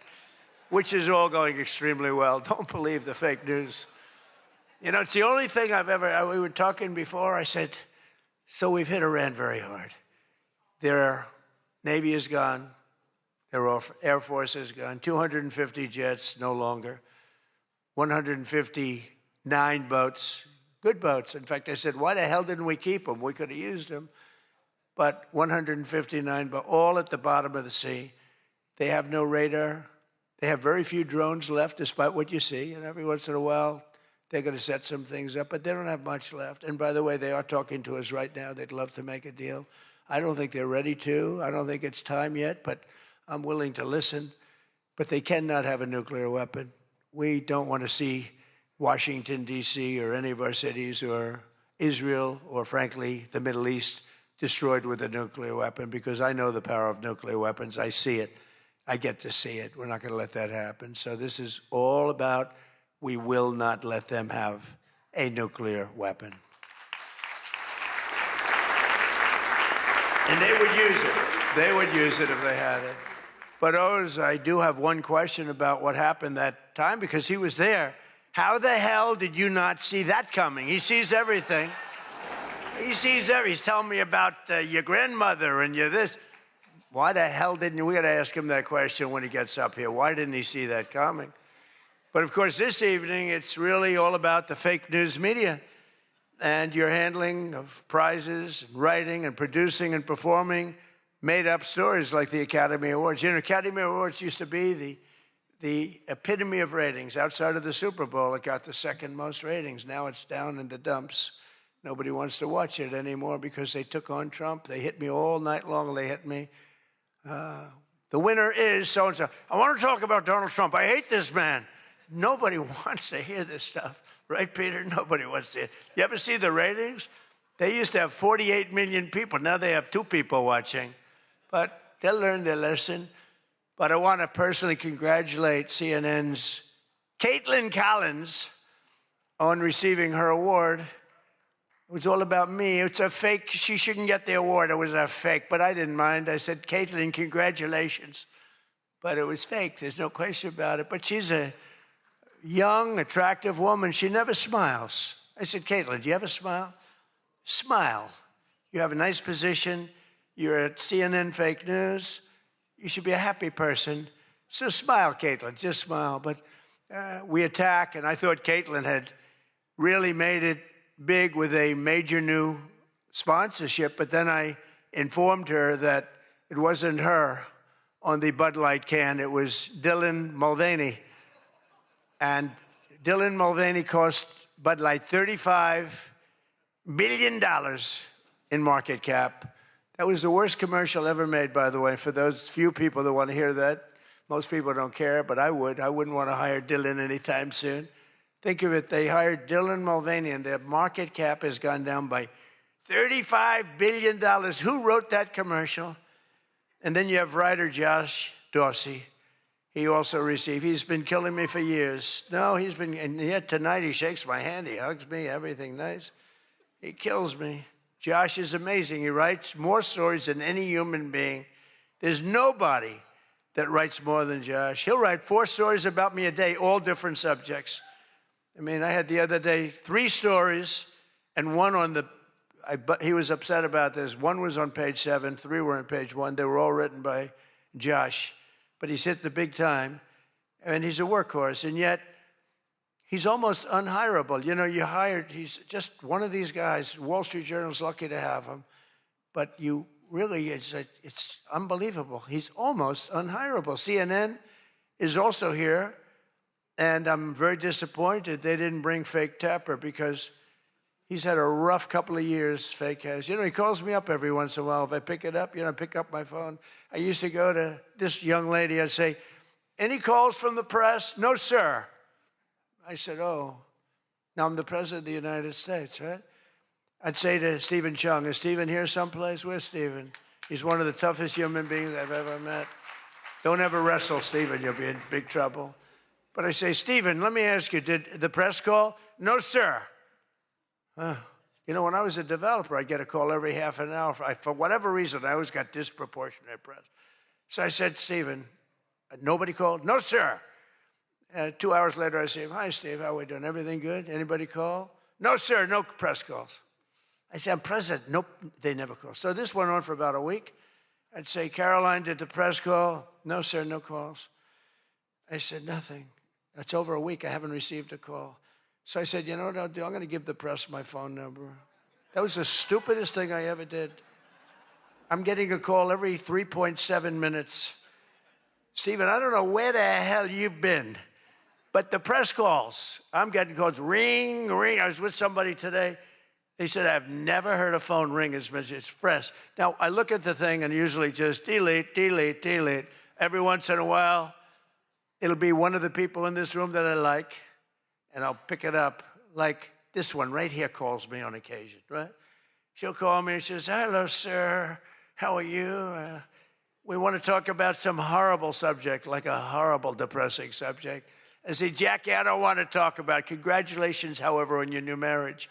Speaker 20: which is all going extremely well. Don't believe the fake news. You know, it's the only thing we were talking before, I said, so we've hit Iran very hard. Their Navy is gone. Their Air Force is gone. 250 jets, no longer. 159 boats, good boats. In fact, I said, why the hell didn't we keep them? We could have used them. But 159, but all at the bottom of the sea. They have no radar. They have very few drones left, despite what you see. And every once in a while, they're going to set some things up, but they don't have much left. And by the way, they are talking to us right now. They'd love to make a deal. I don't think they're ready to. I don't think it's time yet, but I'm willing to listen. But they cannot have a nuclear weapon. We don't want to see Washington, D.C., or any of our cities, or Israel, or frankly, the Middle East, destroyed with a nuclear weapon, because I know the power of nuclear weapons. I see it. I get to see it. We're not going to let that happen. So this is all about we will not let them have a nuclear weapon. And they would use it. They would use it if they had it. But Oz, I do have one question about what happened that time, because he was there. How the hell did you not see that coming? He sees everything. He sees everything. He's telling me about your grandmother and your this. Why the hell didn't you? We got to ask him that question when he gets up here. Why didn't he see that coming? But of course, this evening, it's really all about the fake news media and your handling of prizes, and writing and producing and performing made-up stories like the Academy Awards. You know, Academy Awards used to be the epitome of ratings. Outside of the Super Bowl, it got the second most ratings. Now it's down in the dumps. Nobody wants to watch it anymore because they took on Trump. They hit me all night long. They hit me. The winner is so-and-so. I want to talk about Donald Trump. I hate this man. Nobody wants to hear this stuff. Right, Peter? Nobody wants to hear it. You ever see the ratings? They used to have 48 million people. Now they have 2 people watching. But they'll learn their lesson. But I want to personally congratulate CNN's Caitlin Collins on receiving her award. It was all about me. It's a fake. She shouldn't get the award. It was a fake. But I didn't mind. I said, Caitlin, congratulations. But it was fake. There's no question about it. But she's a young, attractive woman. She never smiles. I said, Caitlin, do you ever smile? Smile. You have a nice position. You're at CNN Fake News. You should be a happy person. So smile, Caitlin. Just smile. But we attack, and I thought Caitlin had really made it big with a major new sponsorship, but then I informed her that it wasn't her on the Bud Light can. It was Dylan Mulvaney. And Dylan Mulvaney cost Bud Light $35 billion in market cap. That was the worst commercial ever made, by the way, for those few people that want to hear that. Most people don't care, but I would. I wouldn't want to hire Dylan anytime soon. Think of it, they hired Dylan Mulvaney, and their market cap has gone down by $35 billion. Who wrote that commercial? And then you have writer Josh Dorsey. He also received, he's been killing me for years. No, and yet tonight he shakes my hand, he hugs me, everything nice. He kills me. Josh is amazing. He writes more stories than any human being. There's nobody that writes more than Josh. He'll write 4 stories about me a day, all different subjects. I mean, I had the other day 3 stories and one on the, he was upset about this. 1 was on page 7, 3 were on page 1. They were all written by Josh. But he's hit the big time, and he's a workhorse, and yet he's almost unhireable. You know, he's just one of these guys. Wall Street Journal's lucky to have him, but you really, it's unbelievable. He's almost unhireable. CNN is also here, and I'm very disappointed they didn't bring Fake Tapper because he's had a rough couple of years, Fake has. You know, he calls me up every once in a while. If I pick it up, I pick up my phone. I used to go to this young lady. I'd say, any calls from the press? No, sir. I said, oh, now I'm the president of the United States, right? I'd say to Stephen Chung, is Stephen here someplace? Where's Stephen? He's one of the toughest human beings I've ever met. Don't ever wrestle Stephen. You'll be in big trouble. But I say, Stephen, let me ask you, did the press call? No, sir. You know, when I was a developer, I'd get a call every half an hour. For whatever reason, I always got disproportionate press. So I said, Stephen, nobody called? No, sir. 2 hours later, I say, hi, Steve, how are we doing? Everything good? Anybody call? No, sir, no press calls. I say, I'm president. Nope, they never call. So this went on for about a week. I'd say, Caroline, did the press call? No, sir, no calls. I said, nothing. It's over a week. I haven't received a call. So I said, you know what I'll do? I'm going to give the press my phone number. That was the stupidest thing I ever did. I'm getting a call every 3.7 minutes. Stephen, I don't know where the hell you've been, but the press calls, I'm getting calls, ring, ring. I was with somebody today. They said, I've never heard a phone ring as much as it's fresh. Now, I look at the thing and usually just delete, delete, delete. Every once in a while, it'll be one of the people in this room that I like, and I'll pick it up. Like this one right here calls me on occasion, right? She'll call me and she says, hello, sir. How are you? We want to talk about some horrible subject, like a horrible, depressing subject. I say, Jackie, I don't want to talk about it. Congratulations, however, on your new marriage.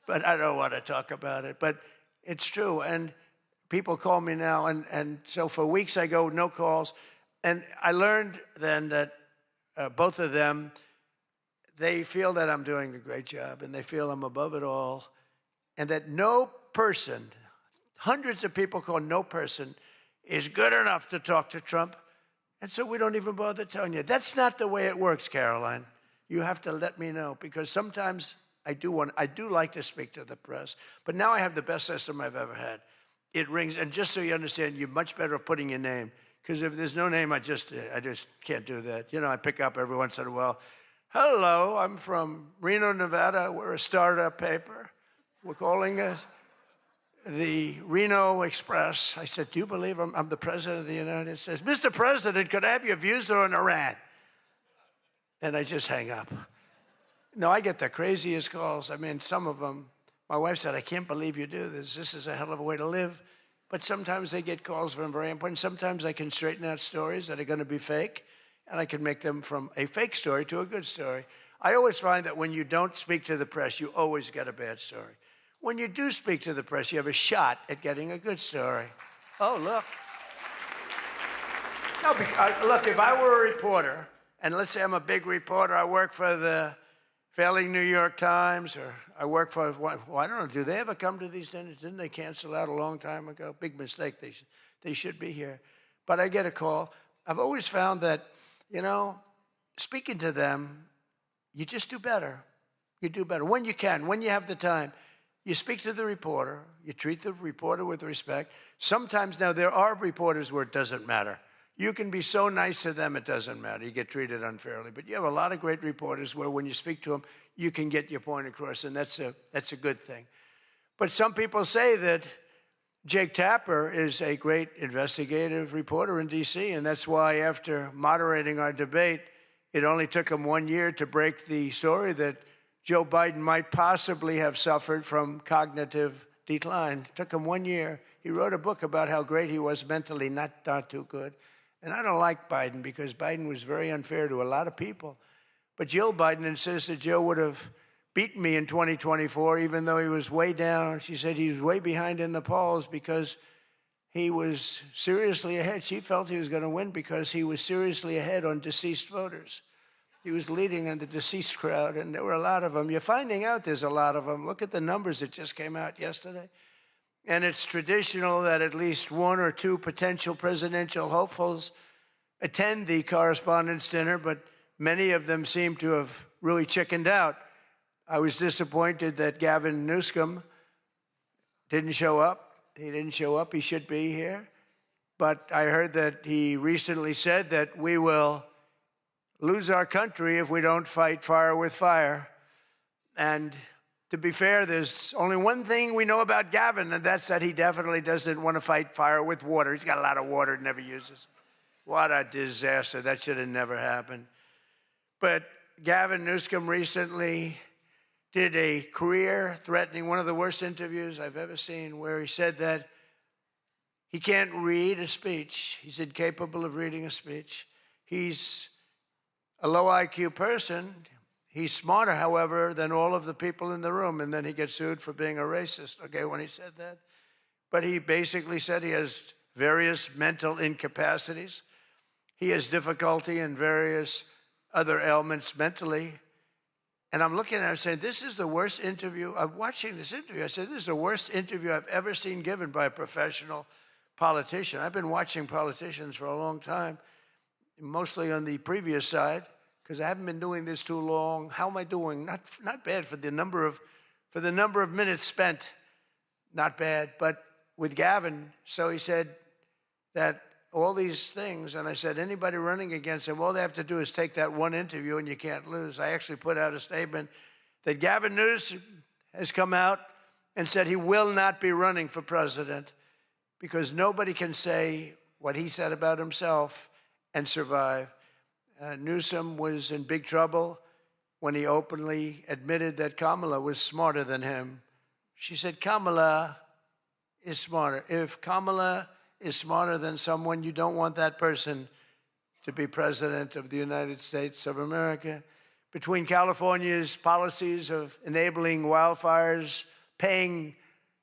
Speaker 20: But I don't want to talk about it. But it's true. And people call me now. And so for weeks I go, no calls. And I learned then that both of them, they feel that I'm doing a great job, and they feel I'm above it all, and that no person, hundreds of people call no person, is good enough to talk to Trump, and so we don't even bother telling you. That's not the way it works, Caroline. You have to let me know, because sometimes I do like to speak to the press, but now I have the best system I've ever had. It rings, and just so you understand, you're much better at putting your name, because if there's no name, I just can't do that. You know, I pick up every once in a while. Hello, I'm from Reno, Nevada. We're a startup paper. We're calling it the Reno Express. I said, do you believe I'm the president of the United States? Mr. President, could I have your views on Iran? And I just hang up. No, I get the craziest calls. I mean, some of them, my wife said, I can't believe you do this. This is a hell of a way to live. But sometimes they get calls from very important. Sometimes I can straighten out stories that are going to be fake, and I can make them from a fake story to a good story. I always find that when you don't speak to the press, you always get a bad story. When you do speak to the press, you have a shot at getting a good story. Oh, look. No, look, if I were a reporter, and let's say I'm a big reporter, I work for the failing New York Times, or I work for, well, I don't know, do they ever come to these dinners? Didn't they cancel out a long time ago? Big mistake. They should be here. But I get a call. I've always found that, you know, speaking to them, you just do better. You do better. When you can, when you have the time, you speak to the reporter, you treat the reporter with respect. Sometimes now there are reporters where it doesn't matter. You can be so nice to them, it doesn't matter. You get treated unfairly. But you have a lot of great reporters where when you speak to them, you can get your point across, and that's a good thing. But some people say that Jake Tapper is a great investigative reporter in D.C., and that's why after moderating our debate, it only took him 1 year to break the story that Joe Biden might possibly have suffered from cognitive decline. It took him 1 year. He wrote a book about how great he was mentally, not too good. And I don't like Biden because Biden was very unfair to a lot of people. But Jill Biden insists that Joe would have beaten me in 2024, even though he was way down. She said he was way behind in the polls because he was seriously ahead. She felt he was going to win because he was seriously ahead on deceased voters. He was leading in the deceased crowd, and there were a lot of them. You're finding out there's a lot of them. Look at the numbers that just came out yesterday. And it's traditional that at least one or two potential presidential hopefuls attend the Correspondents' Dinner, but many of them seem to have really chickened out. I was disappointed that Gavin Newsom didn't show up. He didn't show up. He should be here. But I heard that he recently said that we will lose our country if we don't fight fire with fire. And to be fair, there's only one thing we know about Gavin, and that's that he definitely doesn't want to fight fire with water. He's got a lot of water, never uses. What a disaster. That should have never happened. But Gavin Newsom recently did a career-threatening, one of the worst interviews I've ever seen, where he said that he can't read a speech. He's incapable of reading a speech. He's a low IQ person. He's smarter, however, than all of the people in the room. And then he gets sued for being a racist, okay, when he said that. But he basically said he has various mental incapacities. He has difficulty in various other ailments mentally. And I'm looking at him saying, this is the worst interview. I'm watching this interview. I said, this is the worst interview I've ever seen given by a professional politician. I've been watching politicians for a long time, mostly on the previous side, because I haven't been doing this too long. How am I doing? Not bad for the number of minutes spent. Not bad. But with Gavin, so he said that all these things, and I said, anybody running against him, all they have to do is take that one interview and you can't lose. I actually put out a statement that Gavin Newsom has come out and said he will not be running for president because nobody can say what he said about himself and survive. Newsom was in big trouble when he openly admitted that Kamala was smarter than him. She said, Kamala is smarter. If Kamala is smarter than someone, you don't want that person to be president of the United States of America. Between California's policies of enabling wildfires, paying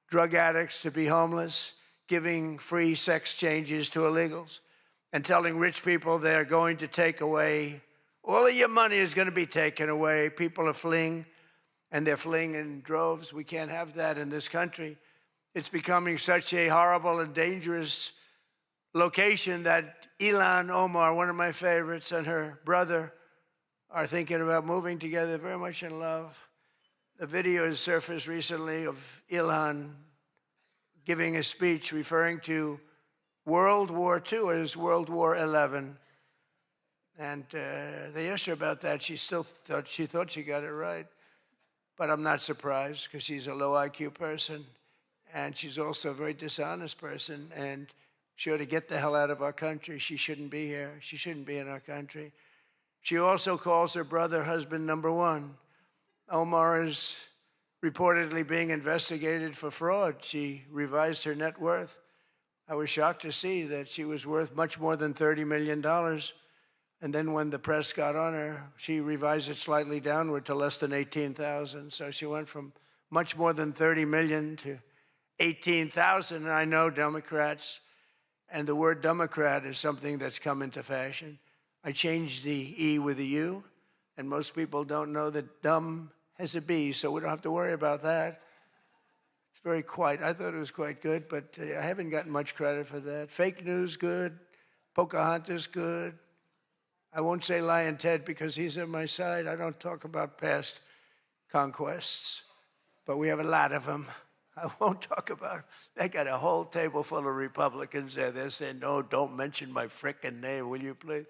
Speaker 20: drug addicts to be homeless, giving free sex changes to illegals, and telling rich people they're going to take away, all of your money is going to be taken away. People are fleeing, and they're fleeing in droves. We can't have that in this country. It's becoming such a horrible and dangerous location that Ilhan Omar, one of my favorites, and her brother are thinking about moving together, very much in love. A video has surfaced recently of Ilhan giving a speech referring to World War II as World War XI. And they asked her about that. She thought she got it right. But I'm not surprised because she's a low IQ person. And she's also a very dishonest person. And she ought to get the hell out of our country. She shouldn't be here. She shouldn't be in our country. She also calls her brother husband number one. Omar is reportedly being investigated for fraud. She revised her net worth. I was shocked to see that she was worth much more than $30 million. And then when the press got on her, she revised it slightly downward to less than $18,000. So she went from much more than $30 million to $18,000. And I know Democrats, and the word Democrat is something that's come into fashion. I changed the E with a U, and most people don't know that dumb has a B, so we don't have to worry about that. It's very quiet. I thought it was quite good, but I haven't gotten much credit for that. Fake news, good. Pocahontas, good. I won't say Lion Ted because he's on my side. I don't talk about past conquests, but we have a lot of them. I won't talk about it. They got a whole table full of Republicans there. They're saying, no, don't mention my frickin' name, will you please?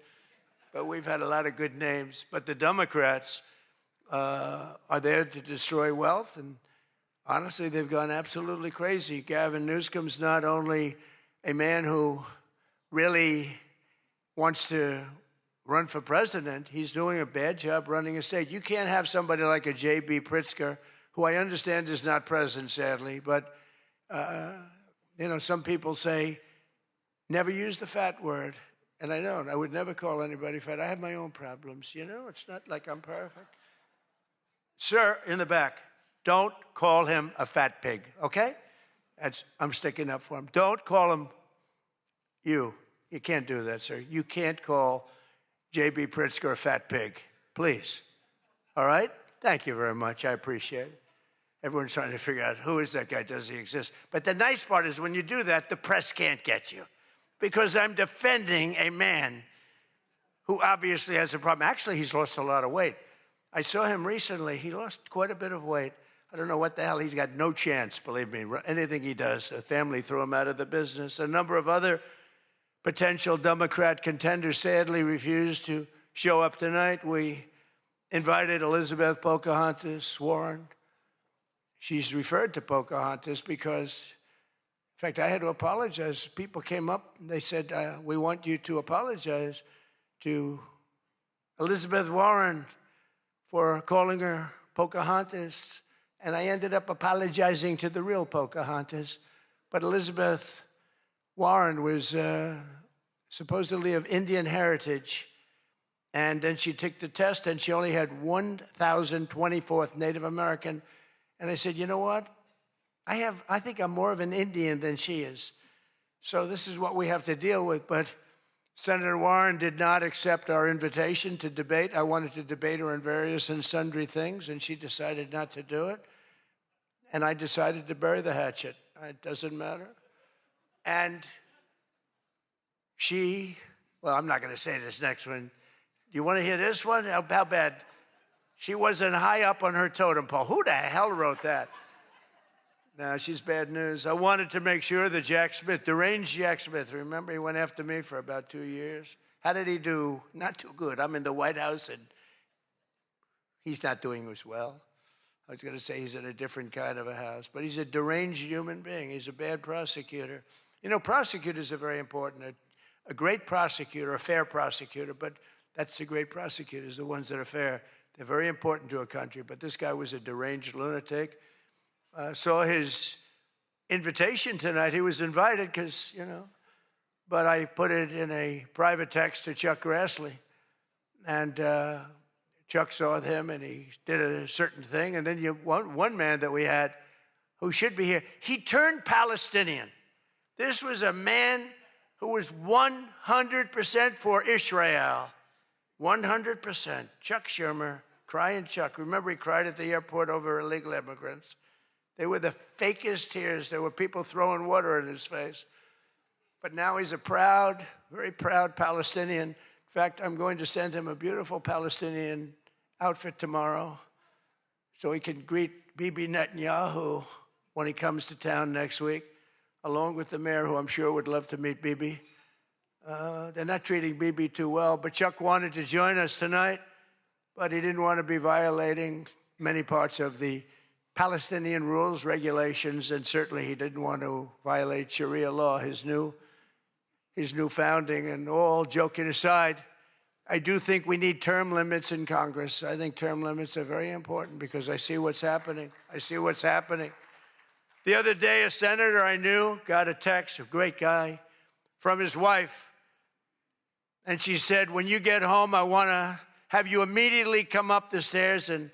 Speaker 20: But we've had a lot of good names. But the Democrats are there to destroy wealth, and honestly, they've gone absolutely crazy. Gavin Newsom's not only a man who really wants to run for president. He's doing a bad job running a state. You can't have somebody like a J.B. Pritzker, who I understand is not present, sadly, but, some people say, never use the fat word. And I don't. I would never call anybody fat. I have my own problems, It's not like I'm perfect. Sir, in the back, don't call him a fat pig, okay? I'm sticking up for him. Don't call him you. You can't do that, sir. You can't call J.B. Pritzker a fat pig, please. All right? Thank you very much. I appreciate it. Everyone's trying to figure out who is that guy, does he exist? But the nice part is when you do that, the press can't get you, because I'm defending a man who obviously has a problem. Actually, he's lost a lot of weight. I saw him recently. He lost quite a bit of weight. I don't know what the hell. He's got no chance, believe me. Anything he does, the family threw him out of the business. A number of other potential Democrat contenders sadly refused to show up tonight. We invited Elizabeth Pocahontas Warren. She's referred to Pocahontas because, in fact, I had to apologize. People came up and they said, we want you to apologize to Elizabeth Warren for calling her Pocahontas. And I ended up apologizing to the real Pocahontas. But Elizabeth Warren was supposedly of Indian heritage. And then she took the test, and she only had 1,024th Native American. And I said, you know what? I think I'm more of an Indian than she is. So this is what we have to deal with. But Senator Warren did not accept our invitation to debate. I wanted to debate her on various and sundry things, and she decided not to do it. And I decided to bury the hatchet. It doesn't matter. And I'm not going to say this next one. Do you want to hear this one? How bad? She wasn't high up on her totem pole. Who the hell wrote that? No, she's bad news. I wanted to make sure that Jack Smith, deranged Jack Smith, remember he went after me for about 2 years? How did he do? Not too good. I'm in the White House, and he's not doing as well. I was going to say he's in a different kind of a house, but he's a deranged human being. He's a bad prosecutor. Prosecutors are very important. A great prosecutor, a fair prosecutor, but that's the great prosecutors, the ones that are fair. They're very important to a country, but this guy was a deranged lunatic. Saw his invitation tonight. He was invited because, but I put it in a private text to Chuck Grassley. And Chuck saw him, and he did a certain thing. And then one man that we had who should be here, he turned Palestinian. This was a man who was 100% for Israel. 100%. Chuck Schumer, crying Chuck. Remember, he cried at the airport over illegal immigrants. They were the fakest tears. There were people throwing water in his face. But now he's a proud, very proud Palestinian. In fact, I'm going to send him a beautiful Palestinian outfit tomorrow so he can greet Bibi Netanyahu when he comes to town next week, along with the mayor, who I'm sure would love to meet Bibi. They're not treating Bibi too well, but Chuck wanted to join us tonight, but he didn't want to be violating many parts of the Palestinian rules, regulations, and certainly he didn't want to violate Sharia law, his new founding. And all joking aside, I do think we need term limits in Congress. I think term limits are very important because I see what's happening. The other day, a senator I knew got a text, a great guy, from his wife. And she said, when you get home, I want to have you immediately come up the stairs and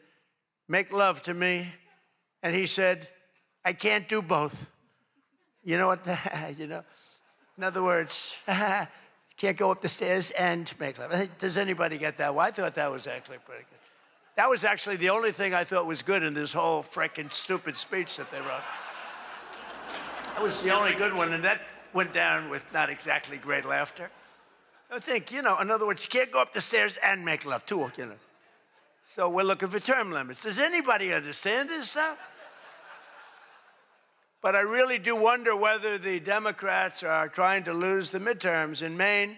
Speaker 20: make love to me. And he said, I can't do both. You know what? In other words, can't go up the stairs and make love. Does anybody get that? Well, I thought that was actually pretty good. That was actually the only thing I thought was good in this whole freaking stupid speech that they wrote. That was the only good one, and that went down with not exactly great laughter. I think, in other words, you can't go up the stairs and make love, too, So we're looking for term limits. Does anybody understand this stuff? But I really do wonder whether the Democrats are trying to lose the midterms. In Maine,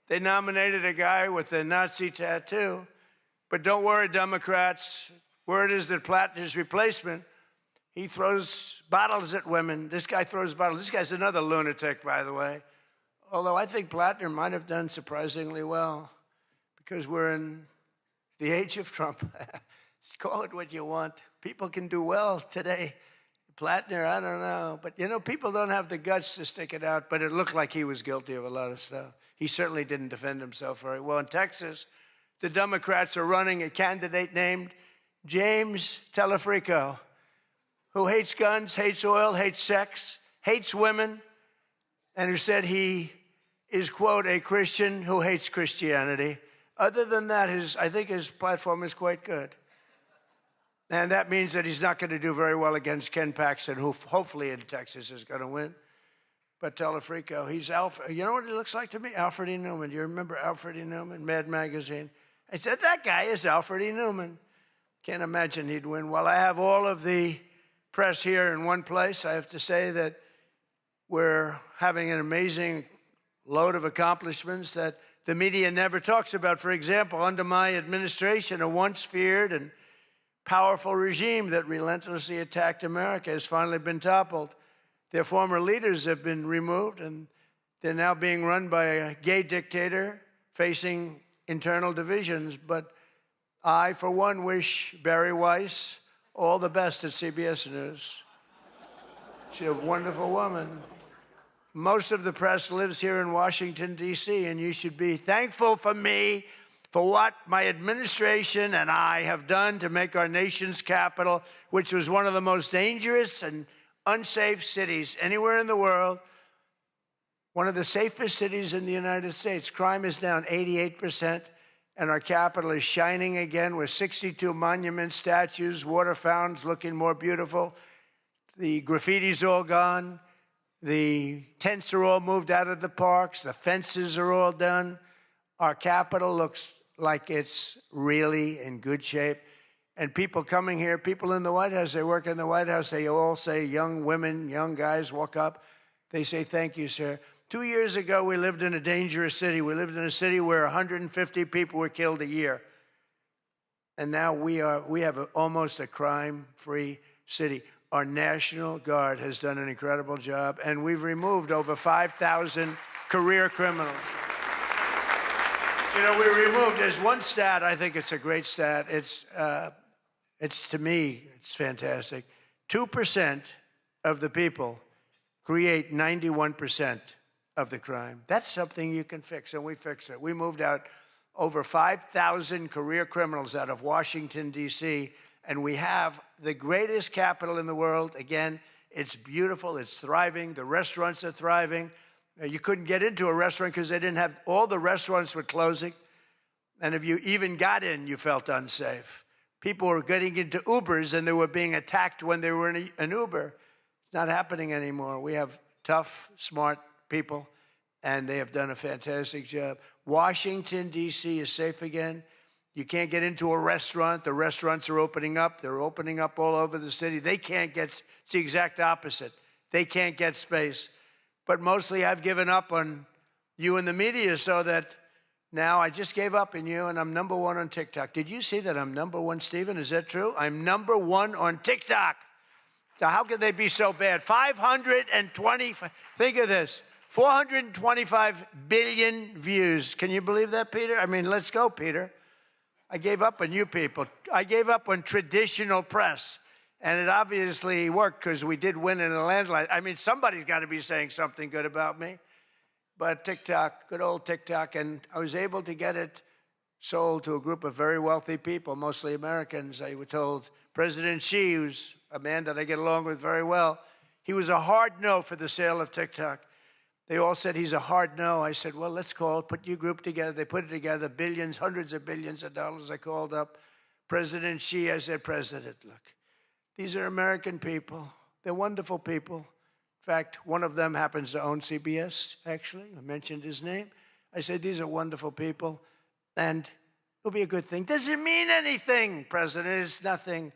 Speaker 20: they nominated a guy with a Nazi tattoo. But don't worry, Democrats. Word is that Plattner's replacement, he throws bottles at women. This guy throws bottles. This guy's another lunatic, by the way. Although I think Plattner might have done surprisingly well, because we're in the age of Trump. Call it what you want. People can do well today. Plattner, I don't know. But, you know, people don't have the guts to stick it out, but it looked like he was guilty of a lot of stuff. He certainly didn't defend himself very well. In Texas, the Democrats are running a candidate named James Telefrico, who hates guns, hates oil, hates sex, hates women, and who said he is, quote, a Christian who hates Christianity. Other than that, I think his platform is quite good. And that means that he's not going to do very well against Ken Paxton, who hopefully in Texas is going to win. But Telefrico, he's Alfred. You know what he looks like to me? Alfred E. Newman. Do you remember Alfred E. Newman, Mad Magazine? I said, that guy is Alfred E. Newman. Can't imagine he'd win. Well, I have all of the press here in one place. I have to say that we're having an amazing load of accomplishments that the media never talks about. For example, under my administration, a once feared and powerful regime that relentlessly attacked America has finally been toppled. Their former leaders have been removed, and they're now being run by a gay dictator facing internal divisions. But I, for one, wish Barry Weiss all the best at CBS News. She's a wonderful woman. Most of the press lives here in Washington, D.C., and you should be thankful for me for what my administration and I have done to make our nation's capital, which was one of the most dangerous and unsafe cities anywhere in the world, one of the safest cities in the United States. Crime is down 88%, and our capital is shining again with 62 monuments, statues, water fountains looking more beautiful. The graffiti's all gone. The tents are all moved out of the parks. The fences are all done. Our capital looks like it's really in good shape. And people coming here, people in the White House, they work in the White House, they all say, young women, young guys walk up. They say, thank you, sir. 2 years ago, we lived in a dangerous city. We lived in a city where 150 people were killed a year. And now we have almost a crime-free city. Our National Guard has done an incredible job, and we've removed over 5,000 career criminals. You know, we removed, there's one stat, I think it's a great stat. It's to me, it's fantastic. 2% of the people create 91% of the crime. That's something you can fix, and we fix it. We moved out over 5,000 career criminals out of Washington, D.C., and we have the greatest capital in the world. Again, it's beautiful, it's thriving, the restaurants are thriving. You couldn't get into a restaurant because they didn't have, all the restaurants were closing. And if you even got in, you felt unsafe. People were getting into Ubers and they were being attacked when they were in an Uber. It's not happening anymore. We have tough, smart people, and they have done a fantastic job. Washington, D.C. is safe again. You can't get into a restaurant. The restaurants are opening up. They're opening up all over the city. They can't get, it's the exact opposite. They can't get space. But mostly I've given up on you and the media so that now I just gave up on you and I'm number one on TikTok. Did you see that I'm number one, Stephen? Is that true? I'm number one on TikTok. So how can they be so bad? 520, think of this, 425 billion views. Can you believe that, Peter? I mean, let's go, Peter. I gave up on you people. I gave up on traditional press. And it obviously worked because we did win in a landslide. I mean, somebody's got to be saying something good about me. But TikTok, good old TikTok, and I was able to get it sold to a group of very wealthy people, mostly Americans. I was told President Xi, who's a man that I get along with very well, he was a hard no for the sale of TikTok. They all said he's a hard no. I said, well, let's put your group together. They put it together, billions, hundreds of billions of dollars. I called up President Xi. I said, President, look. These are American people. They're wonderful people. In fact, one of them happens to own CBS, actually. I mentioned his name. I said, these are wonderful people, and it'll be a good thing. Does it mean anything, President? It's nothing.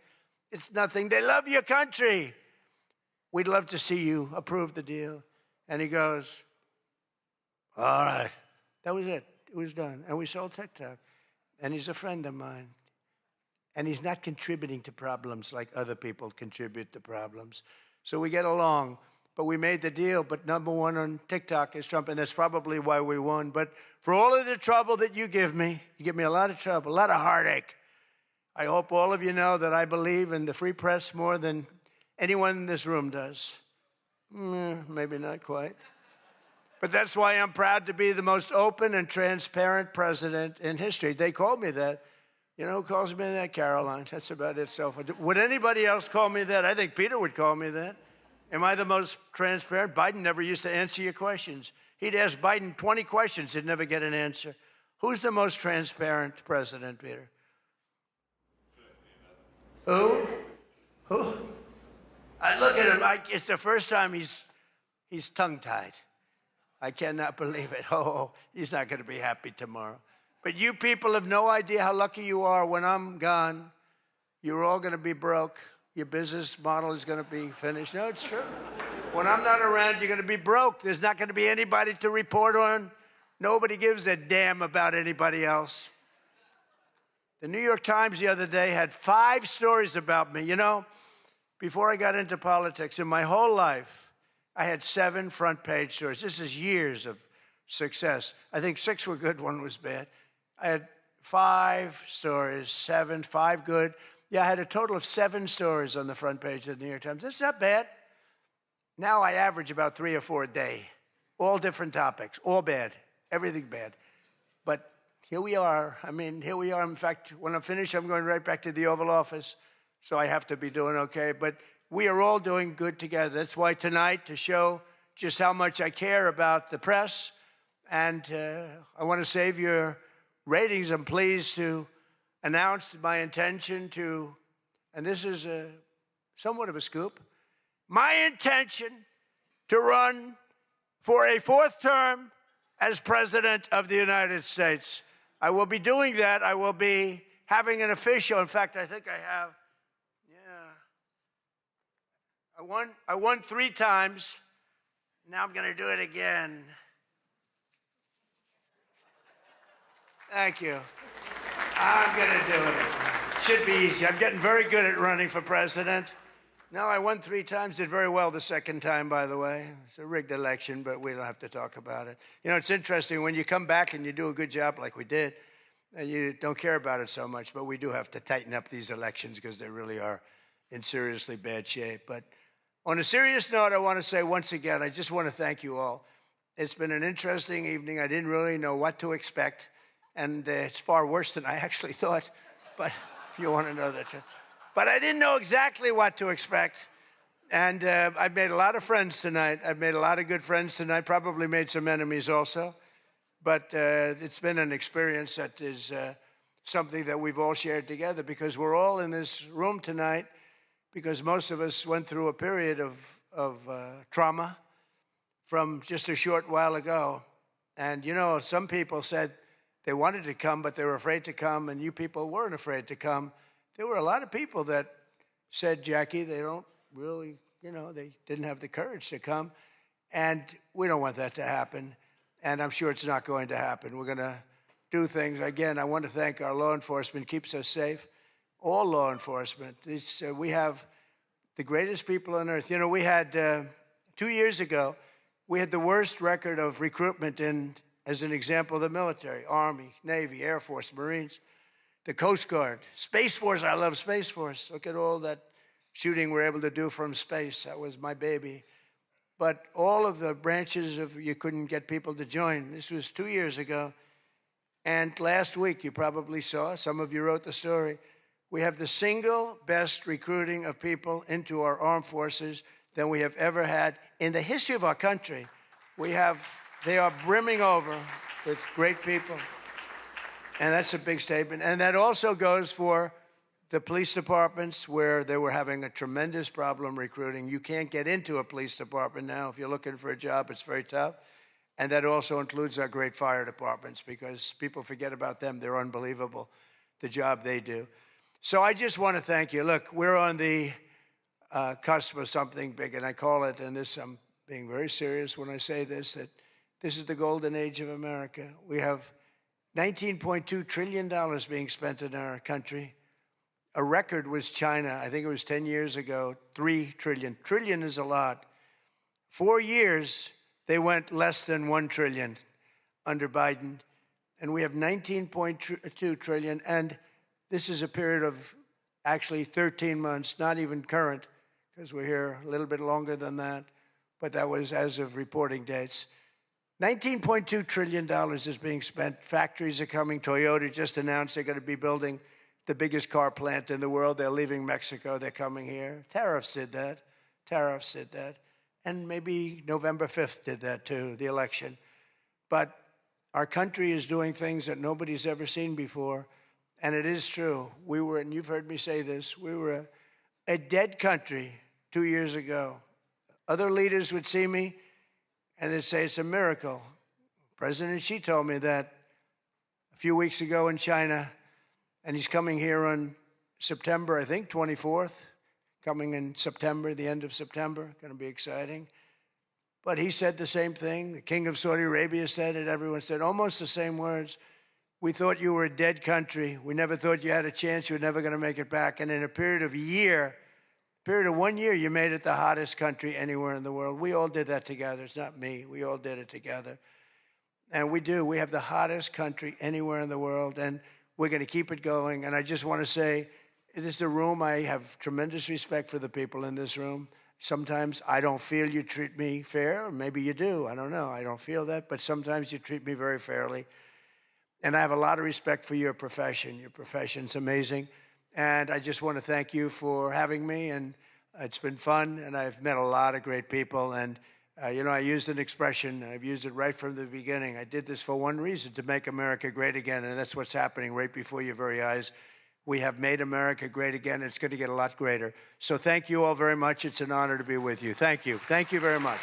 Speaker 20: It's nothing. They love your country. We'd love to see you approve the deal. And he goes, all right. That was it. It was done. And we sold TikTok. And he's a friend of mine. And he's not contributing to problems like other people contribute to problems. So we get along. but we made the deal. But #1 on TikTok is Trump, and that's probably why we won. But for all of the trouble that you give me a lot of trouble, a lot of heartache. I hope all of you know that I believe in the free press more than anyone in this room does. Maybe not quite. But that's why I'm proud to be the most open and transparent president in history. They called me that. You know who calls me that? Caroline. That's about it. So would anybody else call me that? I think Peter would call me that. Am I the most transparent? Biden never used to answer your questions. He'd ask Biden 20 questions. He'd never get an answer. Who's the most transparent president, Peter? Who? I look at him. It's the first time he's tongue-tied. I cannot believe it. Oh, he's not going to be happy tomorrow. But you people have no idea how lucky you are. When I'm gone, you're all going to be broke. Your business model is going to be finished. No, it's true. When I'm not around, you're going to be broke. There's not going to be anybody to report on. Nobody gives a damn about anybody else. The New York Times the other day had 5 stories about me. You know, before I got into politics, in my whole life, I had 7 front-page stories. This is years of success. I think 6 were good, 1 was bad. I had 5 stories, 7, 5 good. Yeah, I had a total of 7 stories on the front page of the New York Times. That's not bad. Now I average about 3 or 4 a day, all different topics, all bad, everything bad. But here we are. Here we are. In fact, when I'm finished, I'm going right back to the Oval Office, so I have to be doing okay. But we are all doing good together. That's why tonight, to show just how much I care about the press, and I want to save your ratings, I'm pleased to announce my intention to, and this is somewhat of a scoop, my intention to run for a 4th term as President of the United States. I will be doing that. I will be having an official, in fact, I think I have, I won 3 times. Now I'm going to do it again. Thank you. I'm going to do it. Should be easy. I'm getting very good at running for president. No, I won 3 times, did very well the 2nd time, by the way. It's a rigged election, but we don't have to talk about it. You know, it's interesting. When you come back and you do a good job like we did, you don't care about it so much, but we do have to tighten up these elections because they really are in seriously bad shape. But on a serious note, I want to say once again, I just want to thank you all. It's been an interesting evening. I didn't really know what to expect, and it's far worse than I actually thought, but if you want to know that. But I didn't know exactly what to expect, and I've made a lot of friends tonight. I've made a lot of good friends tonight, probably made some enemies also, but it's been an experience that is something that we've all shared together, because we're all in this room tonight because most of us went through a period of trauma from just a short while ago. And, you know, some people said they wanted to come, but they were afraid to come, and you people weren't afraid to come. There were a lot of people that said, Jackie, they don't really, you know, they didn't have the courage to come. And we don't want that to happen. And I'm sure it's not going to happen. We're going to do things. Again, I want to thank our law enforcement, keeps us safe. All law enforcement. We have the greatest people on earth. You know, we had, 2 years ago, we had the worst record of recruitment in, as an example, the military, Army, Navy, Air Force, Marines, the Coast Guard, Space Force. I love Space Force. Look at all that shooting we're able to do from space. That was my baby. But all of the branches you couldn't get people to join. This was 2 years ago. And last week, you probably saw, some of you wrote the story, we have the single best recruiting of people into our armed forces than we have ever had in the history of our country. They are brimming over with great people. And that's a big statement. And that also goes for the police departments, where they were having a tremendous problem recruiting. You can't get into a police department now. If you're looking for a job, it's very tough. And that also includes our great fire departments, because people forget about them. They're unbelievable, the job they do. So I just want to thank you. Look, we're on the cusp of something big, and I call it, and this, I'm being very serious when I say this, that this is the golden age of America. We have $19.2 trillion being spent in our country. A record was China. I think it was 10 years ago, $3 trillion. Trillion is a lot. 4 years, they went less than $1 trillion under Biden, and we have $19.2 trillion, and this is a period of actually 13 months, not even current, because we're here a little bit longer than that, but that was as of reporting dates. $19.2 trillion is being spent. Factories are coming. Toyota just announced they're going to be building the biggest car plant in the world. They're leaving Mexico. They're coming here. Tariffs did that. Tariffs did that. And maybe November 5th did that too, the election. But our country is doing things that nobody's ever seen before. And it is true. We were, and you've heard me say this, we were a dead country 2 years ago. Other leaders would see me and they'd say, it's a miracle. President Xi told me that a few weeks ago in China, and he's coming here on September, I think, 24th, coming in September, the end of September, going to be exciting. But he said the same thing. The King of Saudi Arabia said it. Everyone said almost the same words. We thought you were a dead country. We never thought you had a chance. You were never going to make it back. And in a period of 1 year, you made it the hottest country anywhere in the world. We all did that together. It's not me. We all did it together. And we do. We have the hottest country anywhere in the world, and we're going to keep it going. And I just want to say, it is the room. I have tremendous respect for the people in this room. Sometimes I don't feel you treat me fair, or maybe you do. I don't know. I don't feel that, but sometimes you treat me very fairly. And I have a lot of respect for your profession. Your profession's amazing. And I just want to thank you for having me. And it's been fun. And I've met a lot of great people. And, you know, I used an expression. I've used it right from the beginning. I did this for one reason, to make America great again. And that's what's happening right before your very eyes. We have made America great again. It's going to get a lot greater. So thank you all very much. It's an honor to be with you. Thank you. Thank you very much.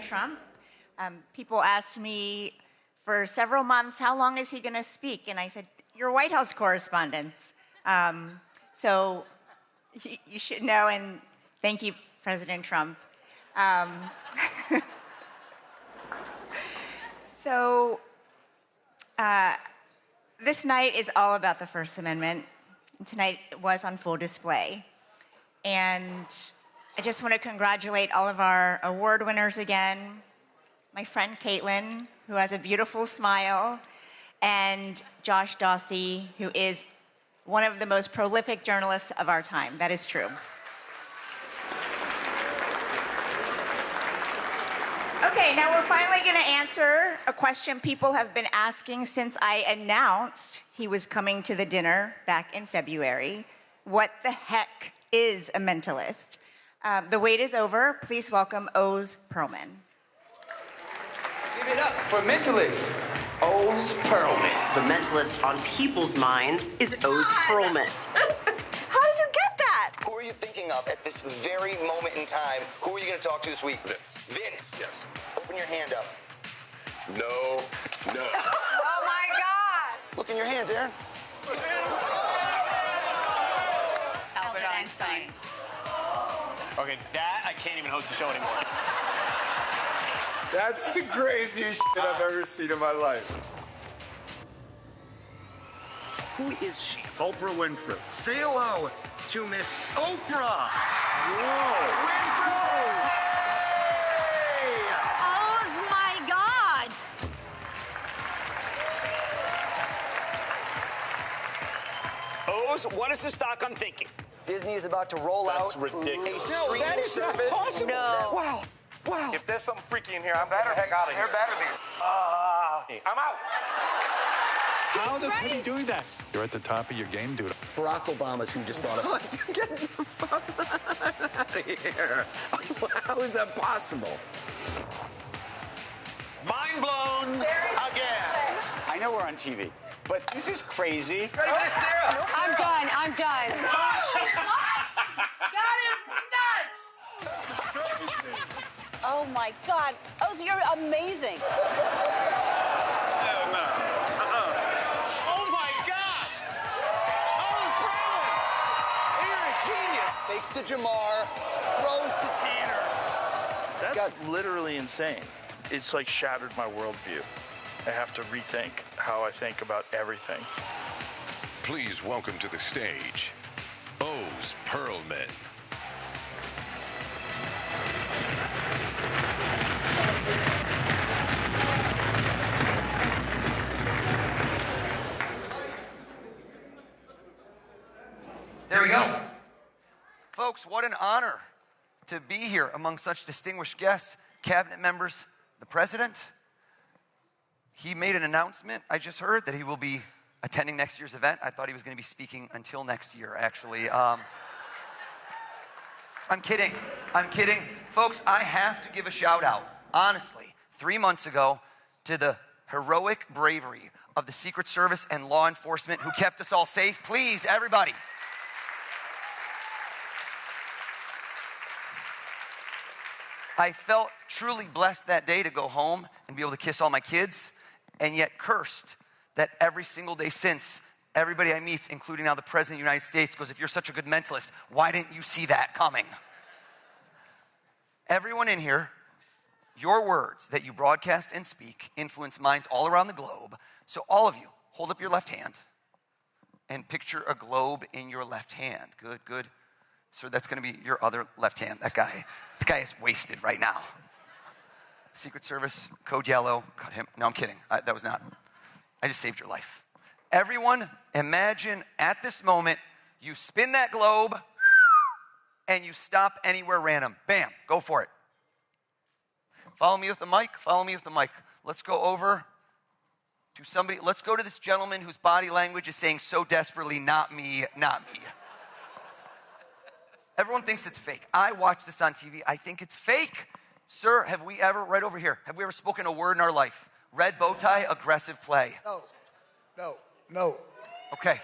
Speaker 4: Trump. People asked me for several months, how long is he going to speak? And I said, you're White House correspondents. So you should know, and thank you, President Trump. This night is all about the First Amendment. Tonight it was on full display. And I just want to congratulate all of our award winners again, my friend Caitlin, who has a beautiful smile, and Josh Dawsey, who is one of the most prolific journalists of our time. That is true. Okay, now we're finally going to answer a question people have been asking since I announced he was coming to the dinner back in February. What the heck is a mentalist? The wait is over. Please welcome Oz Perlman.
Speaker 6: Give it up for mentalist, Oz Perlman.
Speaker 9: The mentalist on people's minds is Oz Perlman.
Speaker 6: How did you get that?
Speaker 21: Who are you thinking of at this very moment in time? Who are you going to talk to this week? Vince. Vince. Yes. Open your hand up.
Speaker 22: No.
Speaker 21: Oh, my God. Look in your hands, Aaron.
Speaker 23: Albert Einstein.
Speaker 24: Okay, that I can't even host the show anymore.
Speaker 22: That's the craziest shit I've ever seen in my life.
Speaker 9: Who is she?
Speaker 22: It's Oprah Winfrey. Say hello to Miss Oprah.
Speaker 23: Whoa.
Speaker 22: Winfrey!
Speaker 23: Oh my God!
Speaker 6: Oz, what is the stock I'm thinking?
Speaker 21: Disney is about to roll out
Speaker 22: ridiculous.
Speaker 21: a streaming service.
Speaker 6: Wow. Wow.
Speaker 22: If there's something freaky in here, I'm better heck out of here.
Speaker 21: There better be.
Speaker 22: I'm out. How the fuck are you doing that?
Speaker 26: You're at the top of your game, dude.
Speaker 21: Barack Obama's who just thought of
Speaker 22: Get the fuck out of here. How is that possible?
Speaker 24: Mind blown again.
Speaker 27: I know we're on TV, but this is crazy.
Speaker 21: Sarah.
Speaker 23: I'm done. I'm done. That is nuts!
Speaker 9: Oh my God. Oz, you're amazing.
Speaker 24: Oh my God!
Speaker 21: kicks to Jamar, throws to Tanner.
Speaker 2: That's literally insane. It's like shattered my worldview. I have to rethink how I think about everything.
Speaker 5: Please welcome to the stage, O's Pearl Men.
Speaker 10: There we go. Folks, what an honor to be here among such distinguished guests, cabinet members, the president. He made an announcement, I just heard, that he will be attending next year's event. I thought he was going to be speaking until next year, actually. I'm kidding. I'm kidding. Folks, I have to give a shout out, honestly, 3 months ago to the heroic bravery of the Secret Service and law enforcement who kept us all safe. Please, everybody. I felt truly blessed that day to go home and be able to kiss all my kids, and yet cursed that every single day since, everybody I meet, including now the President of the United States, goes, if you're such a good mentalist, why didn't you see that coming? Everyone in here, your words that you broadcast and speak influence minds all around the globe. So all of you, hold up your left hand and picture a globe in your left hand. Good, good. So that's going to be your other left hand. That guy is wasted right now. Secret Service, code yellow, cut him. No, I'm kidding. That was not. I just saved your life. Everyone, imagine at this moment, you spin that globe and you stop anywhere random. Bam, go for it. Follow me with the mic, follow me with the mic. Let's go over to somebody. Let's go to this gentleman whose body language is saying so desperately, not me, not me. Everyone thinks it's fake. I watch this on TV. I think it's fake. Sir, have we ever, right over here, have we ever spoken a word in our life? Red bow tie, aggressive play.
Speaker 20: No.
Speaker 10: Okay.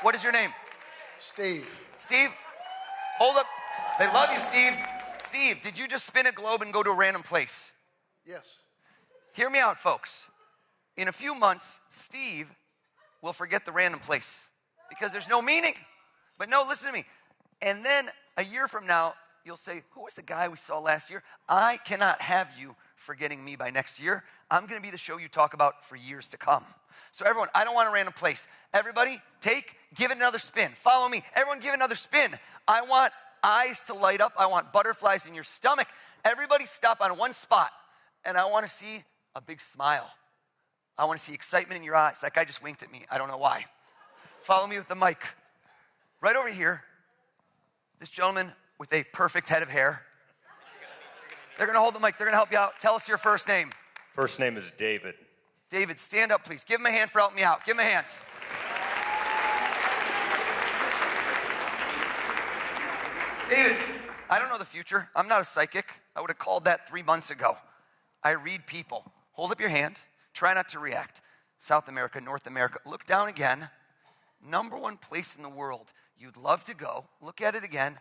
Speaker 10: What is your name?
Speaker 20: Steve.
Speaker 10: Steve? Hold up. They love you, Steve. Steve, did you just spin a globe and go to a random place?
Speaker 20: Yes.
Speaker 10: Hear me out, folks. In a few months, Steve will forget the random place because there's no meaning. But no, listen to me. And then a year from now, you'll say, who was the guy we saw last year? I cannot have you forgetting me by next year. I'm going to be the show you talk about for years to come. So everyone, I don't want a random place. Everybody, give it another spin. Follow me. Everyone give it another spin. I want eyes to light up. I want butterflies in your stomach. Everybody stop on one spot. And I want to see a big smile. I want to see excitement in your eyes. That guy just winked at me. I don't know why. Follow me with the mic. Right over here, this gentleman with a perfect head of hair. They're going to hold the mic. They're going to help you out. Tell us your first name.
Speaker 11: First name is David.
Speaker 10: David, stand up, please. Give him a hand for helping me out. Give him a hand. David, I don't know the future. I'm not a psychic. I would have called that 3 months ago. I read people. Hold up your hand. Try not to react. South America, North America. Look down again. Number one place in the world you'd love to go. Look at it again.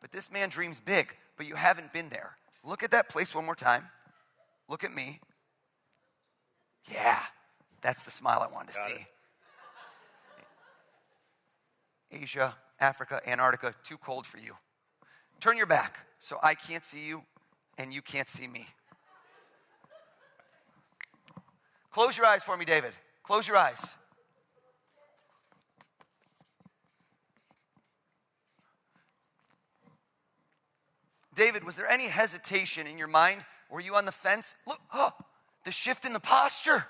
Speaker 10: But this man dreams big, but you haven't been there. Look at that place one more time. Look at me. Yeah, that's the smile I wanted to see. Asia, Africa, Antarctica, too cold for you. Turn your back so I can't see you and you can't see me. Close your eyes for me, David. Close your eyes. David, was there any hesitation in your mind? Were you on the fence? Look, the shift in the posture,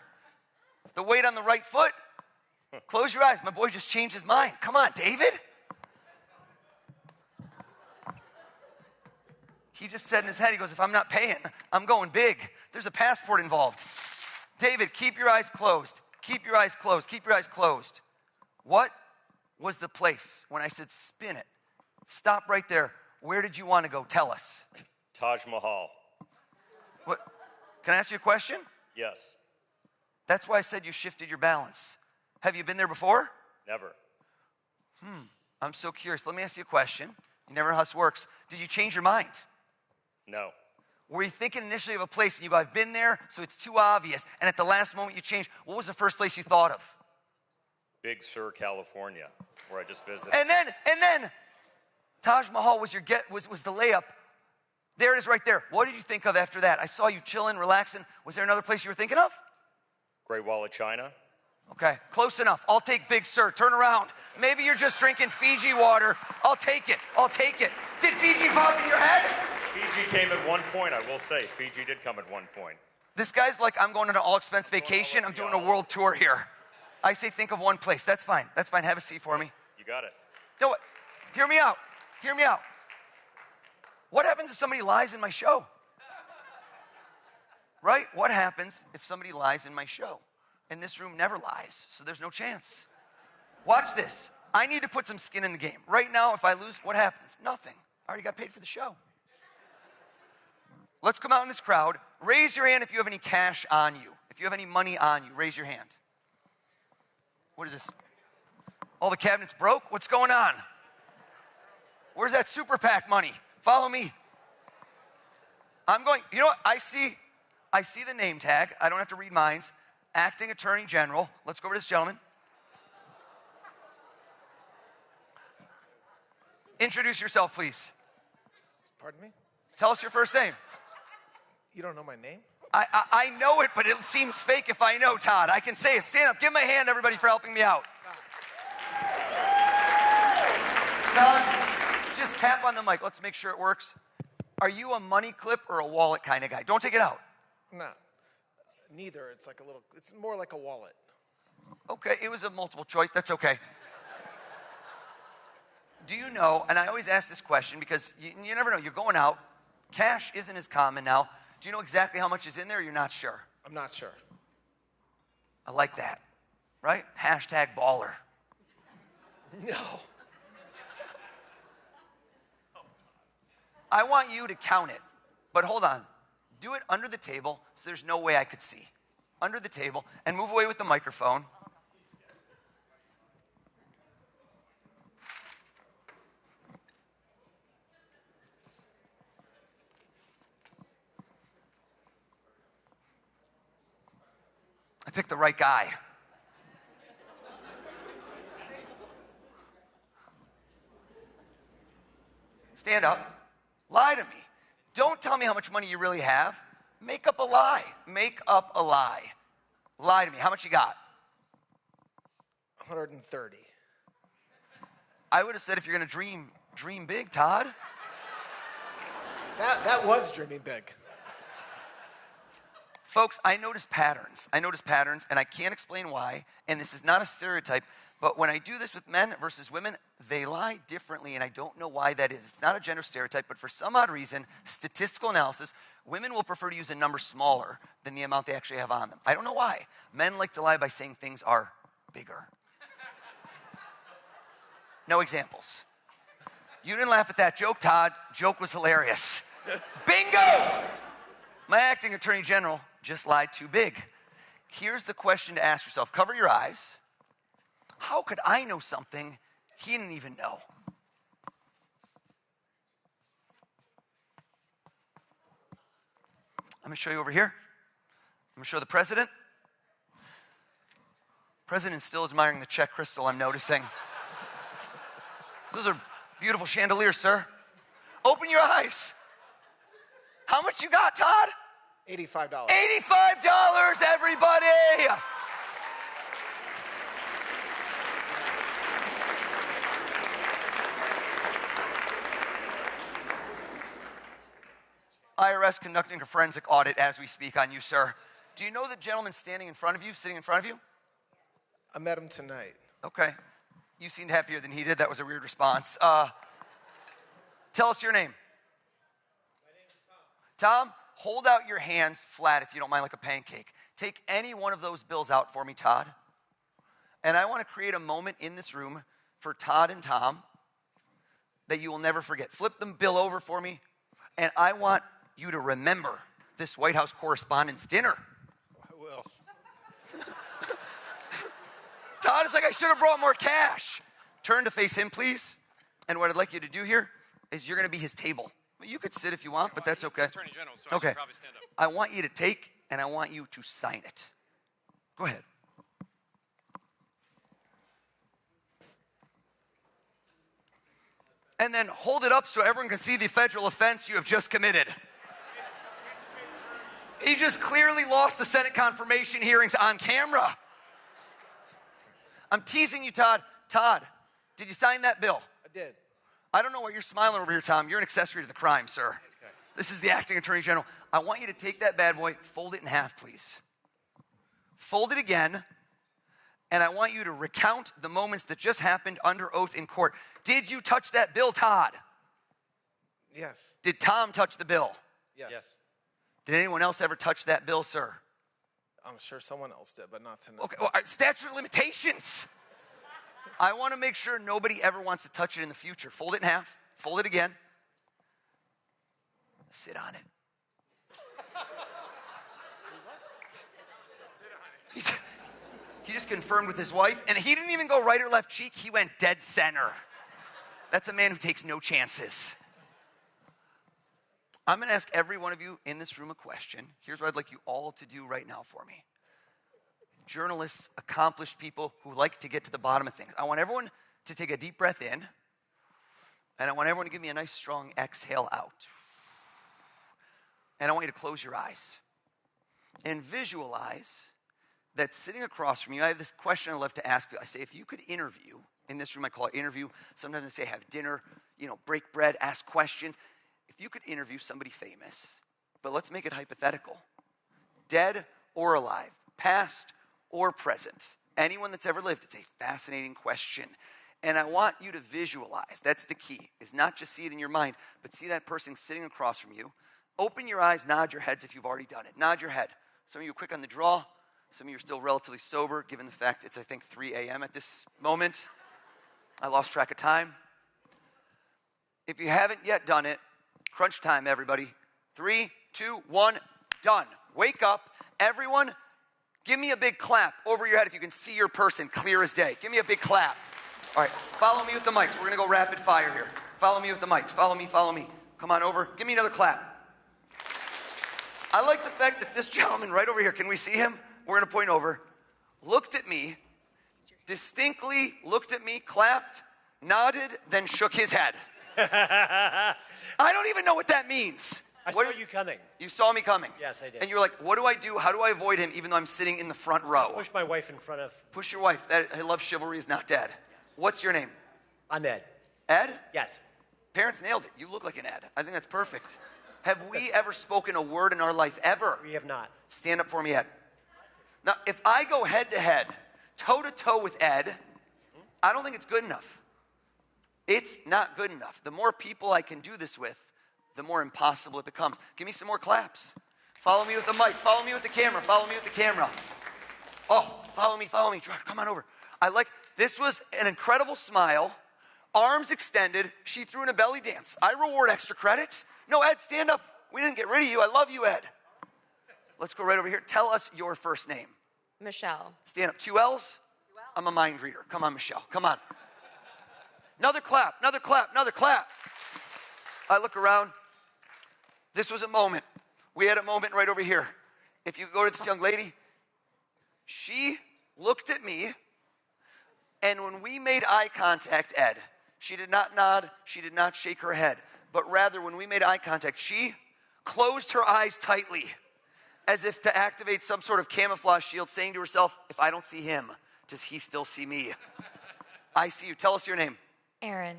Speaker 10: the weight on the right foot. Close your eyes. My boy just changed his mind. Come on, David. He just said in his head, he goes, if I'm not paying, I'm going big. There's a passport involved. David, keep your eyes closed. Keep your eyes closed. Keep your eyes closed. What was the place when I said spin it? Stop right there. Where did you want to go? Tell us.
Speaker 11: Taj Mahal.
Speaker 10: What? Can I ask you a question?
Speaker 11: Yes.
Speaker 10: That's why I said you shifted your balance. Have you been there before?
Speaker 11: Never.
Speaker 10: I'm so curious. Let me ask you a question. You never know how this works. Did you change your mind?
Speaker 11: No.
Speaker 10: Were you thinking initially of a place and you go, I've been there, so it's too obvious, and at the last moment you changed? What was the first place you thought of?
Speaker 11: Big Sur, California, where I just visited.
Speaker 10: And then, Taj Mahal was was the layup. There it is right there. What did you think of after that? I saw you chilling, relaxing. Was there another place you were thinking of?
Speaker 11: Great Wall of China.
Speaker 10: Okay, close enough. I'll take Big Sur. Turn around. Maybe you're just drinking Fiji water. I'll take it. I'll take it. Did Fiji pop in your head?
Speaker 11: Fiji came at one point, I will say. Fiji did come at one point.
Speaker 10: This guy's like, I'm going on an all-expense vacation. I'm doing a world tour here. I say think of one place. That's fine. That's fine. Have a seat for me.
Speaker 11: You got it.
Speaker 10: No, hear me out. Hear me out. What happens if somebody lies in my show? Right? What happens if somebody lies in my show? And this room never lies, so there's no chance. Watch this. I need to put some skin in the game. Right now, if I lose, what happens? Nothing. I already got paid for the show. Let's come out in this crowd. Raise your hand if you have any cash on you. If you have any money on you, raise your hand. What is this? All the cabinets broke? What's going on? Where's that super PAC money? Follow me. I'm going, you know what? I see the name tag. I don't have to read minds. Acting Attorney General. Let's go over to this gentleman. Introduce yourself, please.
Speaker 1: Pardon me?
Speaker 10: Tell us your first name.
Speaker 1: You don't know my name?
Speaker 10: I know it, but it seems fake if I know, Todd. I can say it. Stand up. Give him a hand, everybody, for helping me out. Todd, just tap on the mic. Let's make sure it works. Are you a money clip or a wallet kind of guy? Don't take it out.
Speaker 1: No. Neither. It's more like a wallet.
Speaker 10: Okay, it was a multiple choice. That's okay. Do you know, and I always ask this question because you never know. You're going out. Cash isn't as common now. Do you know exactly how much is in there or you're not sure?
Speaker 1: I'm not sure.
Speaker 10: I like that, right? Hashtag baller.
Speaker 1: No.
Speaker 10: I want you to count it, but hold on. Do it under the table so there's no way I could see. Under the table, and move away with the microphone. I picked the right guy. Stand up. Lie to me. Don't tell me how much money you really have. Make up a lie. Make up a lie. Lie to me. How much you got?
Speaker 1: 130.
Speaker 10: I would have said if you're going to dream big, Todd.
Speaker 1: That was dreaming big.
Speaker 10: Folks, I notice patterns. And I can't explain why, and this is not a stereotype, but when I do this with men versus women, they lie differently, and I don't know why that is. It's not a gender stereotype, but for some odd reason, statistical analysis, women will prefer to use a number smaller than the amount they actually have on them. I don't know why. Men like to lie by saying things are bigger. No examples. You didn't laugh at that joke, Todd. Joke was hilarious. Bingo! My acting attorney general just lied too big. Here's the question to ask yourself. Cover your eyes. How could I know something he didn't even know? I'm going to show you over here. I'm going to show the president. President's still admiring the Czech crystal, I'm noticing. Those are beautiful chandeliers, sir. Open your eyes. How much you got, Todd?
Speaker 1: $85.
Speaker 10: $85, everybody! IRS conducting a forensic audit as we speak on you, sir. Do you know the gentleman standing in front of you, sitting in front of you?
Speaker 1: I met him tonight.
Speaker 10: Okay. You seemed happier than he did. That was a weird response. Tell us your name.
Speaker 1: My name is
Speaker 10: Tom, hold out your hands flat if you don't mind, like a pancake. Take any one of those bills out for me, Todd. And I want to create a moment in this room for Todd and Tom that you will never forget. Flip the bill over for me, and I want you to remember this White House Correspondents Dinner.
Speaker 1: I will.
Speaker 10: Todd is like, I should have brought more cash. Turn to face him, please. And what I'd like you to do here is you're going to be his table. You could sit if you want, but that's okay.
Speaker 3: Attorney General, so
Speaker 10: okay.
Speaker 3: I should probably stand up.
Speaker 10: I want you to take, and I want you to sign it. Go ahead. and then hold it up so everyone can see the federal offense you have just committed. He just clearly lost the Senate confirmation hearings on camera. I'm teasing you, Todd. Todd, did you sign that bill?
Speaker 1: I did.
Speaker 10: I don't know why you're smiling over here, Tom. You're an accessory to the crime, sir.
Speaker 1: Okay.
Speaker 10: This is the acting attorney general. I want you to take that bad boy, fold it in half, please. Fold it again, and I want you to recount the moments that just happened under oath in court. Did you touch that bill, Todd?
Speaker 1: Yes.
Speaker 10: Did Tom touch the bill?
Speaker 1: Yes.
Speaker 10: Did anyone else ever touch that bill, sir?
Speaker 1: I'm sure someone else did, but not tonight.
Speaker 10: Okay, well, statute of limitations. I want to make sure nobody ever wants to touch it in the future. Fold it in half. Fold it again. Sit on it. He just confirmed with his wife, and he didn't even go right or left cheek. He went dead center. That's a man who takes no chances. I'm going to ask every one of you in this room a question. Here's what I'd like you all to do right now for me. Journalists, accomplished people who like to get to the bottom of things. I want everyone to take a deep breath in, and I want everyone to give me a nice strong exhale out. And I want you to close your eyes and visualize that sitting across from you. I have this question I love to ask you. I say, if you could interview, in this room I call it interview. Sometimes I say have dinner, break bread, ask questions. If you could interview somebody famous, but let's make it hypothetical, dead or alive, past or present, anyone that's ever lived, it's a fascinating question. And I want you to visualize, that's the key, is not just see it in your mind, but see that person sitting across from you. Open your eyes, nod your heads if you've already done it. Nod your head. Some of you are quick on the draw. Some of you are still relatively sober, given the fact it's, I think, 3 a.m. at this moment. I lost track of time. If you haven't yet done it, crunch time, everybody. 3, 2, 1, done. Wake up. Everyone, give me a big clap over your head if you can see your person clear as day. Give me a big clap. All right, follow me with the mics. We're going to go rapid fire here. Follow me with the mics. Follow me, follow me. Come on over. Give me another clap. I like the fact that this gentleman right over here, can we see him? We're going to point over. Looked at me, distinctly looked at me, clapped, nodded, then shook his head. I don't even know what that means.
Speaker 3: I saw you coming.
Speaker 10: You saw me coming?
Speaker 3: Yes, I did.
Speaker 10: And you're like, what do I do? How do I avoid him even though I'm sitting in the front row?
Speaker 3: Push my wife in front of...
Speaker 10: Push your wife. I love chivalry is not dead. What's your name?
Speaker 3: I'm Ed.
Speaker 10: Ed?
Speaker 3: Yes.
Speaker 10: Parents nailed it. You look like an Ed. I think that's perfect. Have we ever spoken a word in our life ever?
Speaker 3: We have not.
Speaker 10: Stand up for me, Ed. Now, if I go head-to-head, toe-to-toe with Ed, I don't think it's good enough. It's not good enough. The more people I can do this with, the more impossible it becomes. Give me some more claps. Follow me with the mic. Follow me with the camera. Follow me with the camera. Oh, follow me, follow me. Come on over. This was an incredible smile, arms extended. She threw in a belly dance. I reward extra credit. No, Ed, stand up. We didn't get rid of you. I love you, Ed. Let's go right over here. Tell us your first name.
Speaker 13: Michelle.
Speaker 10: Stand up. 2 L's? I'm a mind reader. Come on, Michelle. Come on. Another clap, another clap, another clap. I look around. This was a moment. We had a moment right over here. If you go to this young lady, she looked at me, and when we made eye contact, Ed, she did not nod, she did not shake her head, but rather when we made eye contact, she closed her eyes tightly as if to activate some sort of camouflage shield, saying to herself, if I don't see him, does he still see me? I see you. Tell us your name.
Speaker 13: Aaron.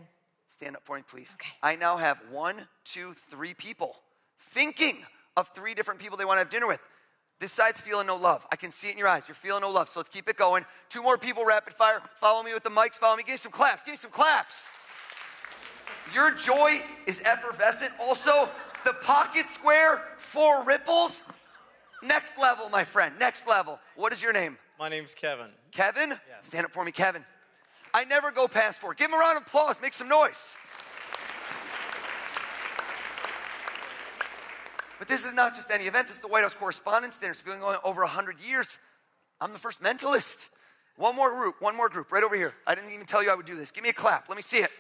Speaker 10: Stand up for me, please.
Speaker 13: Okay.
Speaker 10: I now have 1, 2, 3 people thinking of 3 different people they want to have dinner with. This side's feeling no love. I can see it in your eyes. You're feeling no love, so let's keep it going. 2 more people, rapid fire. Follow me with the mics. Follow me. Give me some claps. Give me some claps. Your joy is effervescent. Also, the pocket square, 4 ripples. Next level, my friend. Next level. What is your name?
Speaker 14: My name's Kevin.
Speaker 10: Kevin?
Speaker 14: Yes.
Speaker 10: Stand up for me, Kevin. I never go past 4. Give him a round of applause. Make some noise. But this is not just any event. This is the White House Correspondents Dinner. It's been going on over 100 years. I'm the first mentalist. One more group, right over here. I didn't even tell you I would do this. Give me a clap. Let me see it.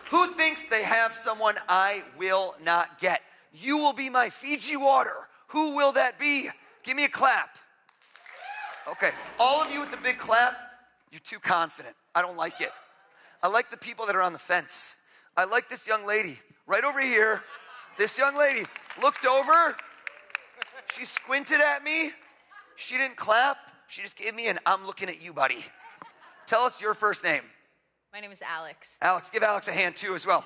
Speaker 10: Who thinks they have someone I will not get? You will be my Fiji water. Who will that be? Give me a clap. Okay, all of you with the big clap, you're too confident. I don't like it. I like the people that are on the fence. I like this young lady right over here. This young lady looked over. She squinted at me. She didn't clap. She just gave me an I'm looking at you, buddy. Tell us your first name.
Speaker 13: My name is Alex.
Speaker 10: Alex, give Alex a hand too as well.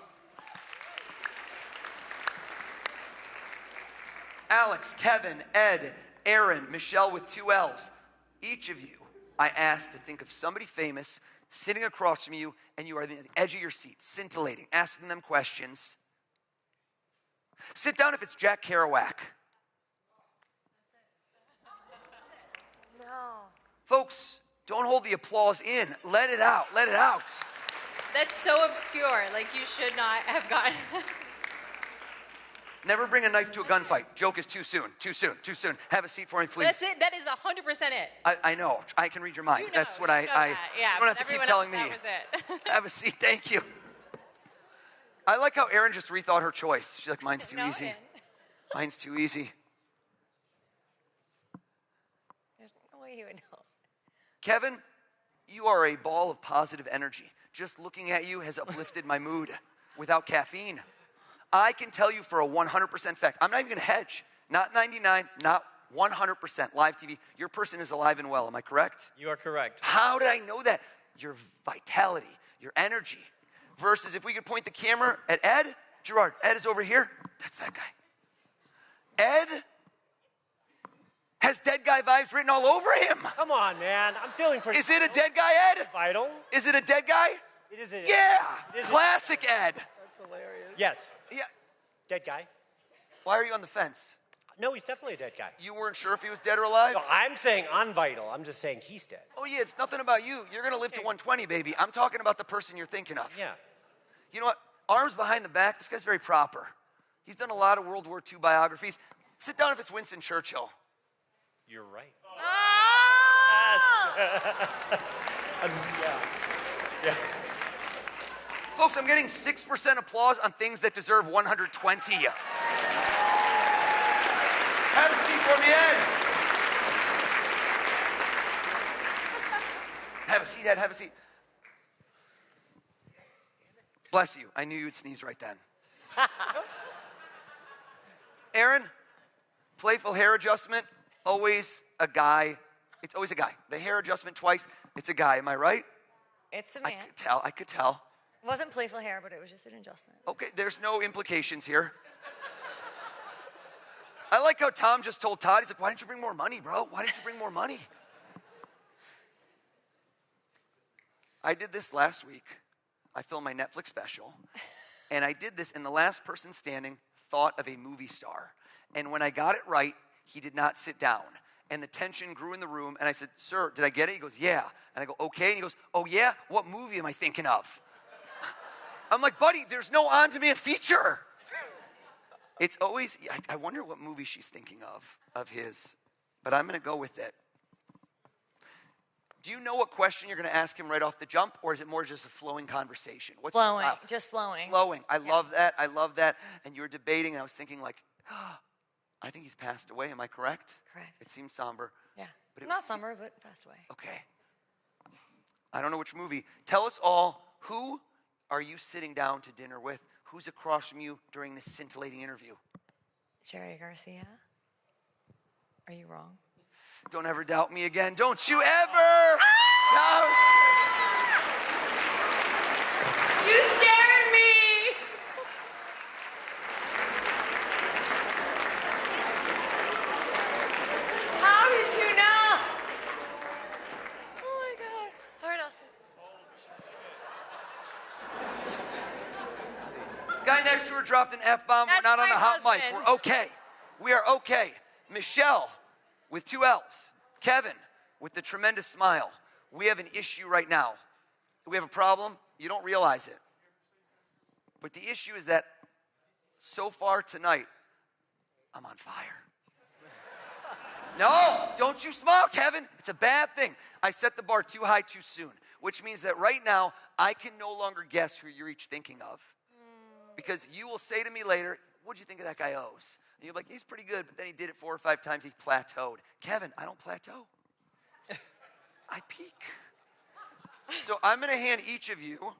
Speaker 10: Alex, Kevin, Ed, Aaron, Michelle with 2 L's. Each of you, I asked to think of somebody famous sitting across from you, and you are at the edge of your seat, scintillating, asking them questions. Sit down if it's Jack Kerouac.
Speaker 13: No.
Speaker 10: Folks, don't hold the applause in. Let it out. Let it out.
Speaker 13: That's so obscure. Like, you should not have gotten.
Speaker 10: Never bring a knife to a gunfight. Joke is too soon. Too soon. Too soon. Have a seat for me, please.
Speaker 13: That's it. That is 100% it.
Speaker 10: I know. I can read your mind.
Speaker 13: You know,
Speaker 10: That's what
Speaker 13: you
Speaker 10: I
Speaker 13: know that. Yeah,
Speaker 10: you don't have to keep telling me.
Speaker 13: That was it.
Speaker 10: Have a seat. Thank you. I like how Erin just rethought her choice. She's like, mine's too easy. Mine's too easy.
Speaker 13: There's no way you would know.
Speaker 10: Kevin, you are a ball of positive energy. Just looking at you has uplifted my mood without caffeine. I can tell you for a 100% fact, I'm not even gonna hedge. Not 99, not 100% live TV. Your person is alive and well, am I correct?
Speaker 3: You are correct.
Speaker 10: How did I know that? Your vitality, your energy. Versus if we could point the camera at Ed, Gerard, Ed is over here. That's that guy. Ed has dead guy vibes written all over him.
Speaker 3: Come on, man. I'm feeling pretty.
Speaker 10: Is it a dead guy, Ed?
Speaker 3: Vital.
Speaker 10: Is it a dead guy?
Speaker 3: It is a.
Speaker 10: Yeah.
Speaker 3: It is
Speaker 10: Classic Ed.
Speaker 3: That's hilarious. Yes.
Speaker 10: Yeah.
Speaker 3: Dead guy.
Speaker 10: Why are you on the fence?
Speaker 3: No, he's definitely a dead guy.
Speaker 10: You weren't sure if he was dead or alive?
Speaker 3: No, I'm saying I'm vital. I'm just saying he's dead.
Speaker 10: Oh, yeah, it's nothing about you. You're going to live to 120, baby. I'm talking about the person you're thinking of.
Speaker 3: Yeah.
Speaker 10: You know what? Arms behind the back. This guy's very proper. He's done a lot of World War II biographies. Sit down if it's Winston Churchill.
Speaker 3: You're right.
Speaker 10: Yeah. Folks, I'm getting 6% applause on things that deserve 120. Have a seat for me, Ed. Have a seat, Ed. Have a seat. Bless you. I knew you'd sneeze right then. Aaron, playful hair adjustment, always a guy. It's always a guy. The hair adjustment twice, it's a guy. Am I right?
Speaker 14: It's a man.
Speaker 10: I could tell.
Speaker 14: It wasn't playful hair, but it was just an adjustment.
Speaker 10: Okay, there's no implications here. I like how Tom just told Todd, he's like, why didn't you bring more money, bro? Why didn't you bring more money? I did this last week. I filmed my Netflix special. And I did this, and the last person standing thought of a movie star. And when I got it right, he did not sit down. And the tension grew in the room, and I said, sir, did I get it? He goes, yeah. And I go, okay. And he goes, oh yeah? What movie am I thinking of? I'm like, buddy, there's no on-demand feature. It's always, I wonder what movie she's thinking of his. But I'm going to go with it. Do you know what question you're going to ask him right off the jump, or is it more just a flowing conversation? What's
Speaker 14: flowing, just flowing.
Speaker 10: Flowing. I love that. I love that. And you were debating, and I was thinking like, oh, I think he's passed away. Am I correct?
Speaker 14: Correct.
Speaker 10: It seems somber.
Speaker 14: Yeah.
Speaker 10: But
Speaker 14: Not somber, but passed away.
Speaker 10: Okay. I don't know which movie. Tell us all, who are you sitting down to dinner with? Who's across from you during this scintillating interview?
Speaker 14: Jerry Garcia. Are you wrong?
Speaker 10: Don't ever doubt me again. Don't you ever doubt.
Speaker 14: You scared me. How did you know? Oh my God. All right, Austin.
Speaker 10: Guy next to her dropped an F-bomb. We're not on the hot mic. We're okay. We are okay. Michelle with 2 L's. Kevin with the tremendous smile. We have an issue right now. We have a problem. You don't realize it. But the issue is that so far tonight, I'm on fire. No, don't you smile, Kevin. It's a bad thing. I set the bar too high too soon, which means that right now, I can no longer guess who you're each thinking of. Because you will say to me later, what'd you think of that guy O's? And you're like, he's pretty good, but then he did it 4 or 5 times, he plateaued. Kevin, I don't plateau. I peak. So I'm gonna hand each of you,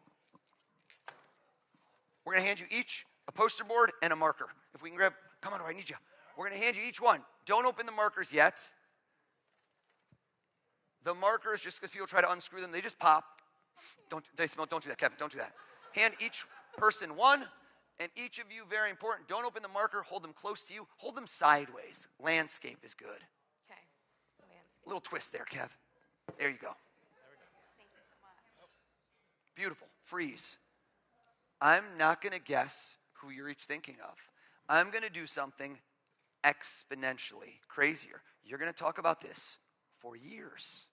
Speaker 10: We're going to hand you each a poster board and a marker. If we can grab, come on, I need you. We're going to hand you each one. Don't open the markers yet. The markers, just because people try to unscrew them, they just pop. Don't do that, Kevin. Don't do that. Hand each person one, and each of you, very important, don't open the marker. Hold them close to you. Hold them sideways. Landscape is good.
Speaker 23: Okay.
Speaker 10: A little twist there, Kev. There you go.
Speaker 23: Thank you so much.
Speaker 10: Beautiful. Freeze. I'm not going to guess who you're each thinking of. I'm going to do something exponentially crazier. You're going to talk about this for years.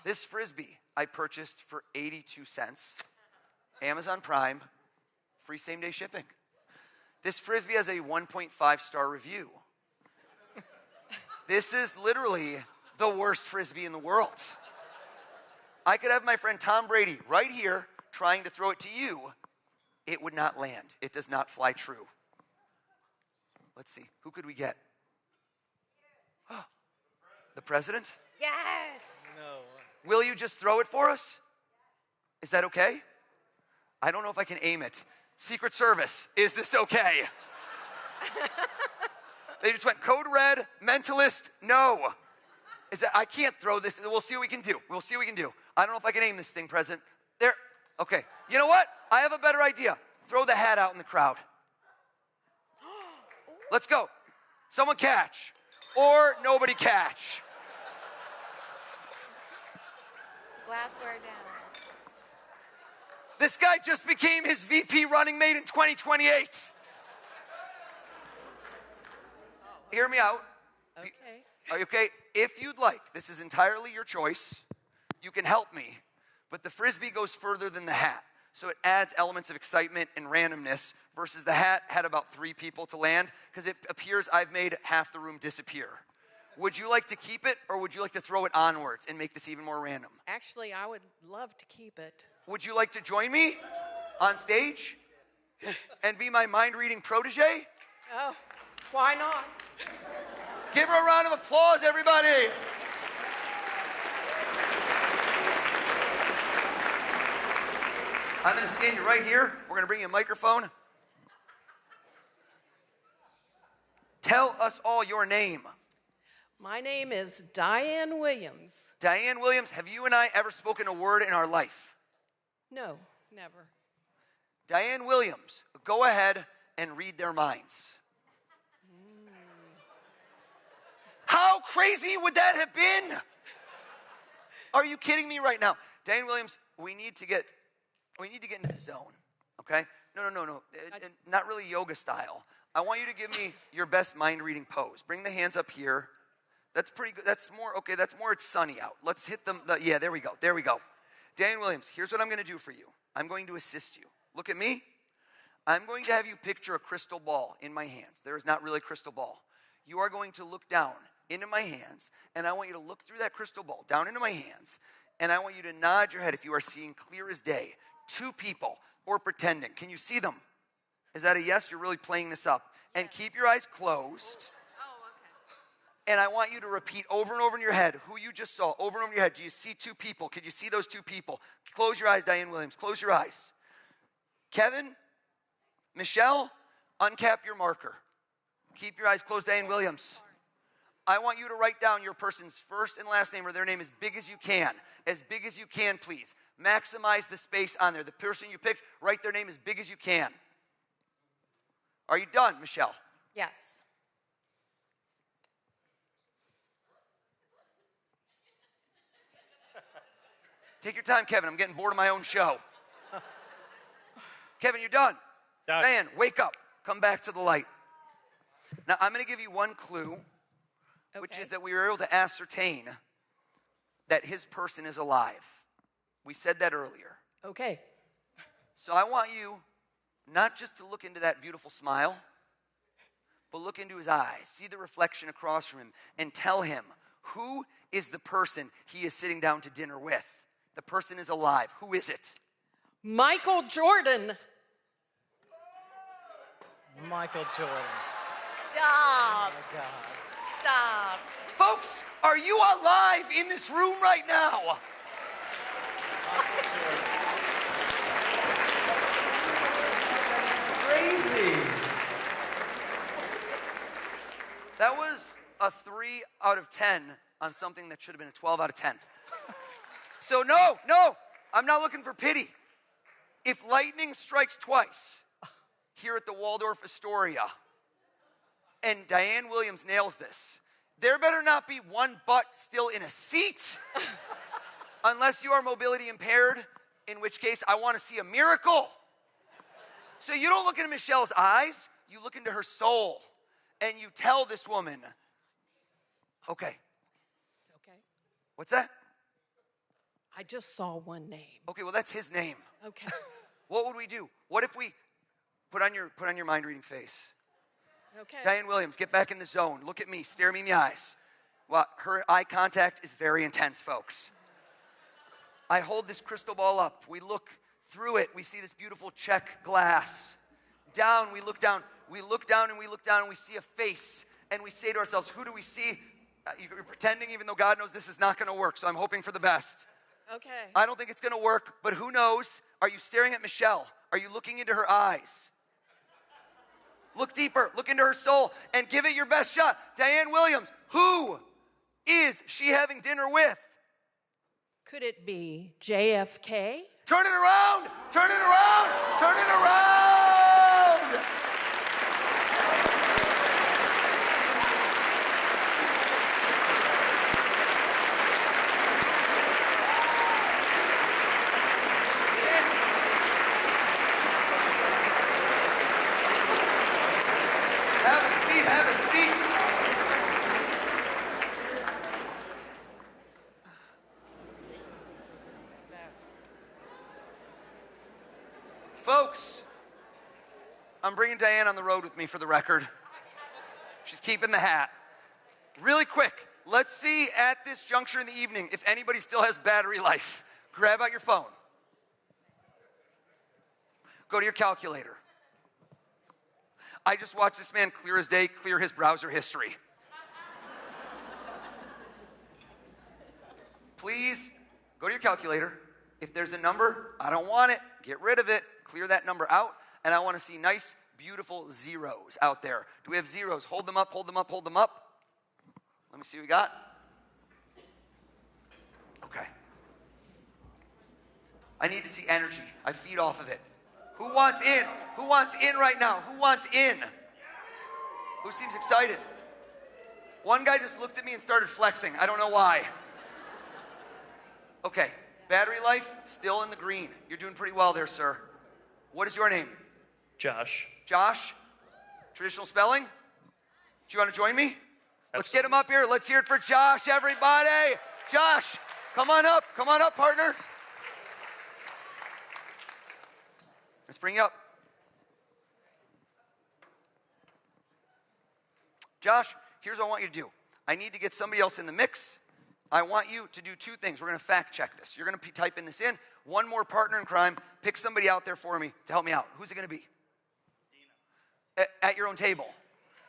Speaker 10: This Frisbee I purchased for 82 cents. Amazon Prime, free same-day shipping. This Frisbee has a 1.5-star review. This is literally the worst Frisbee in the world. I could have my friend Tom Brady right here trying to throw it to you. It would not land. It does not fly true. Let's see. Who could we get? The president?
Speaker 23: Yes.
Speaker 3: No.
Speaker 10: Will you just throw it for us? Is that okay? I don't know if I can aim it. Secret Service, is this okay? They just went code red, mentalist, no. Is that, I can't throw this. We'll see what we can do. We'll see what we can do. I don't know if I can aim this thing, President. There. Okay. You know what? I have a better idea. Throw the hat out in the crowd. Let's go. Someone catch. Or nobody catch.
Speaker 23: Glassware down.
Speaker 10: This guy just became his VP running mate in 2028. Hear me out.
Speaker 23: Okay.
Speaker 10: Are you okay? If you'd like, this is entirely your choice. You can help me. But the Frisbee goes further than the hat. So it adds elements of excitement and randomness versus the hat had about 3 people to land because it appears I've made half the room disappear. Would you like to keep it or would you like to throw it onwards and make this even more random?
Speaker 8: Actually, I would love to keep it.
Speaker 10: Would you like to join me on stage and be my mind-reading protege?
Speaker 8: Oh, why not?
Speaker 10: Give her a round of applause, everybody. I'm going to stand you right here. We're going to bring you a microphone. Tell us all your name.
Speaker 8: My name is Diane Williams.
Speaker 10: Diane Williams, have you and I ever spoken a word in our life?
Speaker 8: No, never.
Speaker 10: Diane Williams, go ahead and read their minds. How crazy would that have been? Are you kidding me right now? Diane Williams, we need to get into the zone, okay? No. Not really yoga style. I want you to give me your best mind-reading pose. Bring the hands up here. That's pretty good. That's more, okay, that's more, it's sunny out. Let's hit them. Yeah, there we go. There we go. Diane Williams, here's what I'm going to do for you. I'm going to assist you. Look at me. I'm going to have you picture a crystal ball in my hands. There is not really a crystal ball. You are going to look down into my hands, and I want you to look through that crystal ball, down into my hands, and I want you to nod your head if you are seeing clear as day. 2 people, or pretending. Can you see them? Is that a yes? You're really playing this up. Yes. And keep your eyes closed.
Speaker 8: Oh, okay.
Speaker 10: And I want you to repeat over and over in your head who you just saw, over and over in your head. Do you see 2 people? Could you see those 2 people? Close your eyes, Diane Williams. Close your eyes. Kevin, Michelle, uncap your marker. Keep your eyes closed, Diane Williams. I want you to write down your person's first and last name or their name as big as you can. As big as you can, please. Maximize the space on there. The person you picked, write their name as big as you can. Are you done, Michelle?
Speaker 8: Yes.
Speaker 10: Take your time, Kevin. I'm getting bored of my own show. Kevin, you're done.
Speaker 3: Done.
Speaker 10: Diane, wake up. Come back to the light. Now, I'm going to give you one clue, which is that we were able to ascertain that his person is alive. We said that earlier.
Speaker 8: Okay.
Speaker 10: So I want you not just to look into that beautiful smile, but look into his eyes. See the reflection across from him and tell him who is the person he is sitting down to dinner with. The person is alive. Who is it?
Speaker 8: Michael Jordan.
Speaker 3: Michael Jordan.
Speaker 8: Stop.
Speaker 3: Oh my God.
Speaker 8: Stop.
Speaker 10: Folks, are you alive in this room right now?
Speaker 3: Michael Jordan. crazy.
Speaker 10: That was a 3 out of 10 on something that should have been a 12 out of 10. So no, I'm not looking for pity. If lightning strikes twice here at the Waldorf Astoria and Diane Williams nails this, there better not be one butt still in a seat unless you are mobility impaired, in which case I want to see a miracle. So you don't look into Michelle's eyes, you look into her soul, and you tell this woman, okay.
Speaker 8: Okay.
Speaker 10: What's that?
Speaker 8: I just saw one name.
Speaker 10: Okay, well, that's his name.
Speaker 8: Okay.
Speaker 10: What would we do? What if we put on your mind-reading face?
Speaker 8: Okay.
Speaker 10: Diane Williams, get back in the zone. Look at me. Stare me in the eyes. Well, her eye contact is very intense, folks. I hold this crystal ball up. We look through it. We see this beautiful check glass. Down, we look down. We look down and we look down and we see a face. And we say to ourselves, who do we see? You're pretending even though God knows this is not going to work, so I'm hoping for the best.
Speaker 8: Okay.
Speaker 10: I don't think it's going to work, but who knows? Are you staring at Michelle? Are you looking into her eyes? Look deeper, look into her soul, and give it your best shot. Diane Williams, who is she having dinner with?
Speaker 8: Could it be JFK?
Speaker 10: Turn it around, turn it around, turn it around! Have a seat. Folks, I'm bringing Diane on the road with me for the record. She's keeping the hat. Really quick, let's see at this juncture in the evening if anybody still has battery life. Grab out your phone. Go to your calculator. I just watched this man clear as day clear his browser history. Please go to your calculator. If there's a number, I don't want it. Get rid of it. Clear that number out. And I want to see nice, beautiful zeros out there. Do we have zeros? Hold them up, hold them up, hold them up. Let me see what we got. Okay. I need to see energy. I feed off of it. Who wants in? Who wants in right now? Who wants in? Who seems excited? One guy just looked at me and started flexing. I don't know why. Okay, battery life, still in the green. You're doing pretty well there, sir. What is your name?
Speaker 12: Josh.
Speaker 10: Josh? Traditional spelling? Do you want to join me? Absolutely. Let's get him up here. Let's hear it for Josh, everybody. Josh, come on up. Come on up, partner. Let's bring you up. Josh, here's what I want you to do. I need to get somebody else in the mix. I want you to do two things. We're going to fact check this. You're going to type in this in. One more partner in crime. Pick somebody out there for me to help me out. Who's it going to be? Dina. At your own table.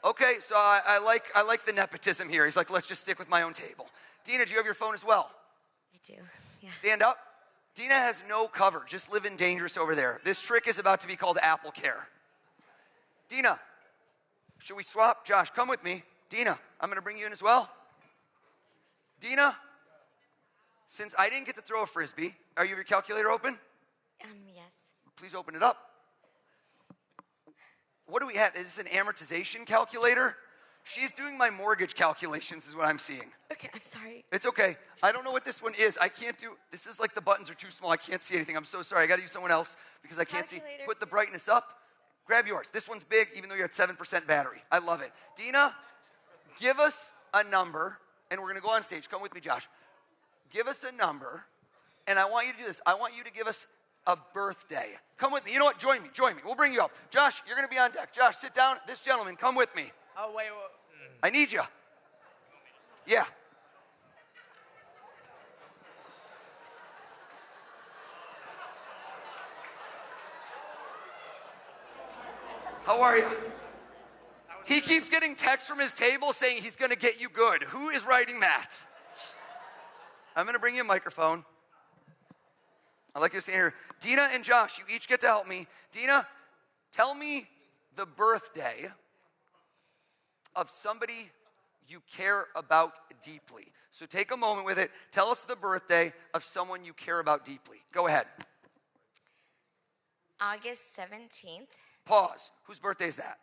Speaker 10: Okay, so I like the nepotism here. He's like, let's just stick with my own table. Dina, do you have your phone as well?
Speaker 23: I do, yeah.
Speaker 10: Stand up. Dina has no cover, just living dangerous over there. This trick is about to be called Apple Care. Dina, should we swap? Josh, come with me. Dina, I'm gonna bring you in as well. Dina, since I didn't get to throw a Frisbee, are you have your calculator open?
Speaker 23: Yes.
Speaker 10: Please open it up. What do we have? Is this an amortization calculator? She's doing my mortgage calculations is what I'm seeing.
Speaker 23: Okay, I'm sorry.
Speaker 10: It's okay. I don't know what this one is. I can't do, this is like the buttons are too small. I can't see anything. I'm so sorry. I gotta use someone else because I can't see. Put the brightness up. Grab yours. This one's big even though you're at 7% battery. I love it. Dina, give us a number and we're gonna go on stage. Come with me, Josh. Give us a number and I want you to do this. I want you to give us a birthday. Come with me. You know what? Join me. We'll bring you up. Josh, you're gonna be on deck. Josh, sit down. This gentleman, come with me.
Speaker 3: Oh, wait.
Speaker 10: I need you. Yeah. How are you? He keeps getting texts from his table saying he's going to get you good. Who is writing that? I'm going to bring you a microphone. I'd like you to stand here. Dina and Josh, you each get to help me. Dina, Tell me the birthday of somebody you care about deeply. So take a moment with it. Tell us the birthday of someone you care about deeply. Go ahead.
Speaker 23: August 17th.
Speaker 10: Pause. Whose birthday is that?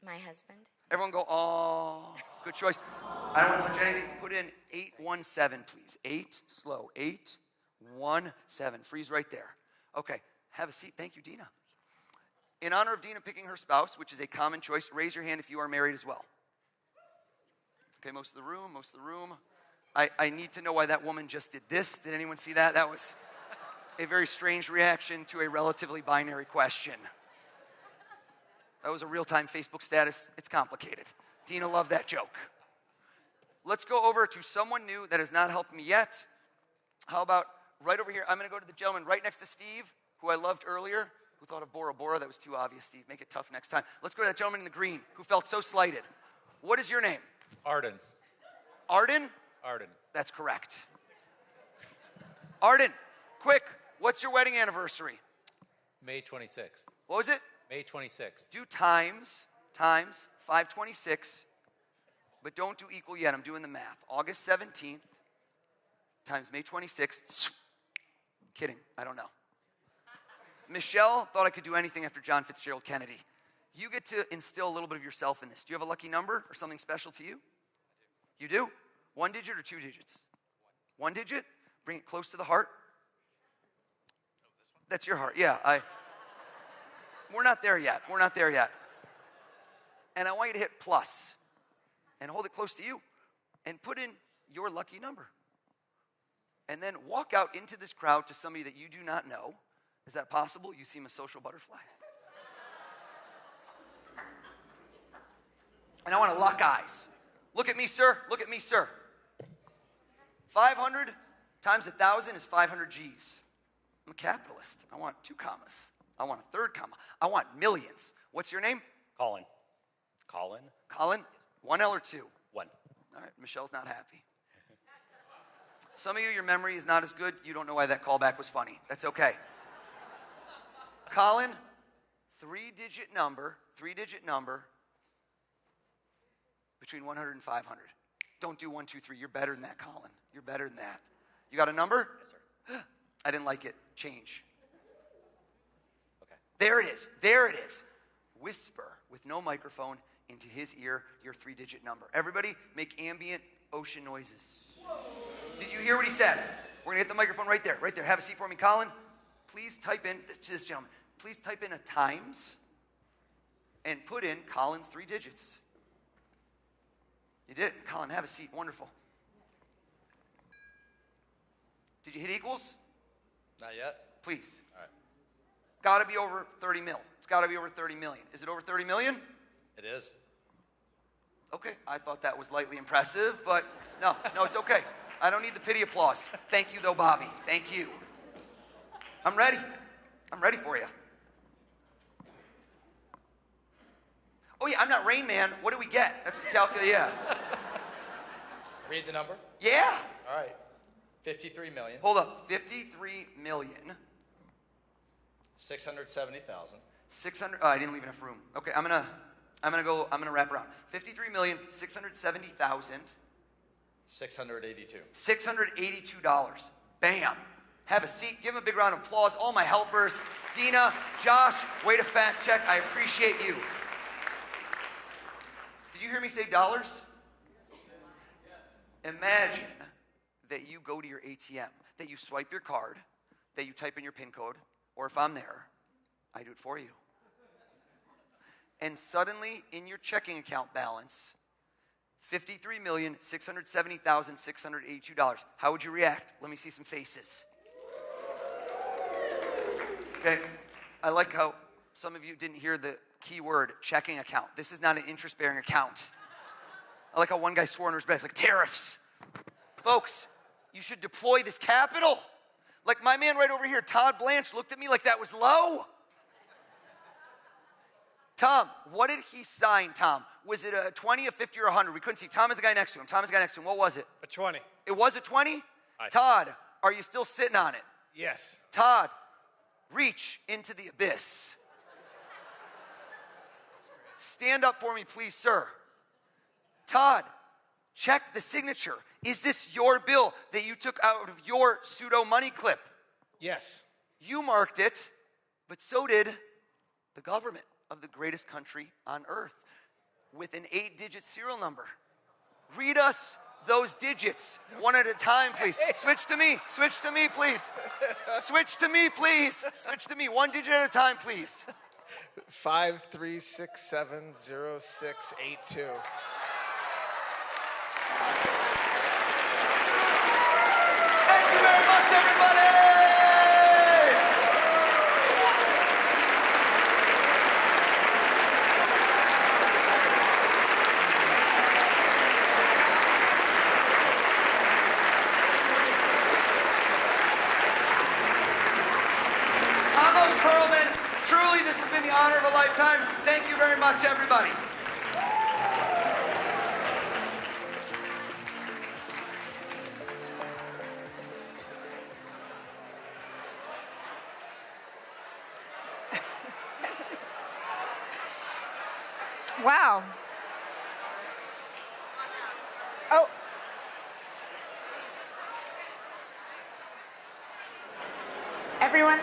Speaker 23: My husband.
Speaker 10: Everyone go, oh, good choice. I don't want to touch anything. Put in 817, please. 8, slow. 817. Freeze right there. Okay, have a seat. Thank you, Dina. In honor of Dina picking her spouse, which is a common choice, raise your hand if you are married as well. Okay, most of the room. I need to know why that woman just did this. Did anyone see that? That was a very strange reaction to a relatively binary question. That was a real-time Facebook status. It's complicated. Dina loved that joke. Let's go over to someone new that has not helped me yet. How about right over here? I'm going to go to the gentleman right next to Steve, who I loved earlier, who thought of Bora Bora. That was too obvious, Steve. Make it tough next time. Let's go to that gentleman in the green, who felt so slighted. What is your name?
Speaker 12: Arden.
Speaker 10: Arden?
Speaker 12: Arden.
Speaker 10: That's correct. Arden, quick, what's your wedding anniversary?
Speaker 12: May 26th.
Speaker 10: What was it?
Speaker 12: May 26th.
Speaker 10: Do times 526, but don't do equal yet. I'm doing the math. August 17th times May 26th. Kidding, I don't know. Michelle thought I could do anything after John Fitzgerald Kennedy. You get to instill a little bit of yourself in this. Do you have a lucky number or something special to you? You do? 1 digit or 2 digits? 1 digit? Bring it close to the heart. That's your heart. Yeah, we're not there yet. And I want you to hit plus and hold it close to you and put in your lucky number. And then walk out into this crowd to somebody that you do not know. Is that possible? You seem a social butterfly. And I want to lock eyes. Look at me, sir. Look at me, sir. 500 times 1,000 is 500 G's. I'm a capitalist. I want 2 commas. I want a 3rd comma. I want millions. What's your name?
Speaker 12: Colin.
Speaker 10: Colin? 1 L or 2?
Speaker 12: 1.
Speaker 10: All right, Michelle's not happy. Some of you, your memory is not as good. You don't know why that callback was funny. That's okay. Colin, 3-digit number between 100 and 500. Don't do 1, 2, 3. You're better than that, Colin. You're better than that. You got a number?
Speaker 12: Yes, sir.
Speaker 10: I didn't like it. Change.
Speaker 12: Okay.
Speaker 10: There it is. Whisper with no microphone into his ear your 3-digit number. Everybody make ambient ocean noises. Whoa. Did you hear what he said? We're going to get the microphone right there. Have a seat for me, Colin. Please type in, to this gentleman, please type in a times and put in Colin's 3 digits. You did. Colin, have a seat. Wonderful. Did you hit equals?
Speaker 12: Not yet.
Speaker 10: Please.
Speaker 12: All right.
Speaker 10: Got to be over 30 mil. It's got to be over 30 million. Is it over 30 million?
Speaker 12: It is.
Speaker 10: Okay. I thought that was lightly impressive, but no, it's okay. I don't need the pity applause. Thank you, though, Bobby. Thank you. I'm ready. I'm ready for you. Oh, yeah, I'm not Rain Man. What do we get? That's what the calculator, yeah.
Speaker 12: Read the number?
Speaker 10: Yeah.
Speaker 12: All right. 53 million.
Speaker 10: Hold up. 53 million.
Speaker 12: 670,000.
Speaker 10: 600. Oh, I didn't leave enough room. Okay, I'm gonna wrap around. 53,670,000.
Speaker 12: 682.
Speaker 10: $682. Bam. Have a seat. Give him a big round of applause. All my helpers. Dina, Josh, way to fact check. I appreciate you. Did you hear me say dollars? Imagine that you go to your ATM, that you swipe your card, that you type in your PIN code, or if I'm there, I do it for you. And suddenly, in your checking account balance, $53,670,682. How would you react? Let me see some faces. Okay, I like how some of you didn't hear the key word, checking account. This is not an interest-bearing account. I like how one guy swore under his breath, like tariffs. Folks, you should deploy this capital. Like my man right over here, Todd Blanche, looked at me like that was low. Tom, what did he sign, Tom? Was it a 20, a 50, or 100? We couldn't see. Tom is the guy next to him. What was it?
Speaker 12: A 20.
Speaker 10: It was a 20? Todd, are you still sitting on it?
Speaker 12: Yes.
Speaker 10: Todd, reach into the abyss. stand up for me, please, sir. Todd, check the signature. Is this your bill that you took out of your pseudo money clip?
Speaker 1: Yes.
Speaker 10: You marked it, but so did the government of the greatest country on earth with an 8-digit serial number. Read us those digits one at a time, please. Switch to me, please. Switch to me, please. Switch to me, 1 digit at a time, please.
Speaker 1: 53670682.
Speaker 10: Thank you very much, everybody! Truly, this has been the honor of a lifetime. Thank you very much, everybody.
Speaker 4: Wow. Oh. Everyone,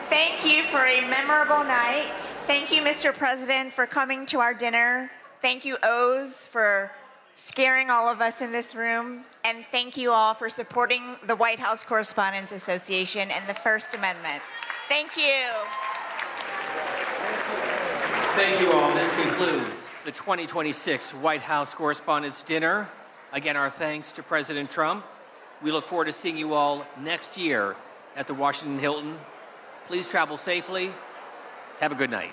Speaker 4: thank you for a memorable night. Thank you, Mr. President, for coming to our dinner. Thank you, O's, for scaring all of us in this room. And thank you all for supporting the White House Correspondents Association and the First Amendment. Thank you.
Speaker 7: Thank you all. This concludes the 2026 White House Correspondents Dinner. Again, our thanks to President Trump. We look forward to seeing you all next year at the Washington Hilton. Please travel safely. Have a good night.